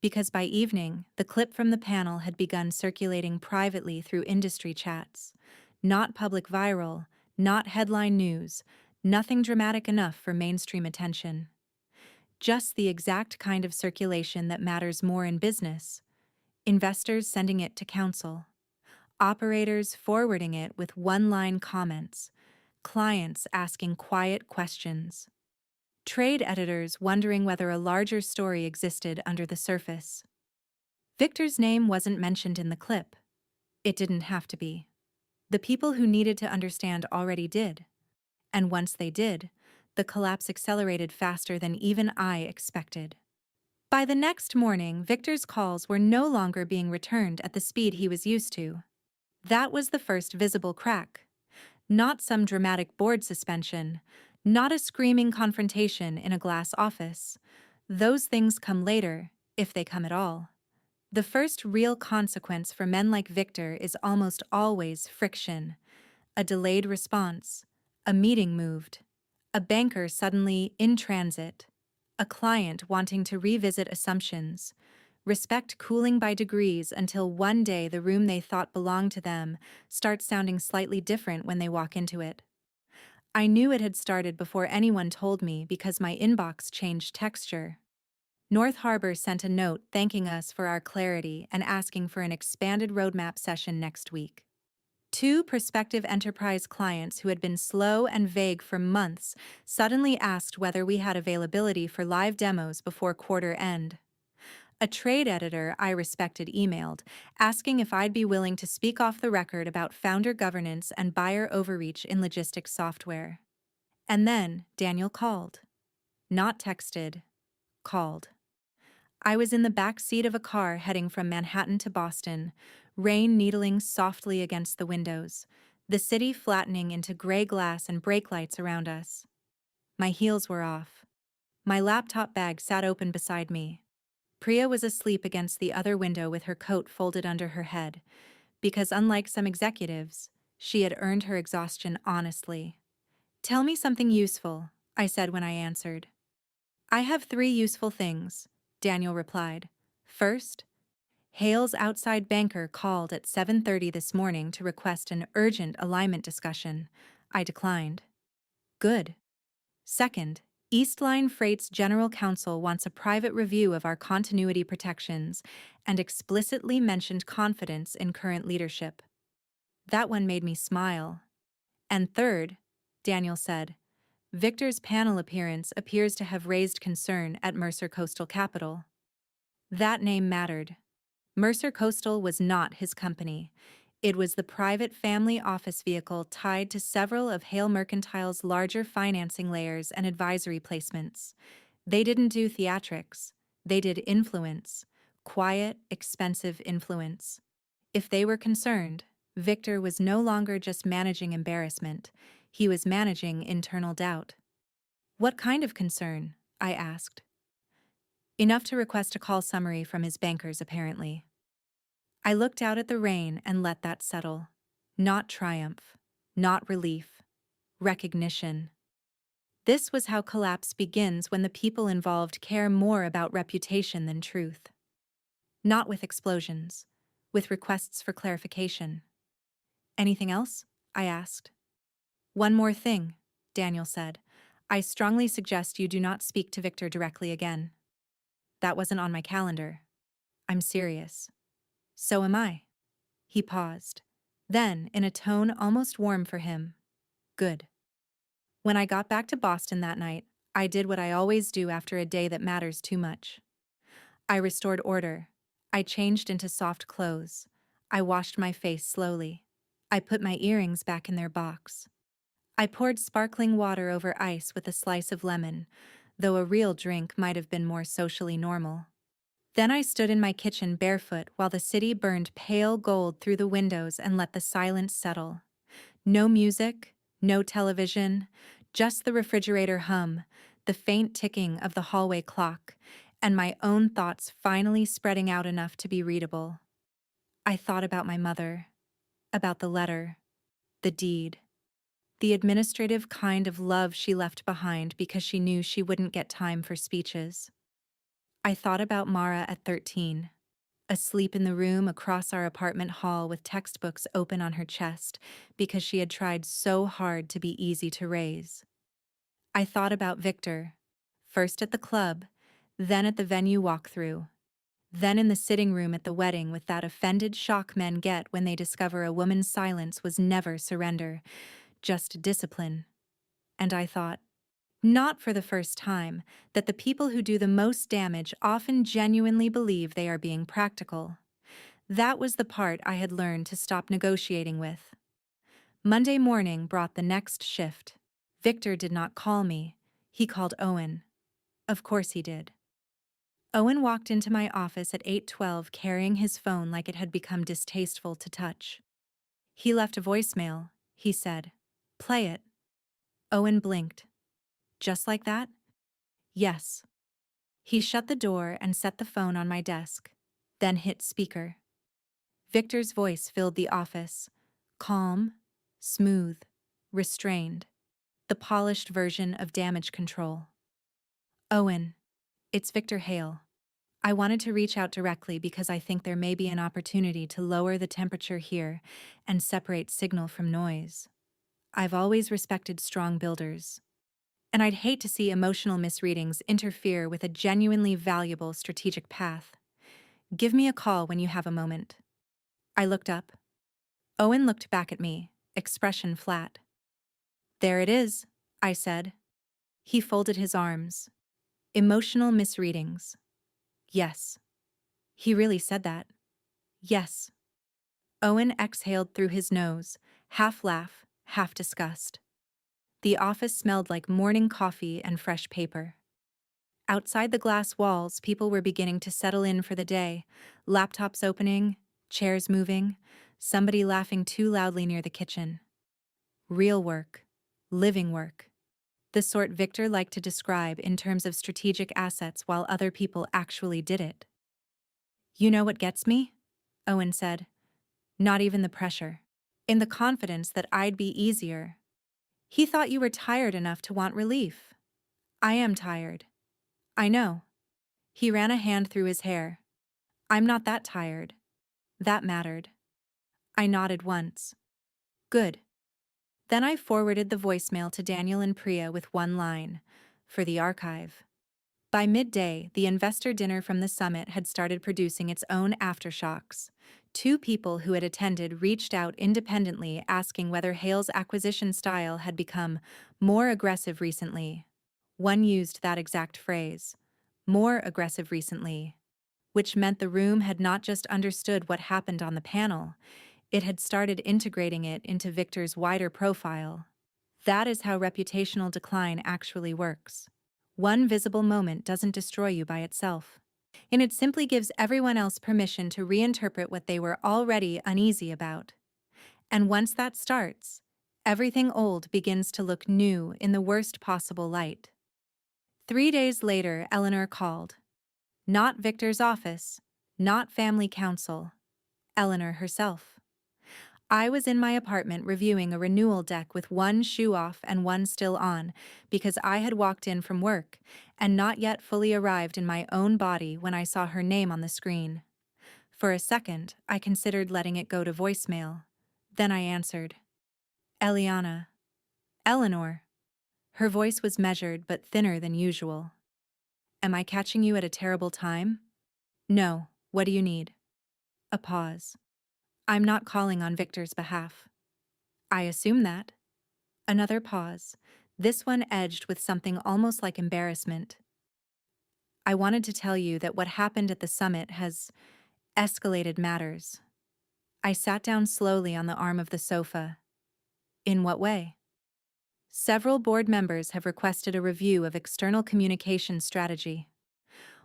Because by evening, the clip from the panel had begun circulating privately through industry chats. Not public viral, not headline news, nothing dramatic enough for mainstream attention. Just the exact kind of circulation that matters more in business. Investors sending it to counsel. Operators forwarding it with one-line comments. Clients asking quiet questions. Trade editors wondering whether a larger story existed under the surface. Victor's name wasn't mentioned in the clip. It didn't have to be. The people who needed to understand already did. And once they did, the collapse accelerated faster than even I expected. By the next morning, Victor's calls were no longer being returned at the speed he was used to. That was the first visible crack. Not some dramatic board suspension, not a screaming confrontation in a glass office. Those things come later, if they come at all. The first real consequence for men like Victor is almost always friction. A delayed response, a meeting moved, a banker suddenly in transit, a client wanting to revisit assumptions, respect cooling by degrees until one day the room they thought belonged to them starts sounding slightly different when they walk into it. I knew it had started before anyone told me because my inbox changed texture. North Harbor sent a note thanking us for our clarity and asking for an expanded roadmap session next week. Two prospective enterprise clients who had been slow and vague for months suddenly asked whether we had availability for live demos before quarter end. A trade editor I respected emailed, asking if I'd be willing to speak off the record about founder governance and buyer overreach in logistics software. And then Daniel called. Not texted, called. I was in the back seat of a car heading from Manhattan to Boston, rain needling softly against the windows, the city flattening into gray glass and brake lights around us. My heels were off. My laptop bag sat open beside me. Priya was asleep against the other window with her coat folded under her head, because unlike some executives, she had earned her exhaustion honestly. Tell me something useful, I said when I answered. I have 3 useful things, Daniel replied. First, Hale's outside banker called at 7:30 this morning to request an urgent alignment discussion. I declined. Good. Second, Eastline Freight's general counsel wants a private review of our continuity protections and explicitly mentioned confidence in current leadership. That one made me smile. And third, Daniel said, Victor's panel appearance appears to have raised concern at Mercer Coastal Capital. That name mattered. Mercer Coastal was not his company. It was the private family office vehicle tied to several of Hale Mercantile's larger financing layers and advisory placements. They didn't do theatrics. They did influence. Quiet, expensive influence. If they were concerned, Victor was no longer just managing embarrassment. He was managing internal doubt. What kind of concern? I asked. Enough to request a call summary from his bankers, apparently. I looked out at the rain and let that settle. Not triumph. Not relief. Recognition. This was how collapse begins when the people involved care more about reputation than truth. Not with explosions. With requests for clarification. Anything else? I asked. One more thing, Daniel said. I strongly suggest you do not speak to Victor directly again. That wasn't on my calendar. I'm serious. So am I. He paused. Then, in a tone almost warm for him, "Good." When I got back to Boston that night, I did what I always do after a day that matters too much. I restored order. I changed into soft clothes. I washed my face slowly. I put my earrings back in their box. I poured sparkling water over ice with a slice of lemon, though a real drink might have been more socially normal. Then I stood in my kitchen barefoot while the city burned pale gold through the windows and let the silence settle. No music, no television, just the refrigerator hum, the faint ticking of the hallway clock, and my own thoughts finally spreading out enough to be readable. I thought about my mother, about the letter, the deed, the administrative kind of love she left behind because she knew she wouldn't get time for speeches. I thought about Mara at 13. Asleep in the room across our apartment hall with textbooks open on her chest because she had tried so hard to be easy to raise. I thought about Victor, first at the club, then at the venue walkthrough, then in the sitting room at the wedding with that offended shock men get when they discover a woman's silence was never surrender, just discipline. And I thought, not for the first time, that the people who do the most damage often genuinely believe they are being practical. That was the part I had learned to stop negotiating with. Monday morning brought the next shift. Victor did not call me. He called Owen. Of course he did. Owen walked into my office at 8:12 carrying his phone like it had become distasteful to touch. He left a voicemail, he said. "Play it." Owen blinked. "Just like that?" "Yes." He shut the door and set the phone on my desk, then hit speaker. Victor's voice filled the office. Calm, smooth, restrained. The polished version of damage control. "Owen, it's Victor Hale. I wanted to reach out directly because I think there may be an opportunity to lower the temperature here and separate signal from noise. I've always respected strong builders, and I'd hate to see emotional misreadings interfere with a genuinely valuable strategic path. Give me a call when you have a moment." I looked up. Owen looked back at me, expression flat. "There it is," I said. He folded his arms. "Emotional misreadings." "Yes." He really said that. "Yes." Owen exhaled through his nose, half laugh, half disgust. The office smelled like morning coffee and fresh paper. Outside the glass walls, people were beginning to settle in for the day, laptops opening, chairs moving, somebody laughing too loudly near the kitchen. Real work. Living work. The sort Victor liked to describe in terms of strategic assets while other people actually did it. "You know what gets me?" Owen said. "Not even the pressure. In the confidence that I'd be easier. He thought you were tired enough to want relief. I am tired. I know." He ran a hand through his hair. "I'm not that tired." That mattered. I nodded once. "Good." Then I forwarded the voicemail to Daniel and Priya with one line, for the archive. By midday, the investor dinner from the summit had started producing its own aftershocks. Two people who had attended reached out independently asking whether Hale's acquisition style had become more aggressive recently. One used that exact phrase, more aggressive recently, which meant the room had not just understood what happened on the panel, it had started integrating it into Victor's wider profile. That is how reputational decline actually works. One visible moment doesn't destroy you by itself. And it simply gives everyone else permission to reinterpret what they were already uneasy about. And once that starts, everything old begins to look new in the worst possible light. 3 days later, Eleanor called. Not Victor's office, not family council. Eleanor herself. I was in my apartment reviewing a renewal deck with one shoe off and one still on, because I had walked in from work and not yet fully arrived in my own body when I saw her name on the screen. For a second, I considered letting it go to voicemail. Then I answered. "Eliana." "Eleanor." Her voice was measured but thinner than usual. "Am I catching you at a terrible time?" "No. What do you need?" A pause. I'm not calling on Victor's behalf. I assume that. Another pause, this one edged with something almost like embarrassment. I wanted to tell you that what happened at the summit has escalated matters. I sat down slowly on the arm of the sofa. In what way? Several board members have requested a review of external communication strategy.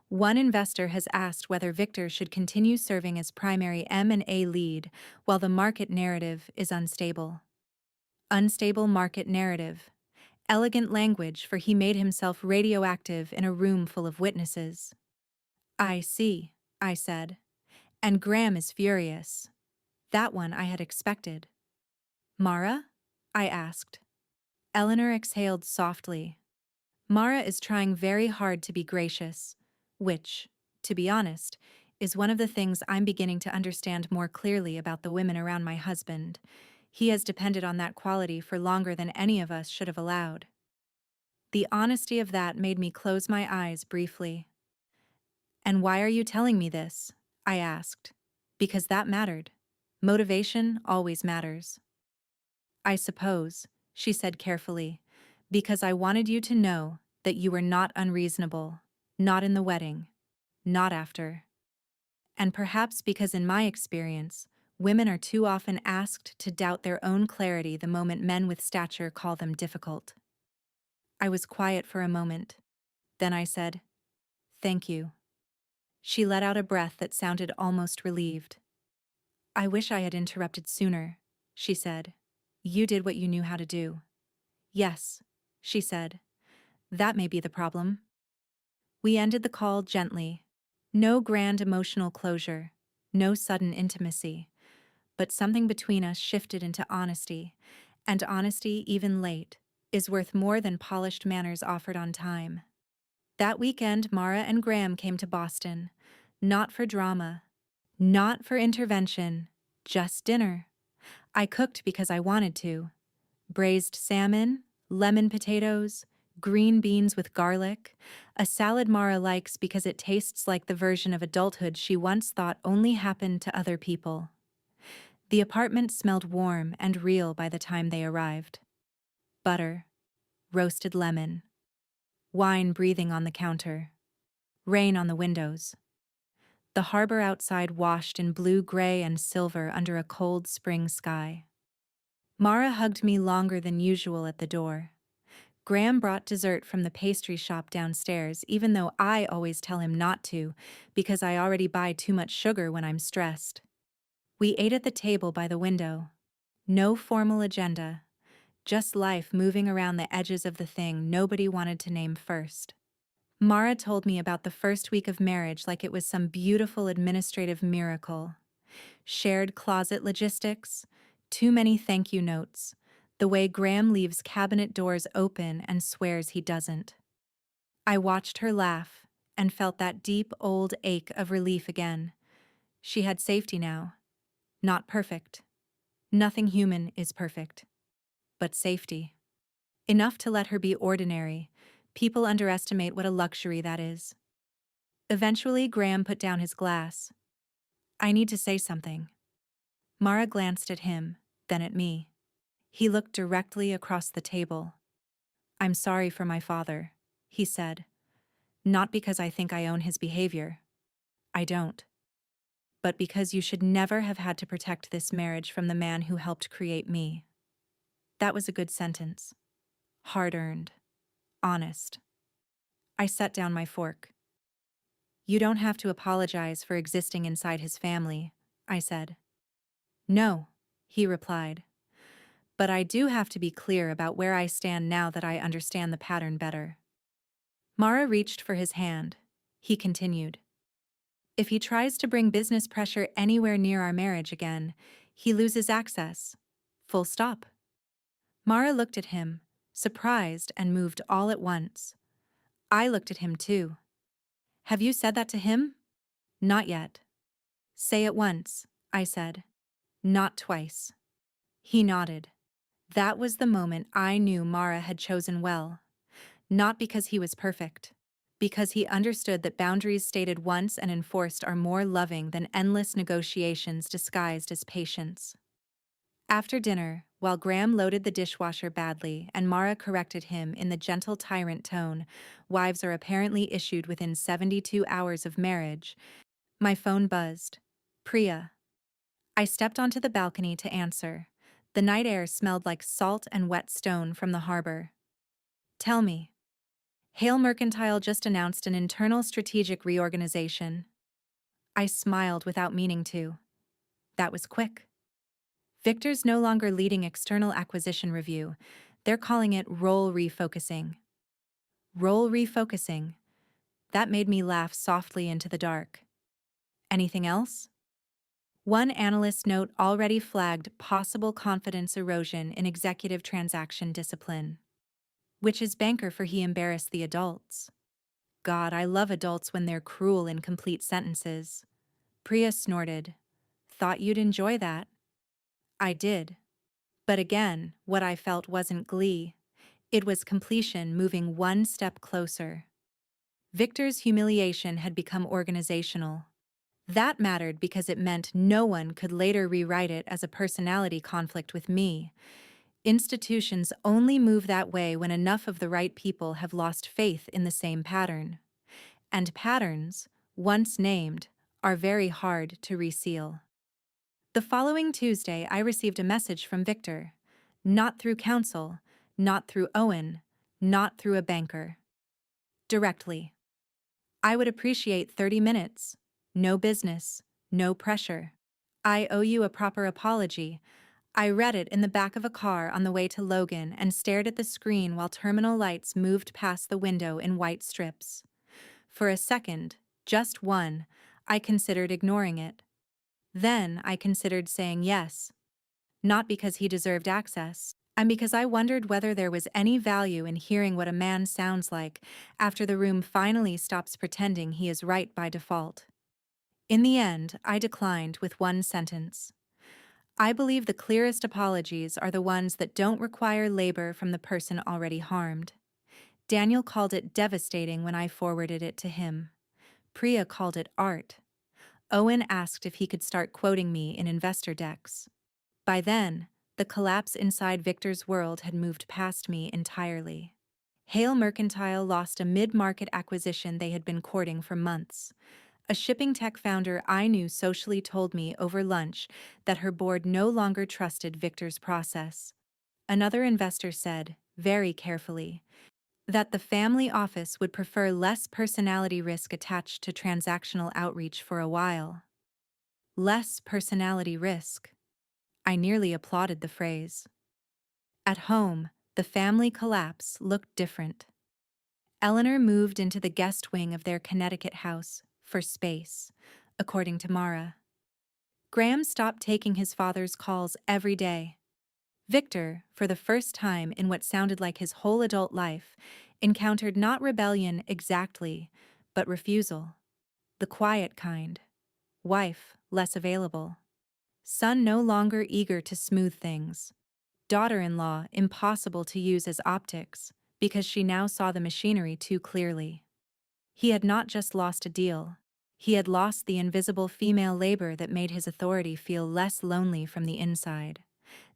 One investor has asked whether Victor should continue serving as primary M&A lead while the market narrative is unstable. Unstable market narrative. Elegant language, for he made himself radioactive in a room full of witnesses. I see, I said. And Graham is furious. That one I had expected. Mara? I asked. Eleanor exhaled softly. Mara is trying very hard to be gracious, which, to be honest, is one of the things I'm beginning to understand more clearly about the women around my husband. He has depended on that quality for longer than any of us should have allowed. The honesty of that made me close my eyes briefly. And why are you telling me this? I asked. Because that mattered. Motivation always matters. I suppose, she said carefully, because I wanted you to know that you were not unreasonable, not in the wedding, not after. And perhaps because in my experience, women are too often asked to doubt their own clarity the moment men with stature call them difficult. I was quiet for a moment. Then I said, "Thank you." She let out a breath that sounded almost relieved. "I wish I had interrupted sooner," she said. "You did what you knew how to do." "Yes," she said. "That may be the problem." We ended the call gently. No grand emotional closure, no sudden intimacy, but something between us shifted into honesty, and honesty, even late, is worth more than polished manners offered on time. That weekend, Mara and Graham came to Boston, not for drama, not for intervention, just dinner. I cooked because I wanted to. Braised salmon, lemon potatoes, green beans with garlic, a salad Mara likes because it tastes like the version of adulthood she once thought only happened to other people. The apartment smelled warm and real by the time they arrived. Butter, roasted lemon, wine breathing on the counter, rain on the windows. The harbor outside washed in blue-gray and silver under a cold spring sky. Mara hugged me longer than usual at the door. Graham brought dessert from the pastry shop downstairs, even though I always tell him not to, because I already buy too much sugar when I'm stressed. We ate at the table by the window. No formal agenda, just life moving around the edges of the thing nobody wanted to name first. Mara told me about the first week of marriage like it was some beautiful administrative miracle. Shared closet logistics, too many thank you notes, the way Graham leaves cabinet doors open and swears he doesn't. I watched her laugh and felt that deep old ache of relief again. She had safety now. Not perfect. Nothing human is perfect. But safety. Enough to let her be ordinary. People underestimate what a luxury that is. Eventually, Graham put down his glass. "I need to say something." Mara glanced at him, then at me. He looked directly across the table. "I'm sorry for my father," he said. "Not because I think I own his behavior. I don't. But because you should never have had to protect this marriage from the man who helped create me." That was a good sentence. Hard-earned. Honest. I set down my fork. "You don't have to apologize for existing inside his family," I said. "No," he replied. "But I do have to be clear about where I stand now that I understand the pattern better." Mara reached for his hand. He continued. "If he tries to bring business pressure anywhere near our marriage again, he loses access. Full stop." Mara looked at him, surprised and moved all at once. I looked at him too. "Have you said that to him?" "Not yet." "Say it once," I said. "Not twice." He nodded. That was the moment I knew Mara had chosen well. Not because he was perfect, Because he understood that boundaries stated once and enforced are more loving than endless negotiations disguised as patience. After dinner, while Graham loaded the dishwasher badly and Mara corrected him in the gentle tyrant tone wives are apparently issued within 72 hours of marriage, my phone buzzed. Priya. I stepped onto the balcony to answer. The night air smelled like salt and wet stone from the harbor. Tell me. Hale Mercantile just announced an internal strategic reorganization. I smiled without meaning to. That was quick. Victor's no longer leading external acquisition review. They're calling it role refocusing. Role refocusing. That made me laugh softly into the dark. Anything else? One analyst note already flagged possible confidence erosion in executive transaction discipline. Which is banker for he embarrassed the adults. God, I love adults when they're cruel in complete sentences. Priya snorted. Thought you'd enjoy that. I did. But again, what I felt wasn't glee. It was completion moving one step closer. Victor's humiliation had become organizational. That mattered because it meant no one could later rewrite it as a personality conflict with me. Institutions only move that way when enough of the right people have lost faith in the same pattern. And patterns, once named, are very hard to reseal. The following Tuesday, I received a message from Victor. Not through counsel, not through Owen, not through a banker. Directly. I would appreciate 30 minutes. No business, no pressure. I owe you a proper apology. I read it in the back of a car on the way to Logan and stared at the screen while terminal lights moved past the window in white strips. For a second, just one, I considered ignoring it. Then I considered saying yes. Not because he deserved access, and because I wondered whether there was any value in hearing what a man sounds like after the room finally stops pretending he is right by default. In the end, I declined with one sentence. I believe the clearest apologies are the ones that don't require labor from the person already harmed. Daniel called it devastating when I forwarded it to him. Priya called it art. Owen asked if he could start quoting me in investor decks. By then, the collapse inside Victor's world had moved past me entirely. Hale Mercantile lost a mid-market acquisition they had been courting for months. A shipping tech founder I knew socially told me over lunch that her board no longer trusted Victor's process. Another investor said, very carefully, that the family office would prefer less personality risk attached to transactional outreach for a while. Less personality risk. I nearly applauded the phrase. At home, the family collapse looked different. Eleanor moved into the guest wing of their Connecticut house for space, according to Mara. Graham stopped taking his father's calls every day. Victor, for the first time in what sounded like his whole adult life, encountered not rebellion exactly, but refusal. The quiet kind. Wife, less available. Son no longer eager to smooth things. Daughter-in-law impossible to use as optics, because she now saw the machinery too clearly. He had not just lost a deal. He had lost the invisible female labor that made his authority feel less lonely from the inside.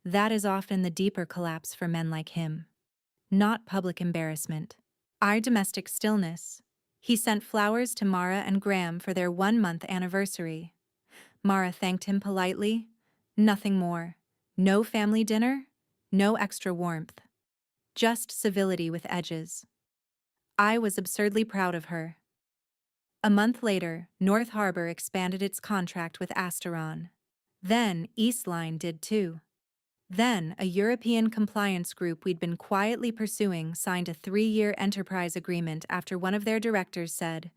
That is often the deeper collapse for men like him. Not public embarrassment. Our domestic stillness. He sent flowers to Mara and Graham for their 1-month anniversary. Mara thanked him politely. Nothing more. No family dinner, no extra warmth. Just civility with edges. I was absurdly proud of her. A month later, North Harbor expanded its contract with Asteron. Then East Line did too. Then a European compliance group we'd been quietly pursuing signed a 3-year enterprise agreement after one of their directors said,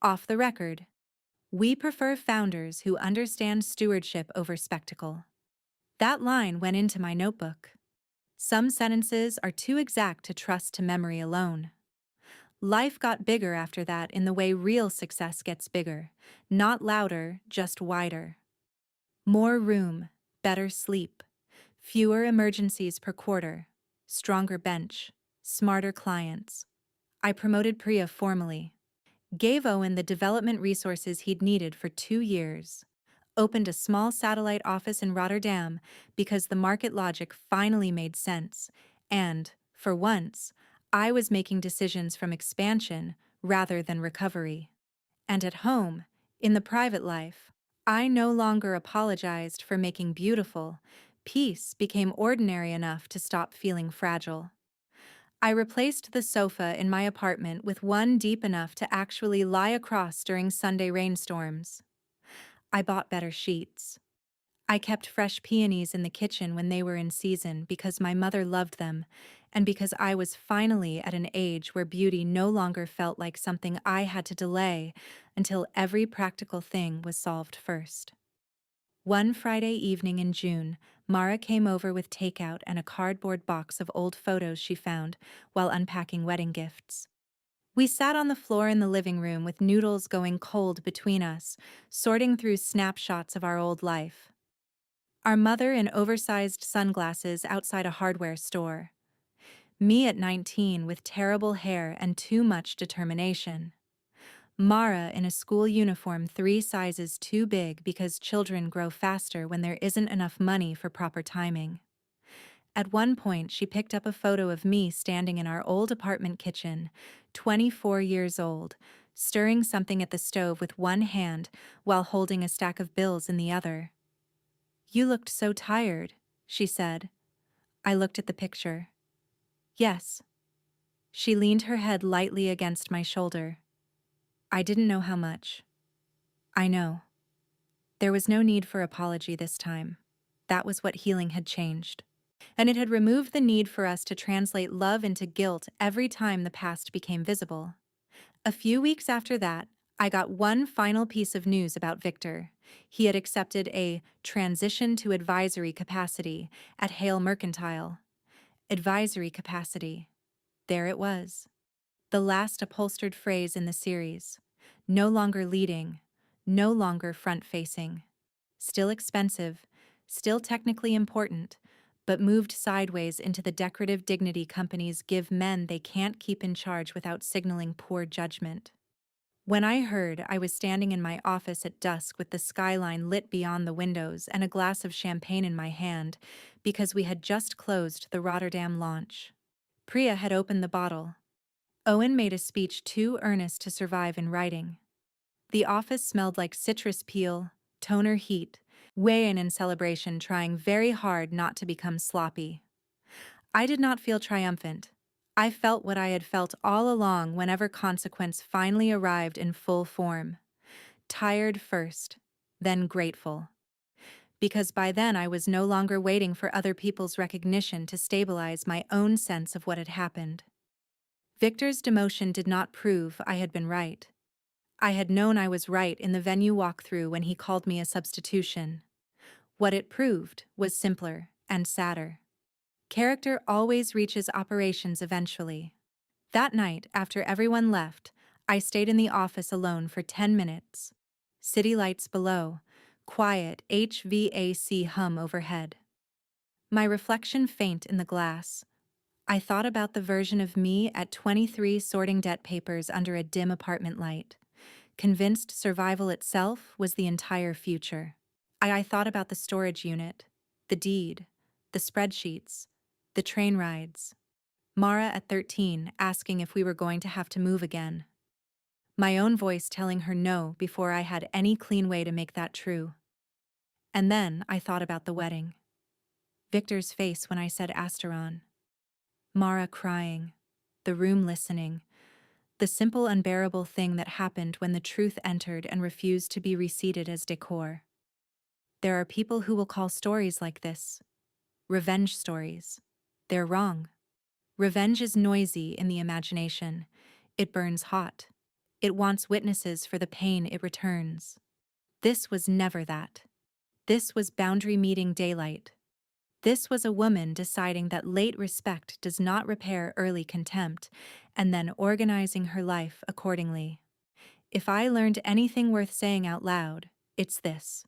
off the record, "We prefer founders who understand stewardship over spectacle." That line went into my notebook. Some sentences are too exact to trust to memory alone. Life got bigger after that in the way real success gets bigger, not louder, just wider. More room, better sleep, fewer emergencies per quarter, stronger bench, smarter clients. I promoted Priya formally. gave Owen the development resources he'd needed for 2 years, opened a small satellite office in Rotterdam because the market logic finally made sense, and, for once, I was making decisions from expansion rather than recovery. And at home, in the private life, I no longer apologized for making beautiful. Peace became ordinary enough to stop feeling fragile. I replaced the sofa in my apartment with one deep enough to actually lie across during Sunday rainstorms. I bought better sheets. I kept fresh peonies in the kitchen when they were in season because my mother loved them, and because I was finally at an age where beauty no longer felt like something I had to delay until every practical thing was solved first. One Friday evening in June, Mara came over with takeout and a cardboard box of old photos she found while unpacking wedding gifts. We sat on the floor in the living room with noodles going cold between us, sorting through snapshots of our old life. Our mother in oversized sunglasses outside a hardware store. Me at 19 with terrible hair and too much determination. Mara in a school uniform 3 sizes too big because children grow faster when there isn't enough money for proper timing. At one point, she picked up a photo of me standing in our old apartment kitchen, 24 years old, stirring something at the stove with one hand while holding a stack of bills in the other. "You looked so tired," she said. I looked at the picture. "Yes." She leaned her head lightly against my shoulder. "I didn't know how much." "I know." There was no need for apology this time. That was what healing had changed. And it had removed the need for us to translate love into guilt every time the past became visible. A few weeks after that, I got one final piece of news about Victor. He had accepted a transition to advisory capacity at Hale Mercantile. Advisory capacity. There it was. The last upholstered phrase in the series. No longer leading, no longer front-facing. Still expensive, still technically important, but moved sideways into the decorative dignity companies give men they can't keep in charge without signaling poor judgment. When I heard, I was standing in my office at dusk with the skyline lit beyond the windows and a glass of champagne in my hand because we had just closed the Rotterdam launch. Priya had opened the bottle. Owen made a speech too earnest to survive in writing. The office smelled like citrus peel, toner heat, Wayan in celebration trying very hard not to become sloppy. I did not feel triumphant. I felt what I had felt all along whenever consequence finally arrived in full form. Tired first, then grateful. Because by then I was no longer waiting for other people's recognition to stabilize my own sense of what had happened. Victor's demotion did not prove I had been right. I had known I was right in the venue walkthrough when he called me a substitution. What it proved was simpler and sadder. Character always reaches operations eventually. That night, after everyone left, I stayed in the office alone for 10 minutes. City lights below, quiet HVAC hum overhead. My reflection faint in the glass. I thought about the version of me at 23 sorting debt papers under a dim apartment light, convinced survival itself was the entire future. I thought about the storage unit, the deed, the spreadsheets, the train rides. Mara at 13 asking if we were going to have to move again. My own voice telling her no before I had any clean way to make that true. And then I thought about the wedding. Victor's face when I said Asteron. Mara crying. The room listening. The simple unbearable thing that happened when the truth entered and refused to be reseated as decor. There are people who will call stories like this revenge stories. They're wrong. Revenge is noisy in the imagination. It burns hot. It wants witnesses for the pain it returns. This was never that. This was boundary meeting daylight. This was a woman deciding that late respect does not repair early contempt, and then organizing her life accordingly. If I learned anything worth saying out loud, it's this.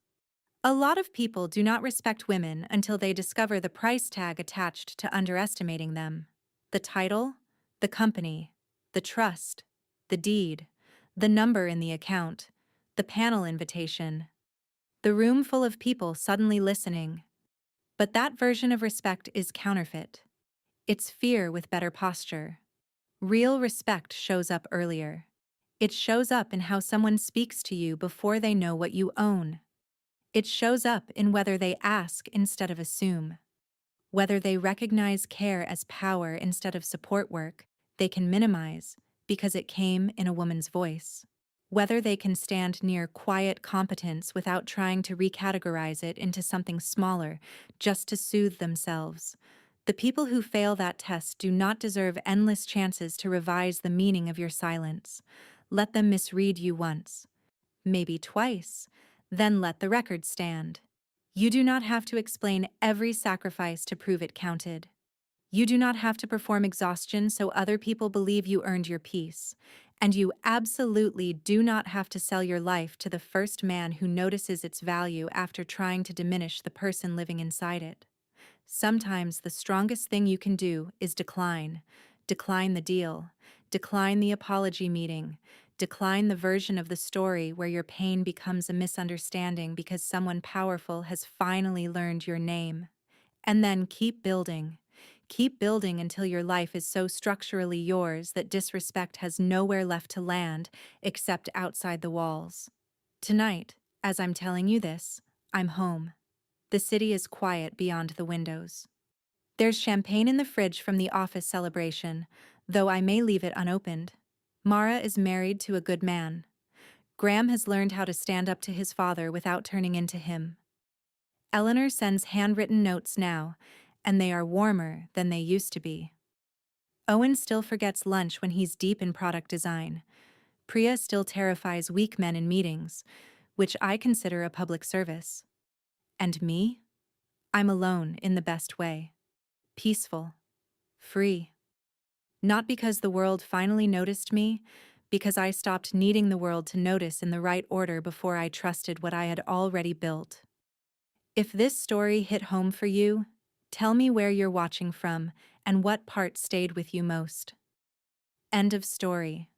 A lot of people do not respect women until they discover the price tag attached to underestimating them. The title, the company, the trust, the deed, The number in the account, the panel invitation, the room full of people suddenly listening. But that version of respect is counterfeit. It's fear with better posture. Real respect shows up earlier. It shows up in how someone speaks to you before they know what you own. It shows up in whether they ask instead of assume. Whether they recognize care as power instead of support work they can minimize because it came in a woman's voice. Whether they can stand near quiet competence without trying to recategorize it into something smaller just to soothe themselves. The people who fail that test do not deserve endless chances to revise the meaning of your silence. Let them misread you once, maybe twice, then let the record stand. You do not have to explain every sacrifice to prove it counted. You do not have to perform exhaustion so other people believe you earned your peace. And you absolutely do not have to sell your life to the first man who notices its value after trying to diminish the person living inside it. Sometimes the strongest thing you can do is decline. Decline the deal. Decline the apology meeting. Decline the version of the story where your pain becomes a misunderstanding because someone powerful has finally learned your name. And then keep building. Keep building until your life is so structurally yours that disrespect has nowhere left to land except outside the walls. Tonight, as I'm telling you this, I'm home. The city is quiet beyond the windows. There's champagne in the fridge from the office celebration, though I may leave it unopened. Mara is married to a good man. Graham has learned how to stand up to his father without turning into him. Eleanor sends handwritten notes now, and they are warmer than they used to be. Owen still forgets lunch when he's deep in product design. Priya still terrifies weak men in meetings, which I consider a public service. And me? I'm alone in the best way. Peaceful. Free. Not because the world finally noticed me, because I stopped needing the world to notice in the right order before I trusted what I had already built. If this story hit home for you, tell me where you're watching from and what part stayed with you most. End of story.